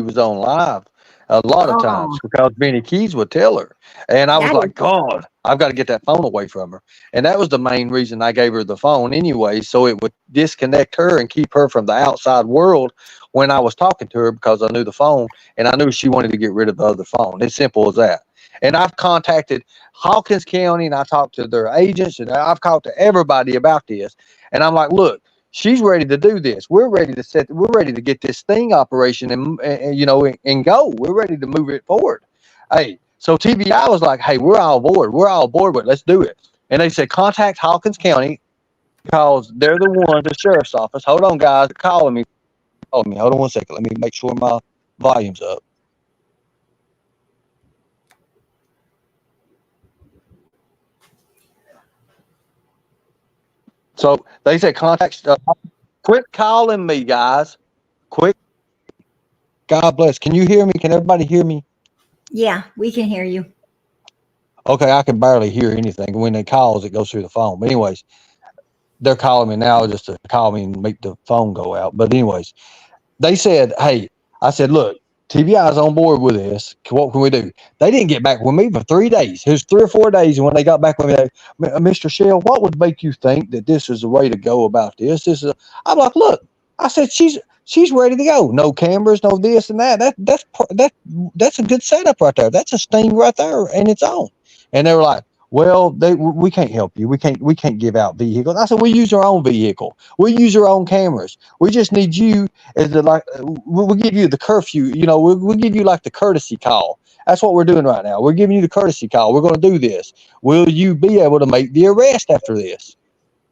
was on live a lot of times because Benny Keys would tell her. And I was like, God, I've got to get that phone away from her. And that was the main reason I gave her the phone anyway, so it would disconnect her and keep her from the outside world when I was talking to her, because I knew the phone and I knew she wanted to get rid of the other phone. It's simple as that. And I've contacted Hawkins County and I talked to their agents and I've talked to everybody about this. And I'm like, look, she's ready to do this. We're ready to get this sting operation and go. We're ready to move it forward. Hey, so TBI was like, hey, we're all aboard. We're all aboard with it. Let's do it. And they said, contact Hawkins County because they're the ones, the sheriff's office. Hold on, guys. They're calling me. Hold on 1 second. Let me make sure my volume's up. So they said, contact, quit calling me, guys. Quit. God bless. Can you hear me? Can everybody hear me? Yeah, we can hear you. Okay, I can barely hear anything. When they calls, it goes through the phone. But anyways, they're calling me now just to call me and make the phone go out. But anyways, they said, hey, I said, look, TBI is on board with this. What can we do? They didn't get back with me for 3 days. It was 3 or 4 days. And when they got back with me, Mr. Shell, what would make you think that this is the way to go about this? I'm like, look, I said, she's ready to go. No cameras, no this and that. That's a good setup right there. That's a sting right there and its own. And they were like, well, we can't help you. We can't give out vehicles. I said, we use our own vehicle. We use our own cameras. We just need you as we'll give you the curfew. We'll give you like the courtesy call. That's what we're doing right now. We're giving you the courtesy call. We're going to do this. Will you be able to make the arrest after this?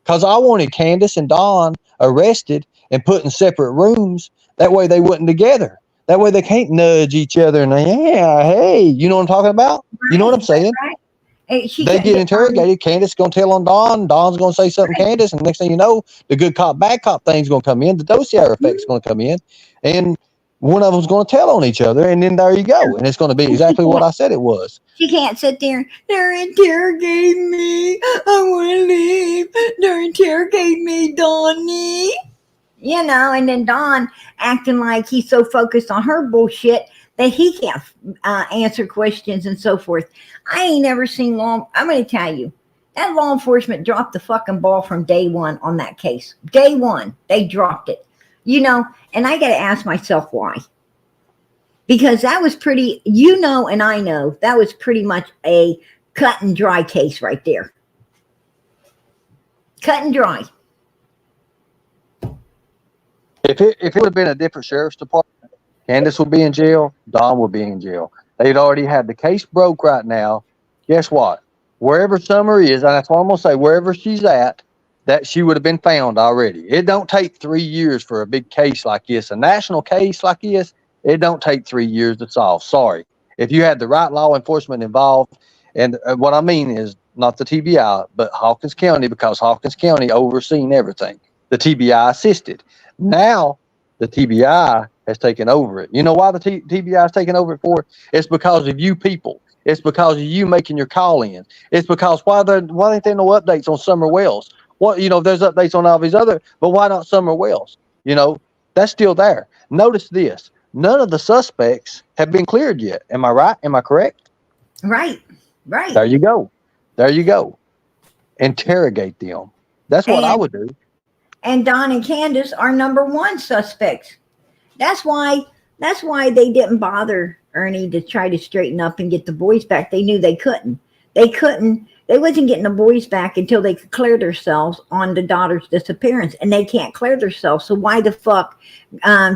Because I wanted Candus and Dawn arrested and put in separate rooms. That way they wasn't together. That way they can't nudge each other and hey, you know what I'm talking about? You know what I'm saying? Right. They get interrogated. Candus going to tell on Dawn. Dawn's going to say something to Candus. And next thing you know, the good cop, bad cop thing's going to come in. The dossier effect's going to come in. And one of them's going to tell on each other. And then there you go. And it's going to be exactly what I said it was. She can't sit there. They're interrogating me. I want to leave. They're interrogating me, Donnie. And then Don acting like he's so focused on her bullshit that he can't answer questions and so forth. I ain't never seen I'm going to tell you, that law enforcement dropped the fucking ball from day one on that case. Day one, they dropped it. And I got to ask myself why. Because that was pretty, and I know, that was pretty much a cut and dry case right there. Cut and dry. If it would have been a different sheriff's department, Candus would be in jail, Dawn would be in jail. They'd already had the case broke right now. Guess what? Wherever Summer is, and that's what I'm going to say, wherever she's at, that she would have been found already. It don't take 3 years for a big case like this. A national case like this, it don't take 3 years to solve. Sorry. If you had the right law enforcement involved, and what I mean is not the TBI, but Hawkins County, because Hawkins County overseen everything. The TBI assisted. Now, the TBI has taken over it. You know why the TBI has taken over it for? It's because of you people. It's because of you making your call in. It's because why ain't there no updates on Summer Wells? There's updates on all these other, but why not Summer Wells? That's still there. Notice this. None of the suspects have been cleared yet. Am I right? Am I correct? Right. There you go. Interrogate them. That's what I would do. And Don and Candus are number one suspects. That's why they didn't bother Ernie to try to straighten up and get the boys back. They knew they couldn't. They wasn't getting the boys back until they could clear themselves on the daughter's disappearance. And they can't clear themselves. So why the fuck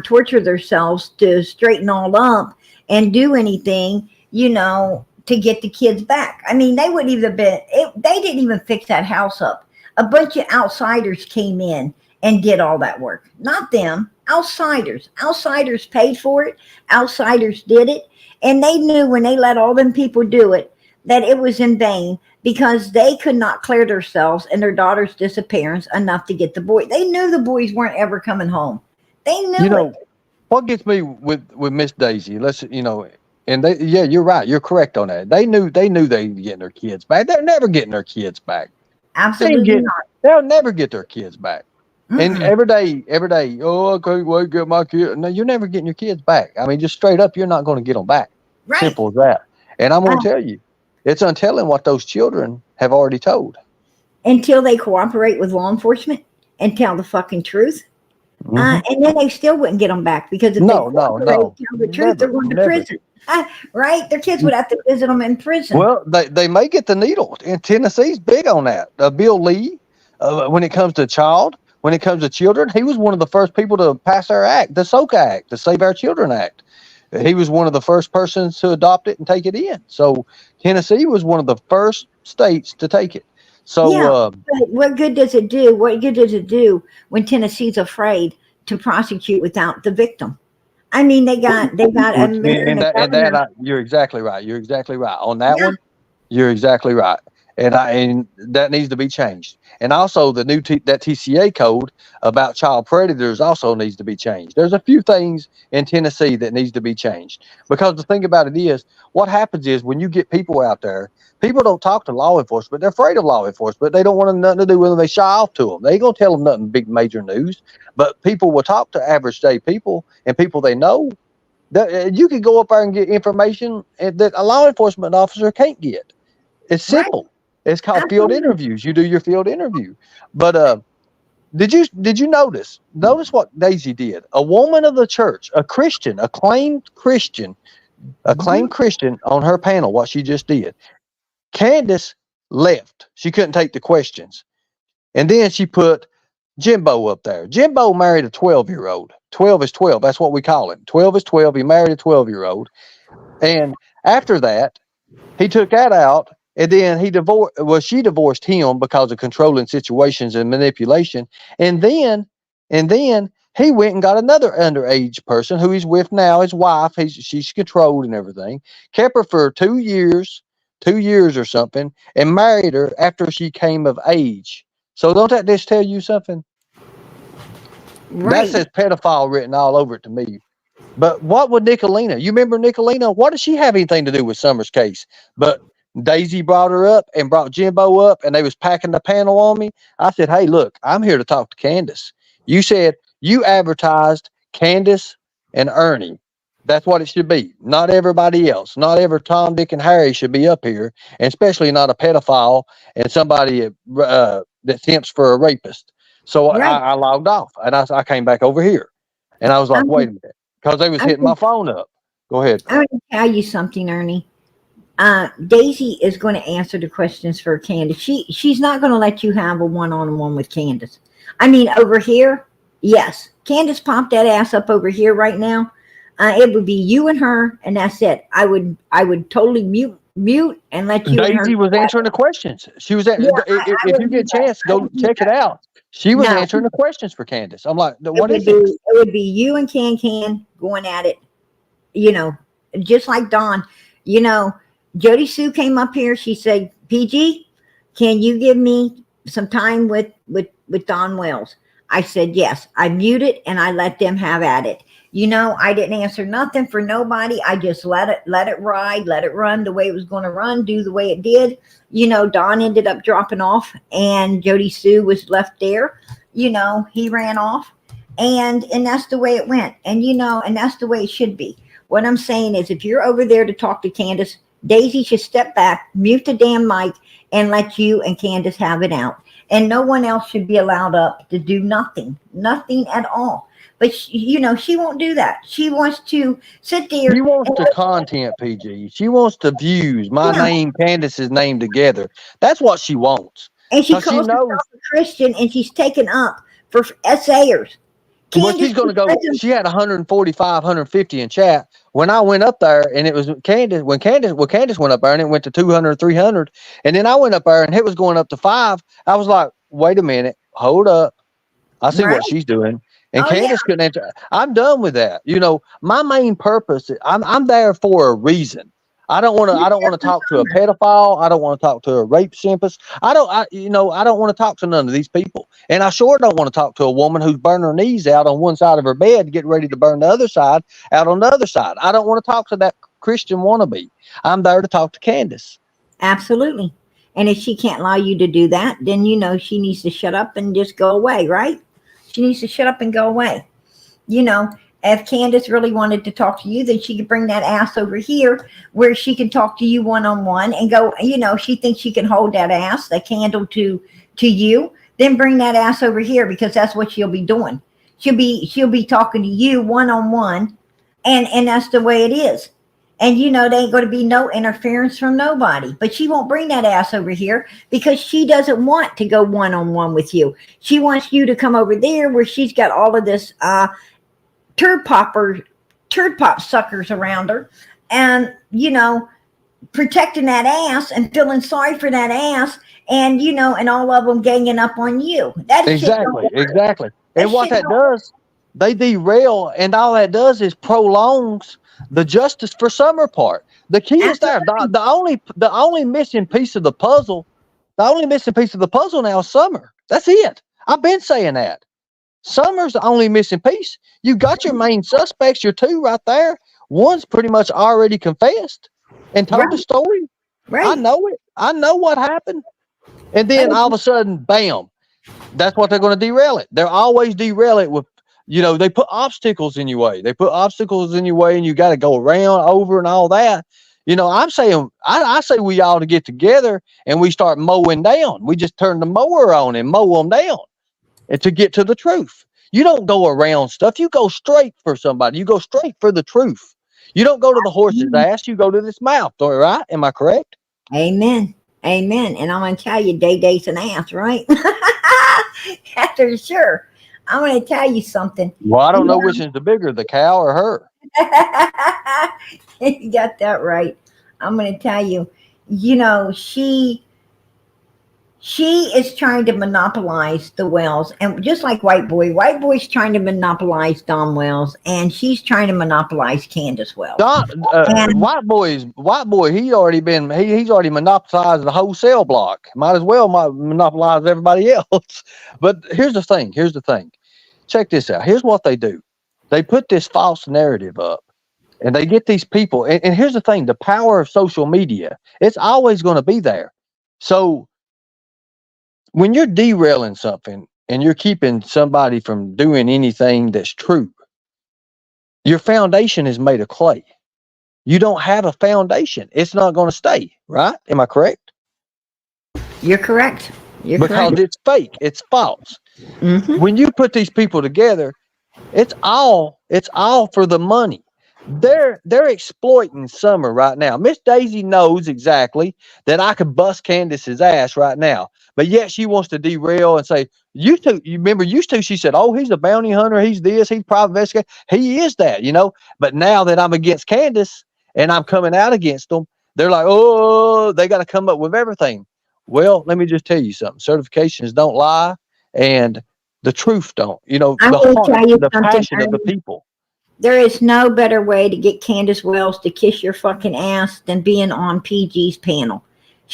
torture themselves to straighten all up and do anything, to get the kids back? I mean, they wouldn't even they didn't even fix that house up. A bunch of outsiders came in and did all that work. Not them, outsiders. Outsiders paid for it. Outsiders did it. And they knew when they let all them people do it, that it was in vain because they could not clear themselves and their daughter's disappearance enough to get the boy. They knew the boys weren't ever coming home. They knew it. What gets me with Miss Daisy, and you're right. You're correct on that. They knew they were getting their kids back. They're never getting their kids back. Absolutely not. They'll never get their kids back. And every day, I can't wait to get my kid. No, you're never getting your kids back. I mean, just straight up, you're not going to get them back. Right. Simple as that. And I'm going to tell you, it's untelling what those children have already told. Until they cooperate with law enforcement and tell the fucking truth. And then they still wouldn't get them back because if they tell the truth, they're going to prison. Right? Their kids would have to visit them in prison. Well, they may get the needle. And Tennessee's big on that. Bill Lee, when it comes to child, when it comes to children. He was one of the first people to pass our act, the SOCA Act, the Save Our Children Act. He was one of the first persons to adopt it and take it in. So Tennessee was one of the first states to take it. So Yeah, but what good does it do? What good does it do when Tennessee's afraid to prosecute without the victim? I mean, they got a mayor and a governor. you're exactly right. You're exactly right on that Yeah. one. You're exactly right, and that needs to be changed. And also, the new that TCA code about child predators also needs to be changed. There's a few things in Tennessee that needs to be changed, because the thing about it is, what happens is when you get people out there, people don't talk to law enforcement. They're afraid of law enforcement. They don't want nothing to do with them. They shy off to them. They ain't gonna tell them nothing big major news. But people will talk to average day people and people they know. You can go up there and get information that a law enforcement officer can't get. It's simple. Right. It's called field interviews. You do your field interview. But did you notice what Daisy did? A woman of the church, a Christian, acclaimed Christian on her panel, what she just did. Candus left. She couldn't take the questions. And then she put Jimbo up there. Jimbo married a 12-year-old. 12 is 12. That's what we call it. 12 is 12. He married a 12-year-old. And after that, he took that out, and then she divorced him because of controlling situations and manipulation. And then he went and got another underage person who he's with now, his wife. She's controlled and everything. Kept her for 2 years or something, and married her after she came of age. So don't that just tell you something? Right. That says pedophile written all over it to me. But what would Nicolina? You remember Nicolina? What does she have anything to do with Summer's case? But Daisy brought her up and brought Jimbo up, and they was packing the panel on me. I said, hey, look, I'm here to talk to Candus. You said you advertised Candus and Ernie. That's what it should be. Not everybody else. Not every Tom, Dick, and Harry should be up here, and especially not a pedophile and somebody that tempts for a rapist. So right. I logged off, and I came back over here, and I was like, wait a minute, because they was hitting my phone up. Go ahead. I'm going to tell you something, Ernie. Daisy is going to answer the questions for Candus. She's not going to let you have a one-on-one with Candus. I mean, over here, yes. Candus popped that ass up over here right now. It would be you and her, and that's it. I would totally mute and let you. Daisy was answering the questions. She was. If you get a chance, go check it out. She was answering the questions for Candus. I'm like, what is it? It would be you and Can going at it. You know, just like Dawn. You know, Jody Sue came up here. She said, "PG, can you give me some time with Don Wells?" I said yes. I muted and I let them have at it. You know, I didn't answer nothing for nobody. I just let it ride, let it run the way it was going to run, do the way it did. You know, Don ended up dropping off and Jody Sue was left there. You know, he ran off and that's the way it went. And, you know, and that's the way it should be. What I'm saying is if you're over there to talk to Candus, Daisy should step back, mute the damn mic and let you and Candus have it out. And no one else should be allowed up to do nothing at all. But, you know, she won't do that. She wants to sit there. She wants the content, PG. She wants the views. My name, Candus's name together. That's what she wants. And she calls herself a Christian, and she's taken up for essayers. Well, she's going to go. She had 145, 150 in chat. When I went up there, and it was Candus. When Candus went up there, and it went to 200, 300. And then I went up there, and it was going up to 5. I was like, wait a minute. Hold up. I see what she's doing. And Candus couldn't answer. I'm done with that. You know, my main purpose, I'm there for a reason. I don't want to talk to a pedophile. I don't want to talk to a rape simpist. I don't want to talk to none of these people. And I sure don't want to talk to a woman who's burning her knees out on one side of her bed, getting ready to burn the other side out on the other side. I don't want to talk to that Christian wannabe. I'm there to talk to Candus. Absolutely. And if she can't allow you to do that, then, you know, she needs to shut up and just go away, right? She needs to shut up and go away. You know, if Candus really wanted to talk to you, then she could bring that ass over here where she can talk to you one-on-one and go, you know, she thinks she can hold that ass, that candle to you, then bring that ass over here because that's what she'll be doing. She'll be talking to you one-on-one and that's the way it is. And there ain't going to be no interference from nobody. But she won't bring that ass over here because she doesn't want to go one-on-one with you. She wants you to come over there where she's got all of this turd pop suckers around her, and protecting that ass and feeling sorry for that ass, and and all of them ganging up on you. That Exactly, exactly. And what shit that does, they derail, and all that does is prolongs the justice for Summer part. The key is there. The only missing piece of the puzzle, now is Summer. That's it. I've been saying that. Summer's the only missing piece. You got your main suspects, your two right there. One's pretty much already confessed and told the story. Right. I know it. I know what happened. And then all of a sudden, bam. That's what they're going to derail it. They're always derail it with, they put obstacles in your way. And you got to go around, over, and all that. I'm saying, I say we ought to get together and we start mowing down. We just turn the mower on and mow them down, and to get to the truth. You don't go around stuff. You go straight for somebody. You go straight for the truth. You don't go to the horse's ass. You go to this mouth. All right? Am I correct? Amen. Amen. And I'm going to tell you, Day-Day's an ass, right? After sure. I'm going to tell you something. Well, I don't know which is the bigger, the cow or her. You got that right. I'm going to tell you, she is trying to monopolize the Wells, and just like White Boy's trying to monopolize Don Wells, and she's trying to monopolize Candus Wells. White boy, he's already monopolized the whole cell block. Might as well monopolize everybody else. But here's the thing. Check this out. Here's what they do. They put this false narrative up, and they get these people. And here's the thing: the power of social media. It's always going to be there. So when you're derailing something and you're keeping somebody from doing anything that's true, your foundation is made of clay. You don't have a foundation. It's not going to stay, right? Am I correct? You're correct. Because it's fake. It's false. Mm-hmm. When you put these people together, it's all for the money. They're exploiting Summer right now. Miss Daisy knows exactly that I could bust Candus's ass right now, but yet she wants to derail and say, you remember she said, oh, he's a bounty hunter, he's this, he's private investigator. He is that, but now that I'm against Candus and I'm coming out against them, they're like, oh, they got to come up with everything. Well, let me just tell you something. Certifications don't lie, and the truth don't. The passion of the people. There is no better way to get Candus Wells to kiss your fucking ass than being on PG's panel.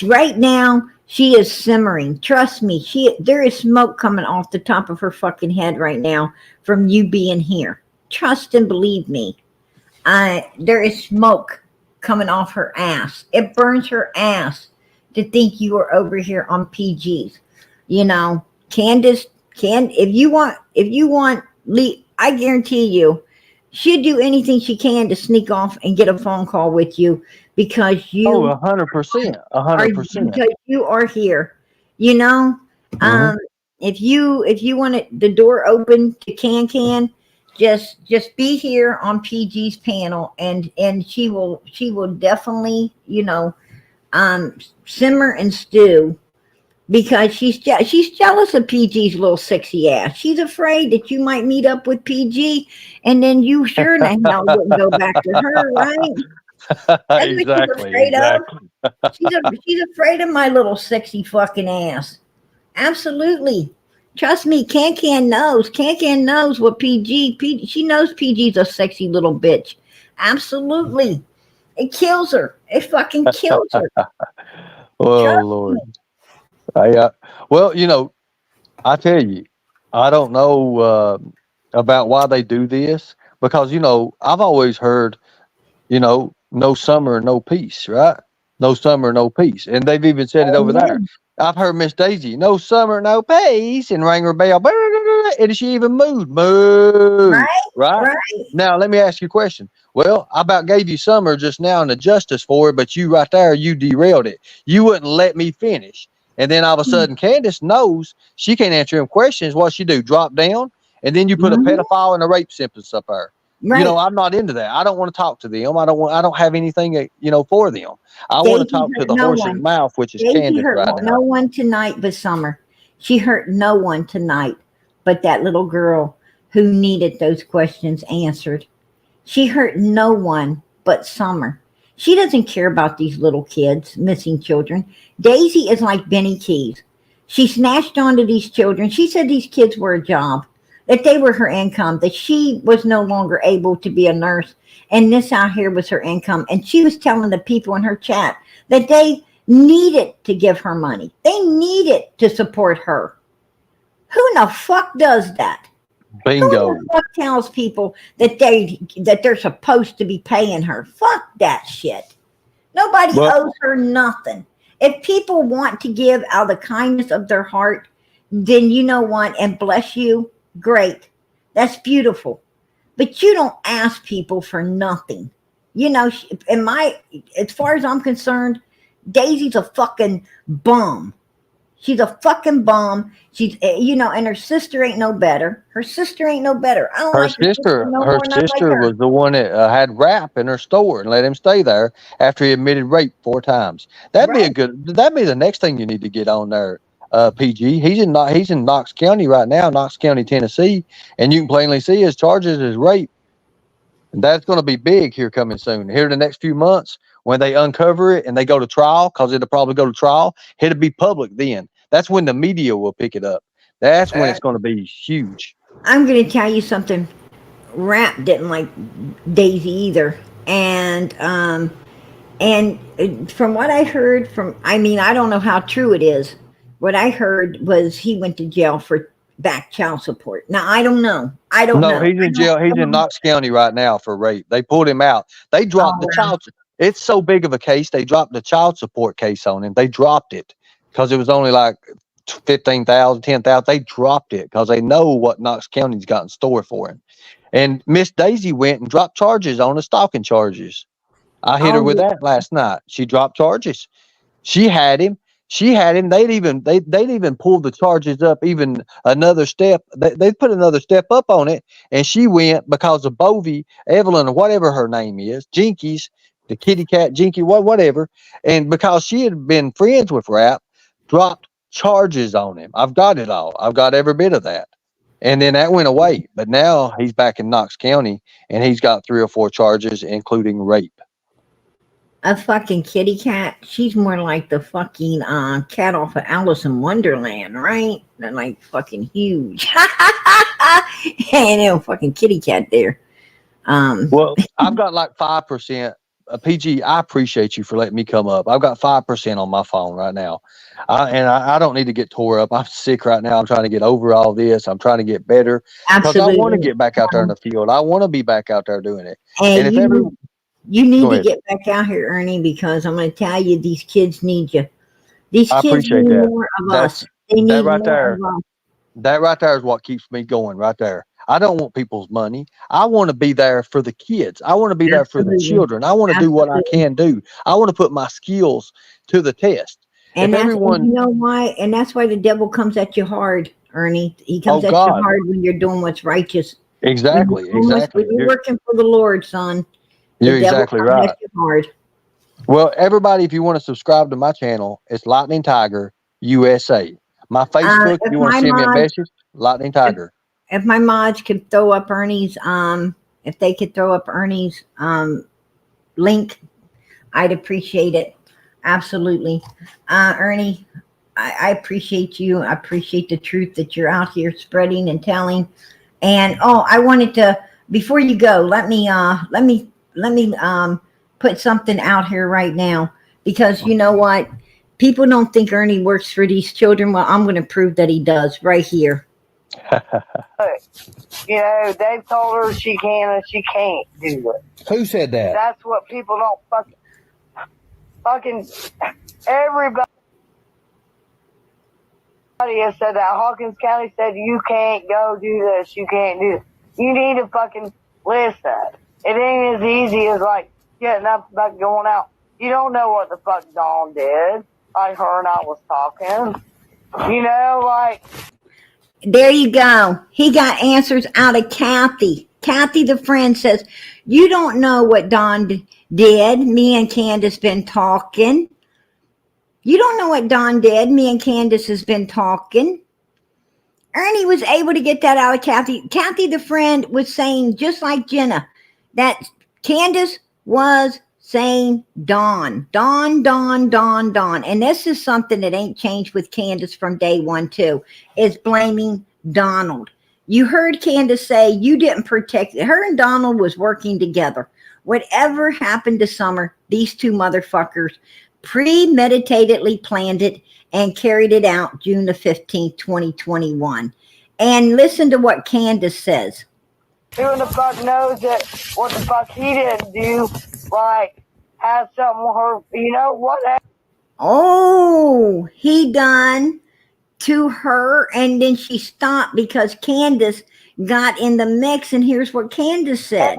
Right now, she is simmering. Trust me, there is smoke coming off the top of her fucking head right now from you being here. Trust and believe me. There is smoke coming off her ass. It burns her ass to think you are over here on PG's. Candus if you want, I guarantee you, she'd do anything she can to sneak off and get a phone call with you because you. Oh, 100%, 100%. Because you are here, Mm-hmm. If you want the door open to Can, just be here on PG's panel, and she will definitely simmer and stew. Because she's jealous of PG's little sexy ass. She's afraid that you might meet up with PG, and then you sure the hell wouldn't go back to her, right? That's Exactly. She's afraid of my little sexy fucking ass. Absolutely. Trust me, Can knows. Can knows what PG. She knows PG's a sexy little bitch. Absolutely. It kills her. It fucking kills her. Oh, Lord. Well, I tell you, I don't know about why they do this because, I've always heard, no summer, no peace, right? No summer, no peace. And they've even said it over there. I've heard Miss Daisy, no summer, no peace, and rang her bell. And she even moved. Right? Now, let me ask you a question. Well, I about gave you summer just now and the justice for it, but you right there, you derailed it. You wouldn't let me finish. And then all of a sudden, Candus knows she can't answer him questions. What she do? Drop down, and then you put a pedophile and a rape sentence up there. Right. You know, I'm not into that. I don't want to talk to them. I don't have anything, for them. I want to Daisy talk to hurt the no horse's one. mouth, which is Daisy Candus hurt right no now. one tonight but Summer. She hurt no one tonight but that little girl who needed those questions answered. She hurt no one but Summer. She doesn't care about these little kids, missing children. Daisy is like Benny Keys. She snatched onto these children. She said these kids were a job, that they were her income, that she was no longer able to be a nurse, and this out here was her income. And she was telling the people in her chat that they needed to give her money. They needed to support her. Who in the fuck does that? Bingo. Who the fuck tells people that they're supposed to be paying her? Fuck that shit. Nobody owes her nothing. If people want to give out of the kindness of their heart, then you know what, and bless you, great. That's beautiful. But you don't ask people for nothing. You know, as far as I'm concerned, Daisy's a fucking bum. She's a fucking bum. She's, and her sister ain't no better. Her sister ain't no better. I don't Her like sister, no her more than I like sister her. was the one that had rap in her store and let him stay there after he admitted rape 4 times. That'd be the next thing you need to get on there. PG. He's in Knox County right now, Knox County, Tennessee, and you can plainly see his charges is rape. And that's going to be big here coming soon. Here in the next few months, when they uncover it and they go to trial, because it'll probably go to trial, it'll be public then. That's when the media will pick it up. That's when it's going to be huge. I'm going to tell you something. Rap didn't like Daisy either, and from what I heard I don't know how true it is. What I heard was he went to jail for back child support. Now I don't know. No, he's in jail. He's in Knox County right now for rape. They pulled him out. They dropped the child. It's so big of a case. They dropped the child support case on him. They dropped it because it was only like 15,000, 10,000. They dropped it because they know what Knox County's got in store for him. And Miss Daisy went and dropped charges on the stalking charges. I hit her with that last night. She dropped charges. She had him. They'd even pulled the charges up even another step. They put another step up on it, and she went because of Bovie, Evelyn, or whatever her name is, Jinkies, the kitty cat Jinky, whatever. And because she had been friends with Rap, dropped charges on him. I've got it all. I've got every bit of that. And then that went away. But now he's back in Knox County, and he's got 3 or 4 charges, including rape. A fucking kitty cat. She's more like the fucking cat off of Alice in Wonderland, right? They're like fucking huge. And fucking kitty cat there. Well, I've got like 5%. PG, I appreciate you for letting me come up. I've got 5% on my phone right now. I don't need to get tore up. I'm sick right now. I'm trying to get over all this. I'm trying to get better. Because I want to get back out there in the field. I want to be back out there doing it. And if you need to get back out here, Ernie, because I'm going to tell you, these kids need you. These kids need more of us. They need more of us. That right there is what keeps me going right there. I don't want people's money. I want to be there for the kids. I want to be there for the children. I want to do what I can do. I want to put my skills to the test. And you know why? And that's why the devil comes at you hard, Ernie. He comes at you hard when you're doing what's righteous. Exactly. When you're working for the Lord, son. You're exactly right. Well, everybody, if you want to subscribe to my channel, it's Lightning Tiger USA. My Facebook, if you want to send me a message, Lightning Tiger. If my mods could throw up Ernie's, if they could throw up Ernie's link, I'd appreciate it. Absolutely. Ernie, I appreciate you. I appreciate the truth that you're out here spreading and telling. And I wanted to, before you go, let me put something out here right now, because you know what? People don't think Ernie works for these children. Well, I'm going to prove that he does right here. They've told her she can and she can't do it. Who said that? That's what people don't fucking everybody has said that. Hawkins County said you can't go do this, you can't do this. You need to fucking listen. It ain't as easy as like getting up and going out. You don't know what the fuck Dawn did. Like her and I was talking. There you go. He got answers out of Kathy. Kathy, the friend, says, you don't know what Don did. Me and Candus been talking. You don't know what Don did. Me and Candus has been talking. Ernie was able to get that out of Kathy. Kathy, the friend, was saying, just like Jenna, that Candus was saying Don. And this is something that ain't changed with Candus from day one, too, is blaming Donald. You heard Candus say you didn't protect it. Her and Donald was working together. Whatever happened to Summer, these two motherfuckers premeditatedly planned it and carried it out June the 15th, 2021. And listen to what Candus says. Who in the fuck knows that what the fuck he didn't do, like, have something with her, you know, whatever. Oh, he done to her, and then she stopped because Candus got in the mix, and here's what Candus said.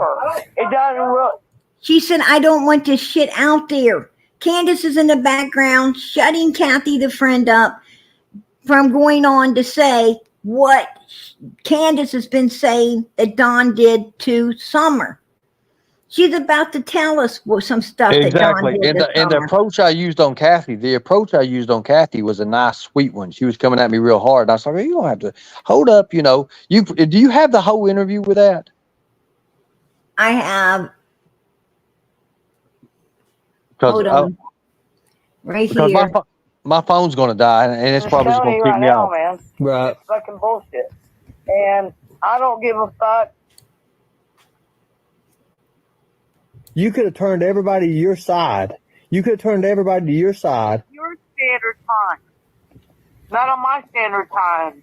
It doesn't really. She said, I don't want this shit out there. Candus is in the background shutting Kathy, the friend, up from going on to say what Candus has been saying that Don did to Summer. She's about to tell us some stuff Exactly. that Don did And the approach I used on Kathy, was a nice, sweet one. She was coming at me real hard. And I was like, you don't have to hold up, you know. Do you have the whole interview with that? I have. Hold on. Right here. My phone's going to die, and it's probably just going to kick me off. Man. Right. It's fucking bullshit. And I don't give a fuck. You could have turned everybody to your side. Your standard time. Not on my standard time.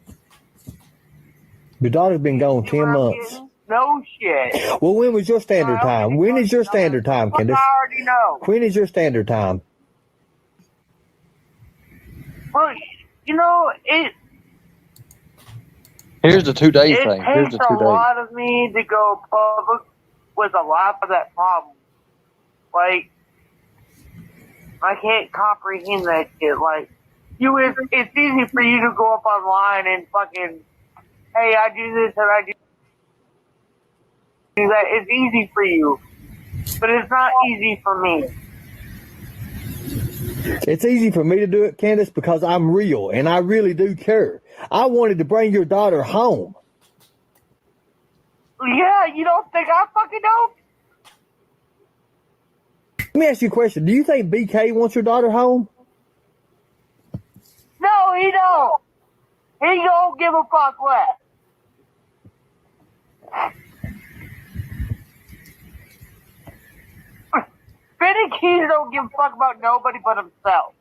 Your daughter's been gone 10 months. No shit. Well, when was your standard time? When is your standard time, Candus? I already know. When is your standard time? Well, you know, Here's the 2 day thing. It takes a lot of me to go public with a lot of that problem. Like, I can't comprehend that shit. Like, it's easy for you to go up online and fucking, hey, I do this and I do that. It's easy for you, but it's not easy for me. It's easy for me to do it, Candus, because I'm real and I really do care. I wanted to bring your daughter home. Yeah, you don't think I fucking don't? Let me ask you a question. Do you think BK wants your daughter home? No, he don't. He don't give a fuck what. Benny Keys don't give a fuck about nobody but himself.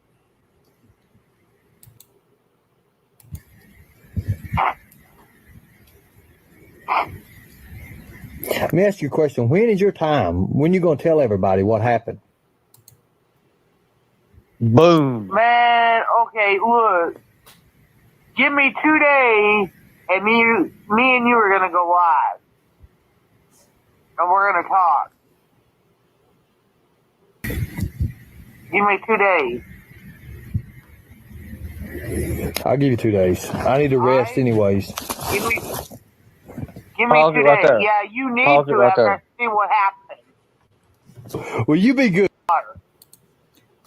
Let me ask you a question. When is your time? When you going to tell everybody what happened? Boom. Man, okay, look. Give me 2 days, and me and you are going to go live. And we're going to talk. Give me 2 days. I'll give you 2 days. I need to rest anyways. Give me Pause 2 it right days. there. Yeah, you need Pause it to right after there. I see what happens. Well, you be good.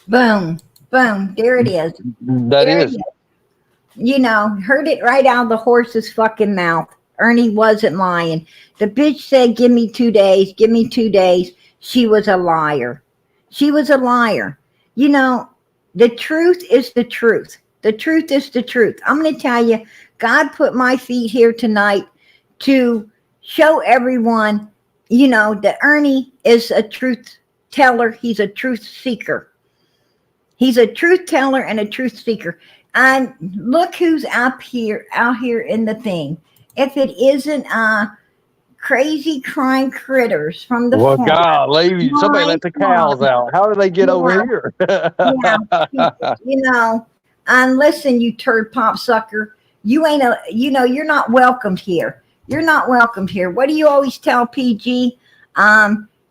Boom. Boom. There it is. That There is. it is. You know, heard it right out of the horse's fucking mouth. Ernie wasn't lying. The bitch said, give me 2 days. Give me 2 days. She was a liar. She was a liar. You know, the truth is the truth. The truth is the truth. I'm going to tell you, God put my feet here tonight to show everyone, you know, that Ernie is a truth teller. He's a truth seeker. He's a truth teller and a truth seeker. And look who's out here in the thing. If it isn't crazy crime critters from the Well, farm. golly, somebody let the cows out. How did they get over here? You know, and listen, you turd pop sucker, you ain't you're not welcomed here. You're not welcomed here. What do you always tell PG?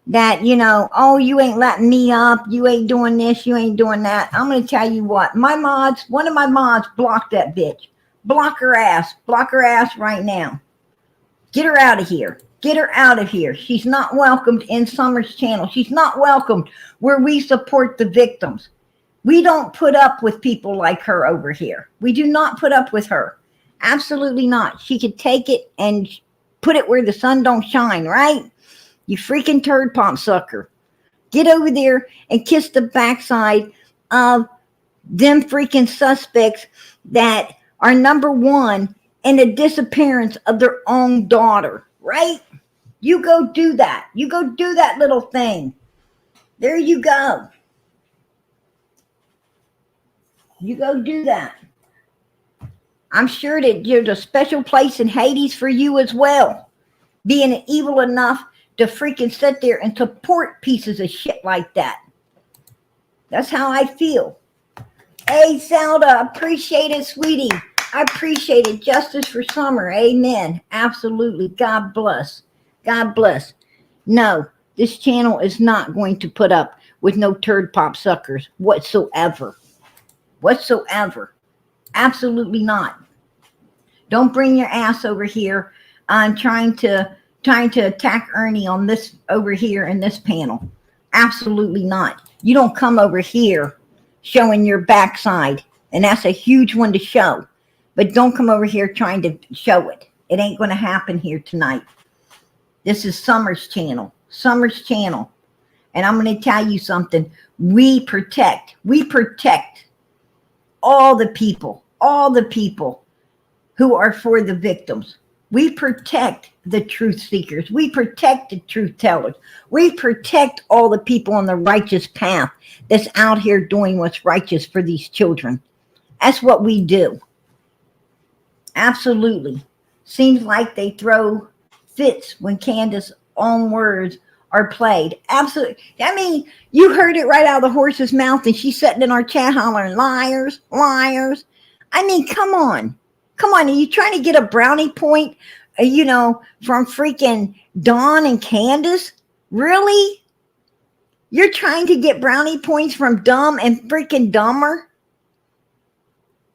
That, you know, oh, you ain't letting me up. You ain't doing this. You ain't doing that. I'm going to tell you what. One of my mods blocked that bitch. Block her ass. Block her ass right now. Get her out of here. Get her out of here. She's not welcomed in Summer's channel. She's not welcomed where we support the victims. We don't put up with people like her over here. We do not put up with her. Absolutely not. She could take it and put it where the sun don't shine, right? You freaking turd pop sucker. Get over there and kiss the backside of them freaking suspects that are number one in the disappearance of their own daughter, right? You go do that. You go do that little thing. There you go. You go do that. I'm sure that there's a special place in Hades for you as well. Being evil enough to freaking sit there and support pieces of shit like that. That's how I feel. Hey, Zelda, appreciate it, sweetie. I appreciate it. Justice for Summer. Amen. Absolutely. God bless. God bless. No, this channel is not going to put up with no turd pop suckers whatsoever. Whatsoever. Absolutely not. Don't bring your ass over here on trying to attack Ernie on this over here in this panel. Absolutely not. You don't come over here showing your backside, and that's a huge one to show. But don't come over here trying to show it. It ain't going to happen here tonight. This is Summer's channel. Summer's channel. And I'm going to tell you something. We protect all the people who are for the victims. We protect the truth seekers. We protect the truth tellers. We protect all the people on the righteous path that's out here doing what's righteous for these children. That's what we do. Absolutely. Seems like they throw fits when Candus' own words are played. Absolutely. I mean, you heard it right out of the horse's mouth, and she's sitting in our chat hollering, liars, liars. I mean, come on. Come on. Are you trying to get a brownie point, from freaking Dawn and Candus? Really? You're trying to get brownie points from Dumb and freaking Dumber?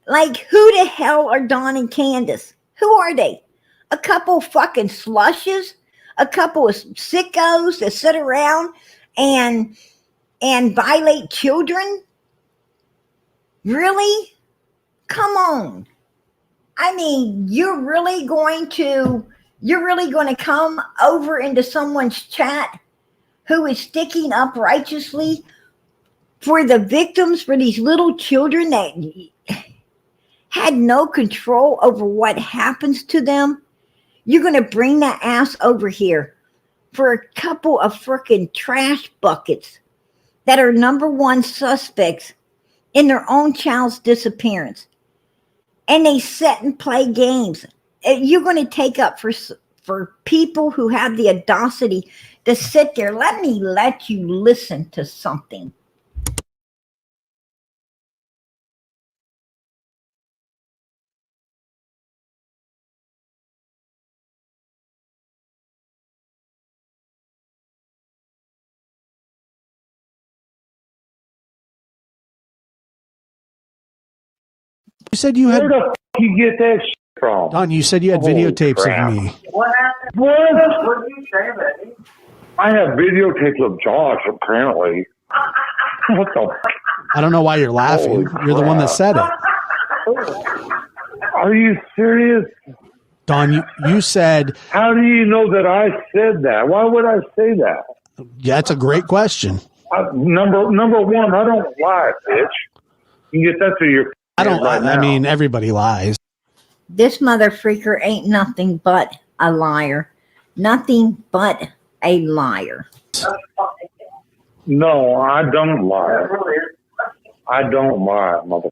Like, who the hell are Dawn and Candus? Who are they? A couple fucking slushes? A couple of sickos that sit around and violate children? Really? Come on. I mean, you're really going to come over into someone's chat who is sticking up righteously for the victims, for these little children that had no control over what happens to them? You're going to bring that ass over here for a couple of freaking trash buckets that are number one suspects in their own child's disappearance. And they sit and play games. You're going to take up for people who have the audacity to sit there. Let you listen to something. You said you had. Where the f you get that shit from? Don, you said you had videotapes of me. What happened? What did you say, baby? I have videotapes of Josh, apparently. What the f? I don't know why you're laughing. You're the one that said it. Are you serious? Don, you said. How do you know that I said that? Why would I say that? Yeah, that's a great question. Number one, I don't lie, bitch. You can get that through your. I mean, everybody lies. This mother freaker ain't nothing but a liar. Nothing but a liar. No, I don't lie. I don't lie, mother.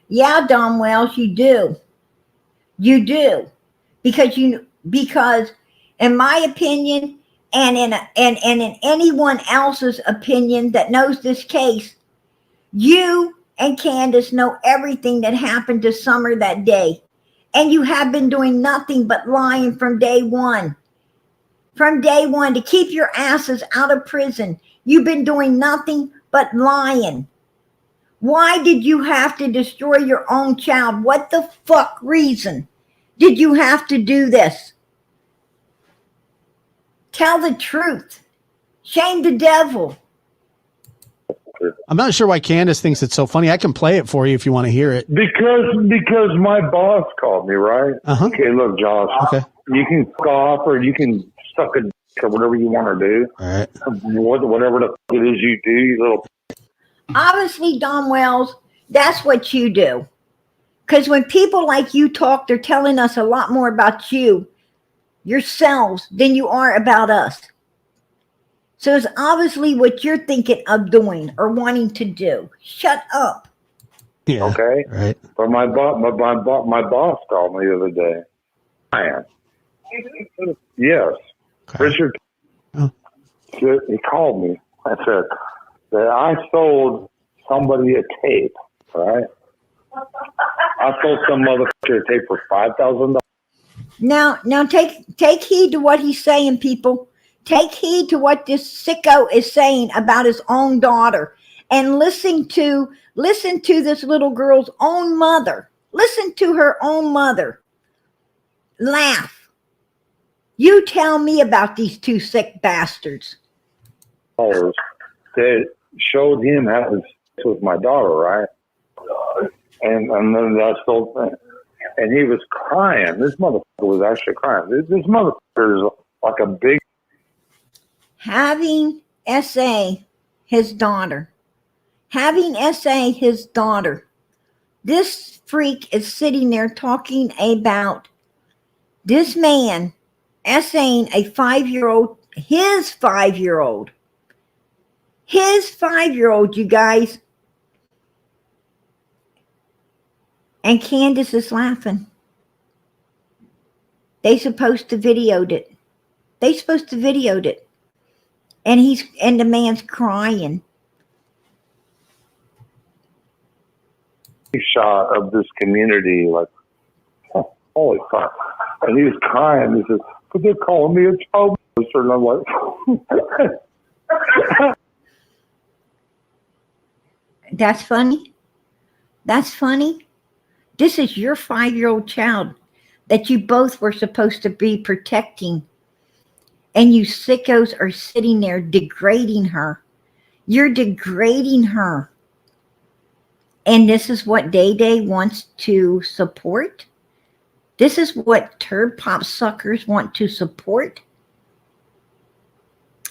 Yeah, Don Wells, you do. You do. Because in my opinion, and in anyone else's opinion that knows this case, you and Candus know everything that happened to Summer that day. And you have been doing nothing but lying from day one. From day one, to keep your asses out of prison. You've been doing nothing but lying. Why did you have to destroy your own child? What the fuck reason did you have to do this? Tell the truth. Shame the devil. I'm not sure why Candus thinks it's so funny. I can play it for you if you want to hear it. Because my boss called me, right? Uh-huh. Okay, look, Josh. Okay. You can cough or you can suck a dick or whatever you want to do. All right. Whatever the fuck it is you do, you little. Obviously, Don Wells, that's what you do. Because when people like you talk, they're telling us a lot more about you, yourselves, than you are about us. So it's obviously what you're thinking of doing or wanting to do. Shut up. Yeah. Okay. Right. But my boss called me the other day. Man. Yes. Okay. Richard. Oh. He called me. I said that I sold somebody a tape, right? I sold some motherfucker a tape for $5,000. Now take heed to what he's saying, people. Take heed to what this sicko is saying about his own daughter, and listen to this little girl's own mother. Listen to her own mother. Laugh. You tell me about these two sick bastards. That showed him how to sex with my daughter, right? And then that's the whole thing. And he was crying. This motherfucker was actually crying. This motherfucker is like a big. Having S.A. his daughter. This freak is sitting there talking about this man essaying a 5-year-old, his 5-year-old, you guys. And Candus is laughing. They supposed to videoed it. And the man's crying. Shot of this community, like, oh, holy fuck. And he was crying. He says, but they're calling me a child molester. And I'm like, That's funny. This is your 5-year-old child that you both were supposed to be protecting. And you sickos are sitting there degrading her. You're degrading her. And this is what Day Day wants to support? This is what turd pop suckers want to support?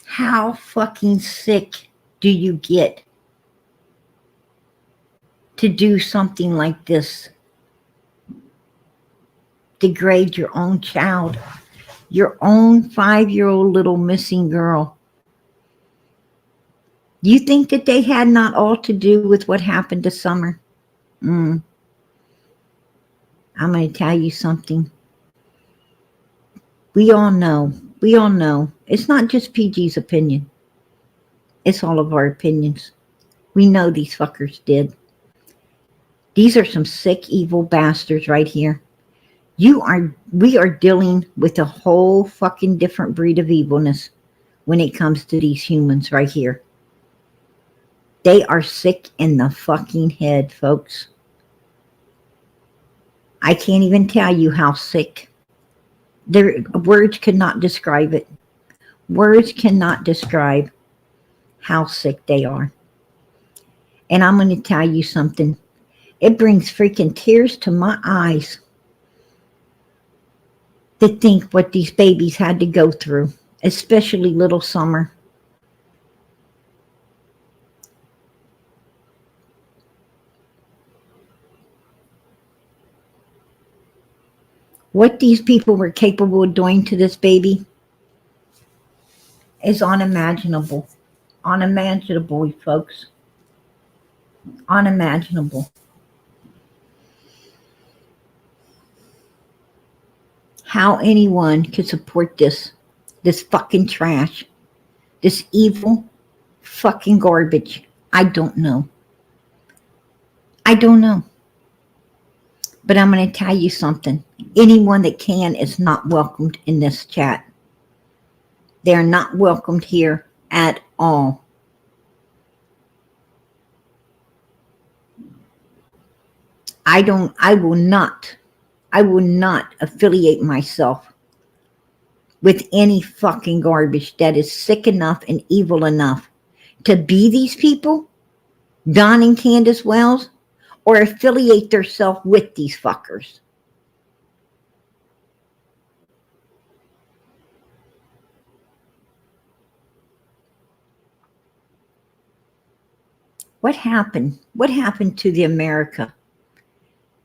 How fucking sick do you get to do something like this? Degrade your own child, your own 5-year-old little missing girl. You think that they had not all to do with what happened to Summer? I'm going to tell you something. We all know. It's not just PG's opinion. It's all of our opinions. We know these fuckers did. These are some sick, evil bastards right here. We are dealing with a whole fucking different breed of evilness when it comes to these humans right here. They are sick in the fucking head, folks. I can't even tell you how sick. Words cannot describe it. Words cannot describe how sick they are. And I'm going to tell you something. It brings freaking tears to my eyes to think what these babies had to go through, especially little Summer. What these people were capable of doing to this baby is unimaginable. Unimaginable, folks. Unimaginable. How anyone could support this fucking trash, this evil fucking garbage, I don't know. But I'm going to tell you something. Anyone that can is not welcomed in this chat. They're not welcomed here at all. I will not affiliate myself with any fucking garbage that is sick enough and evil enough to be these people, Don and Candus Wells, or affiliate themselves with these fuckers. What happened? What happened to the America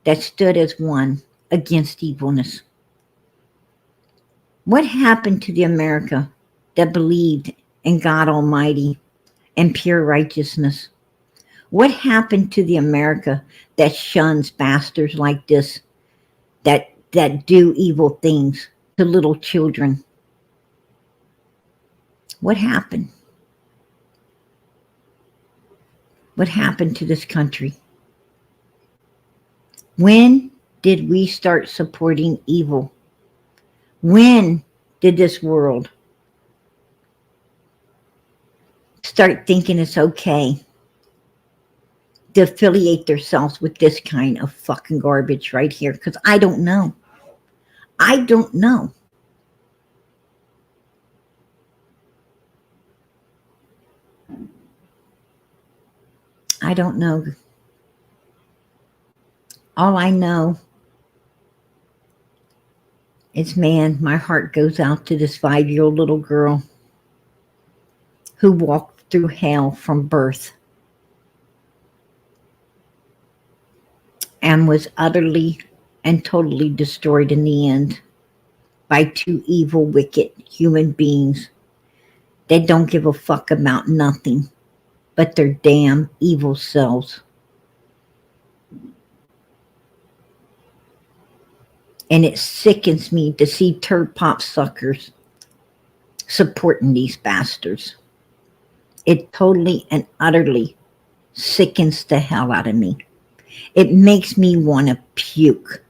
that stood as one against evilness? What happened to the America that believed in God Almighty and pure righteousness? What happened to the America that shuns bastards like this, that do evil things to little children? What happened? What happened to this country? When did we start supporting evil? When did this world start thinking it's okay to affiliate themselves with this kind of fucking garbage right here? Because I don't know. I don't know. I don't know. All I know is, man, my heart goes out to this 5-year-old little girl who walked through hell from birth and was utterly and totally destroyed in the end by 2 evil, wicked human beings that don't give a fuck about nothing but their damn evil selves. And it sickens me to see turd pop suckers supporting these bastards. It totally and utterly sickens the hell out of me. It makes me want to puke.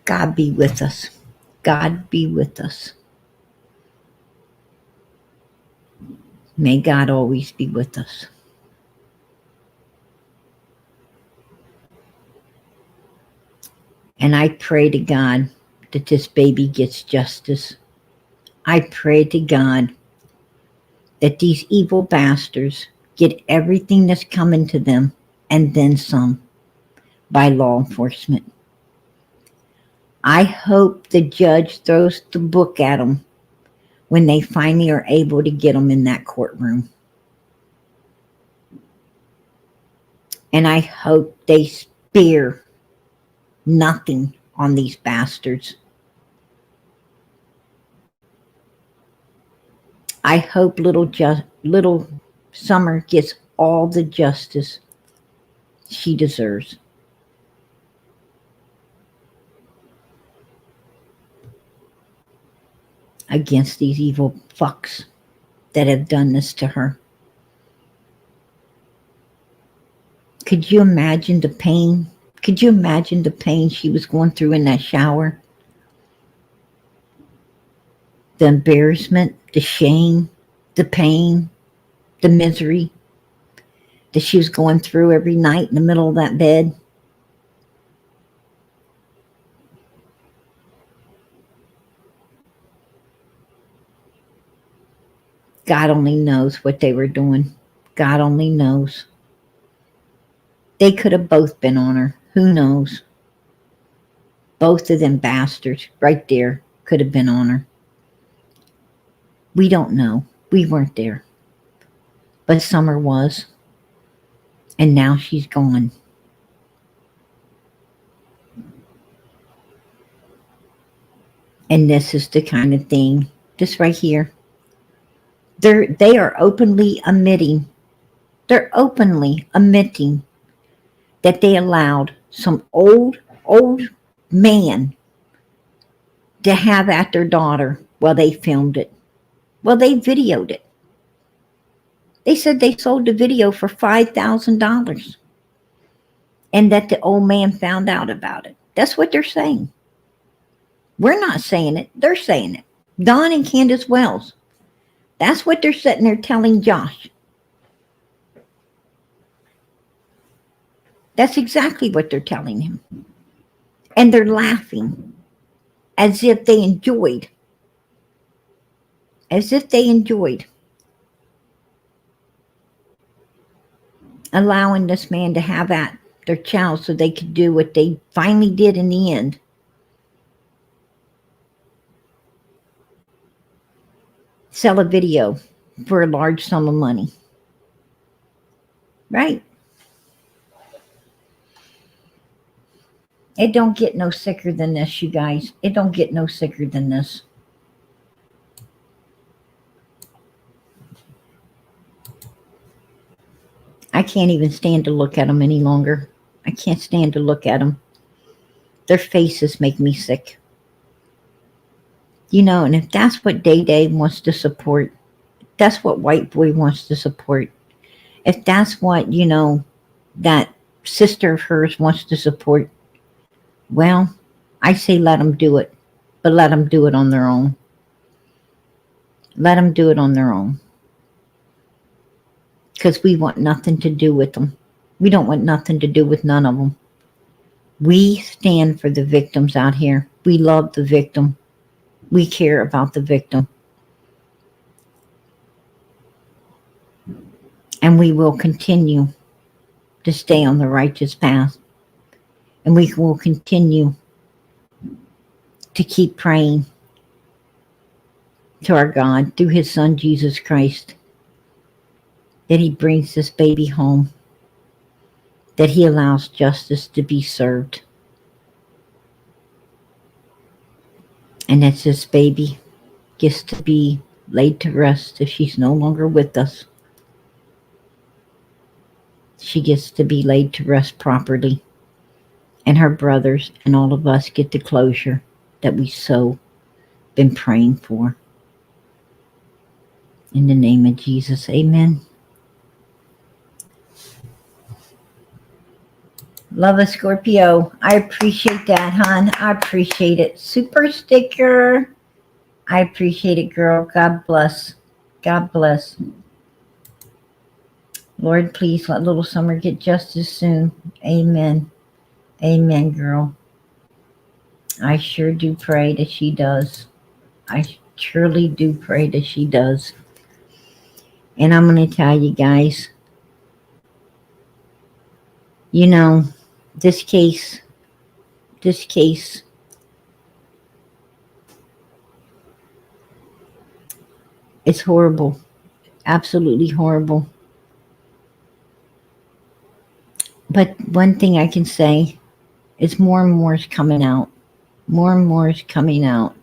God be with us. God be with us. May God always be with us. And I pray to God that this baby gets justice. I pray to God that these evil bastards get everything that's coming to them and then some by law enforcement. I hope the judge throws the book at them when they finally are able to get them in that courtroom. And I hope they spare nothing on these bastards. I hope little Summer gets all the justice she deserves. Against these evil fucks that have done this to her. Could you imagine the pain? Could you imagine the pain she was going through in that shower? The embarrassment, the shame, the pain, the misery that she was going through every night in the middle of that bed. God only knows what they were doing. God only knows. They could have both been on her. Who knows? Both of them bastards right there could have been on her. We don't know. We weren't there. But Summer was. And now she's gone. And this is the kind of thing, this right here. They are openly admitting. They're openly admitting that they allowed some old man to have at their daughter while they filmed it. Well, they videoed it. They said they sold the video for $5,000. and that the old man found out about it. That's what they're saying. We're not saying it. They're saying it. Don and Candus Wells. That's what they're sitting there telling Josh. That's exactly what they're telling him. And they're laughing as if they enjoyed. As if they enjoyed allowing this man to have at their child so they could do what they finally did in the end. Sell a video for a large sum of money. Right? It don't get no sicker than this, you guys. It don't get no sicker than this. I can't even stand to look at them any longer. I can't stand to look at them. Their faces make me sick. You know, and if that's what Day Day wants to support, that's what White Boy wants to support. If that's what, you know, that sister of hers wants to support, well, I say let them do it. But let them do it on their own. Let them do it on their own. Because we want nothing to do with them. We don't want nothing to do with none of them. We stand for the victims out here. We love the victim. We care about the victim. And we will continue to stay on the righteous path. And we will continue to keep praying to our God through his son Jesus Christ, that he brings this baby home, that he allows justice to be served, and that this baby gets to be laid to rest if she's no longer with us. She gets to be laid to rest properly, and her brothers and all of us get the closure that we so been praying for. In the name of Jesus, amen. Love a Scorpio. I appreciate that, hon. I appreciate it. Super sticker. I appreciate it, girl. God bless. God bless. Lord, please let little Summer get justice soon. Amen. Amen, girl. I sure do pray that she does. I surely do pray that she does. And I'm going to tell you guys, you know, this case, it's horrible. Absolutely horrible. But one thing I can say is more and more is coming out. More and more is coming out.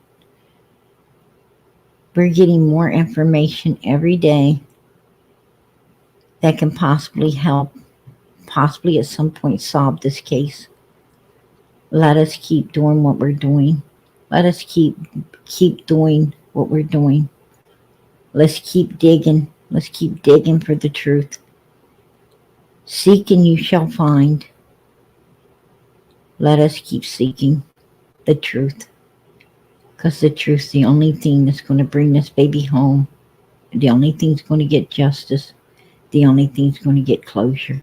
We're getting more information every day that can possibly help, possibly at some point solve this case. Let us keep doing what we're doing. Let us keep doing what we're doing. Let's keep digging. Let's keep digging for the truth. Seek and you shall find. Let us keep seeking the truth. Because the truth's the only thing that's going to bring this baby home. The only thing that's going to get justice. The only thing that's going to get closure.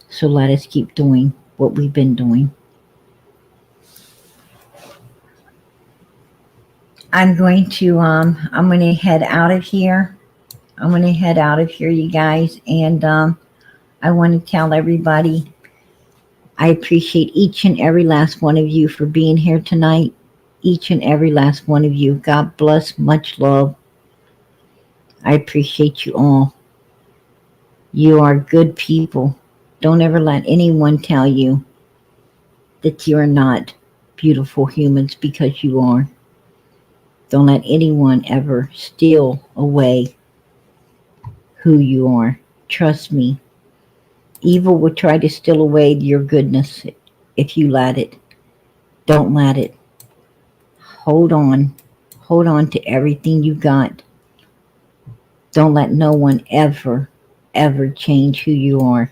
So let us keep doing what we've been doing. I'm going to head out of here. I'm going to head out of here, you guys. And I want to tell everybody, I appreciate each and every last one of you for being here tonight. Each and every last one of you. God bless. Much love. I appreciate you all. You are good people. Don't ever let anyone tell you that you are not beautiful humans, because you are. Don't let anyone ever steal away who you are. Trust me. Evil will try to steal away your goodness if you let it. Don't let it. Hold on. Hold on to everything you got. Don't let no one ever change who you are.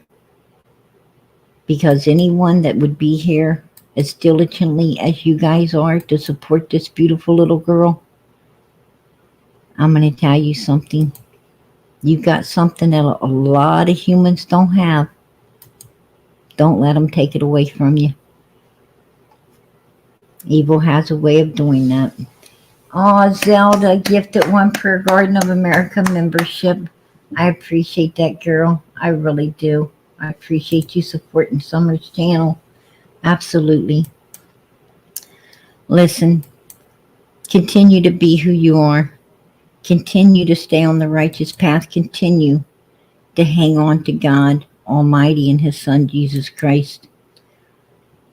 because anyone that would be here as diligently as you guys are to support this beautiful little girl, I'm going to tell you something. You got something that a lot of humans don't have. Don't let them take it away from you. Evil has a way of doing that. Oh, Zelda gifted one Prayer Garden of America membership. I appreciate that, girl. I really do. I appreciate you supporting Summer's channel. Absolutely. Listen, continue to be who you are. Continue to stay on the righteous path. Continue to hang on to God Almighty and His Son, Jesus Christ.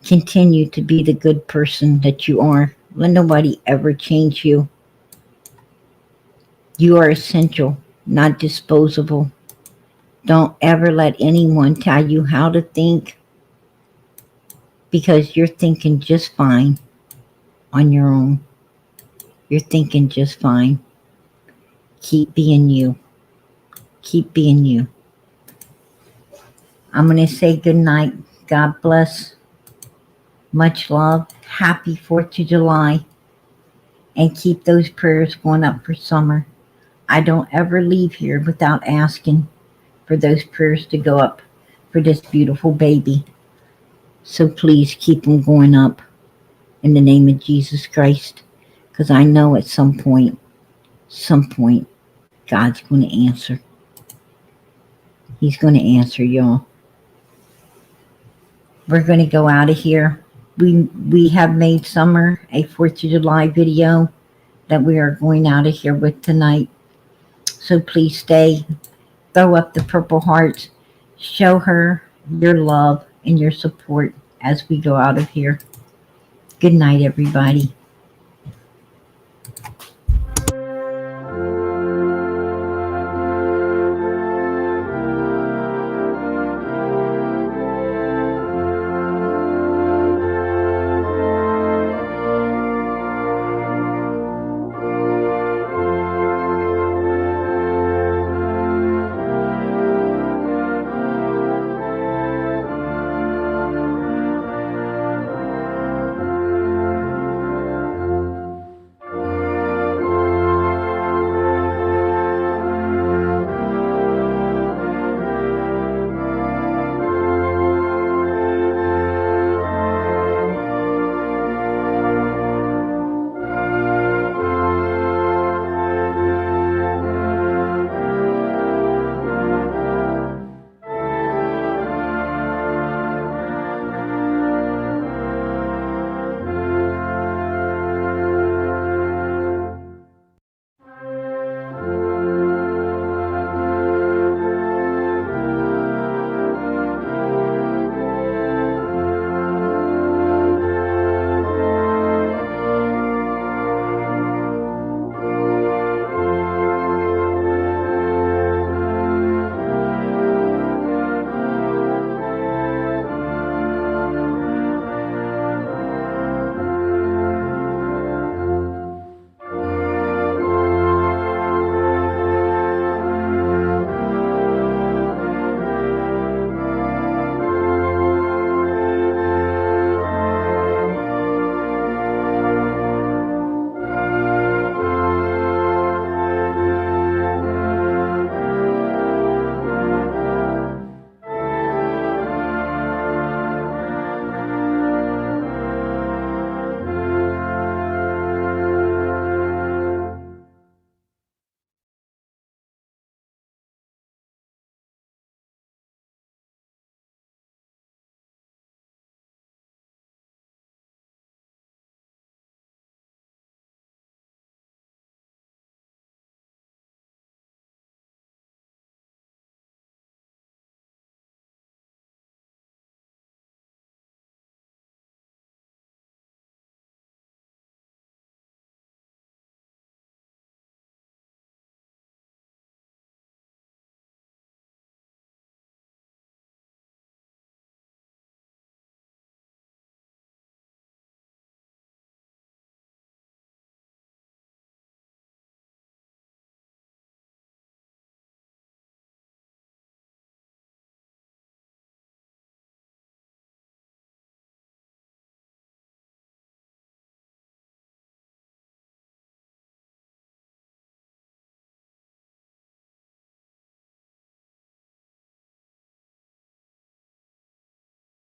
Continue to be the good person that you are. Let nobody ever change you. You are essential, not disposable. Don't ever let anyone tell you how to think, because you're thinking just fine on your own. You're thinking just fine. Keep being you. Keep being you. I'm going to say good night. God bless. Much love. Happy 4th of July. And keep those prayers going up for Summer. I don't ever leave here without asking for those prayers to go up for this beautiful baby. So please keep them going up in the name of Jesus Christ. Because I know at some point, God's going to answer. He's going to answer, y'all. We're going to go out of here. We have made Summer a 4th of July video that we are going out of here with tonight. So please stay. Throw up the purple hearts. Show her your love and your support as we go out of here. Good night, everybody.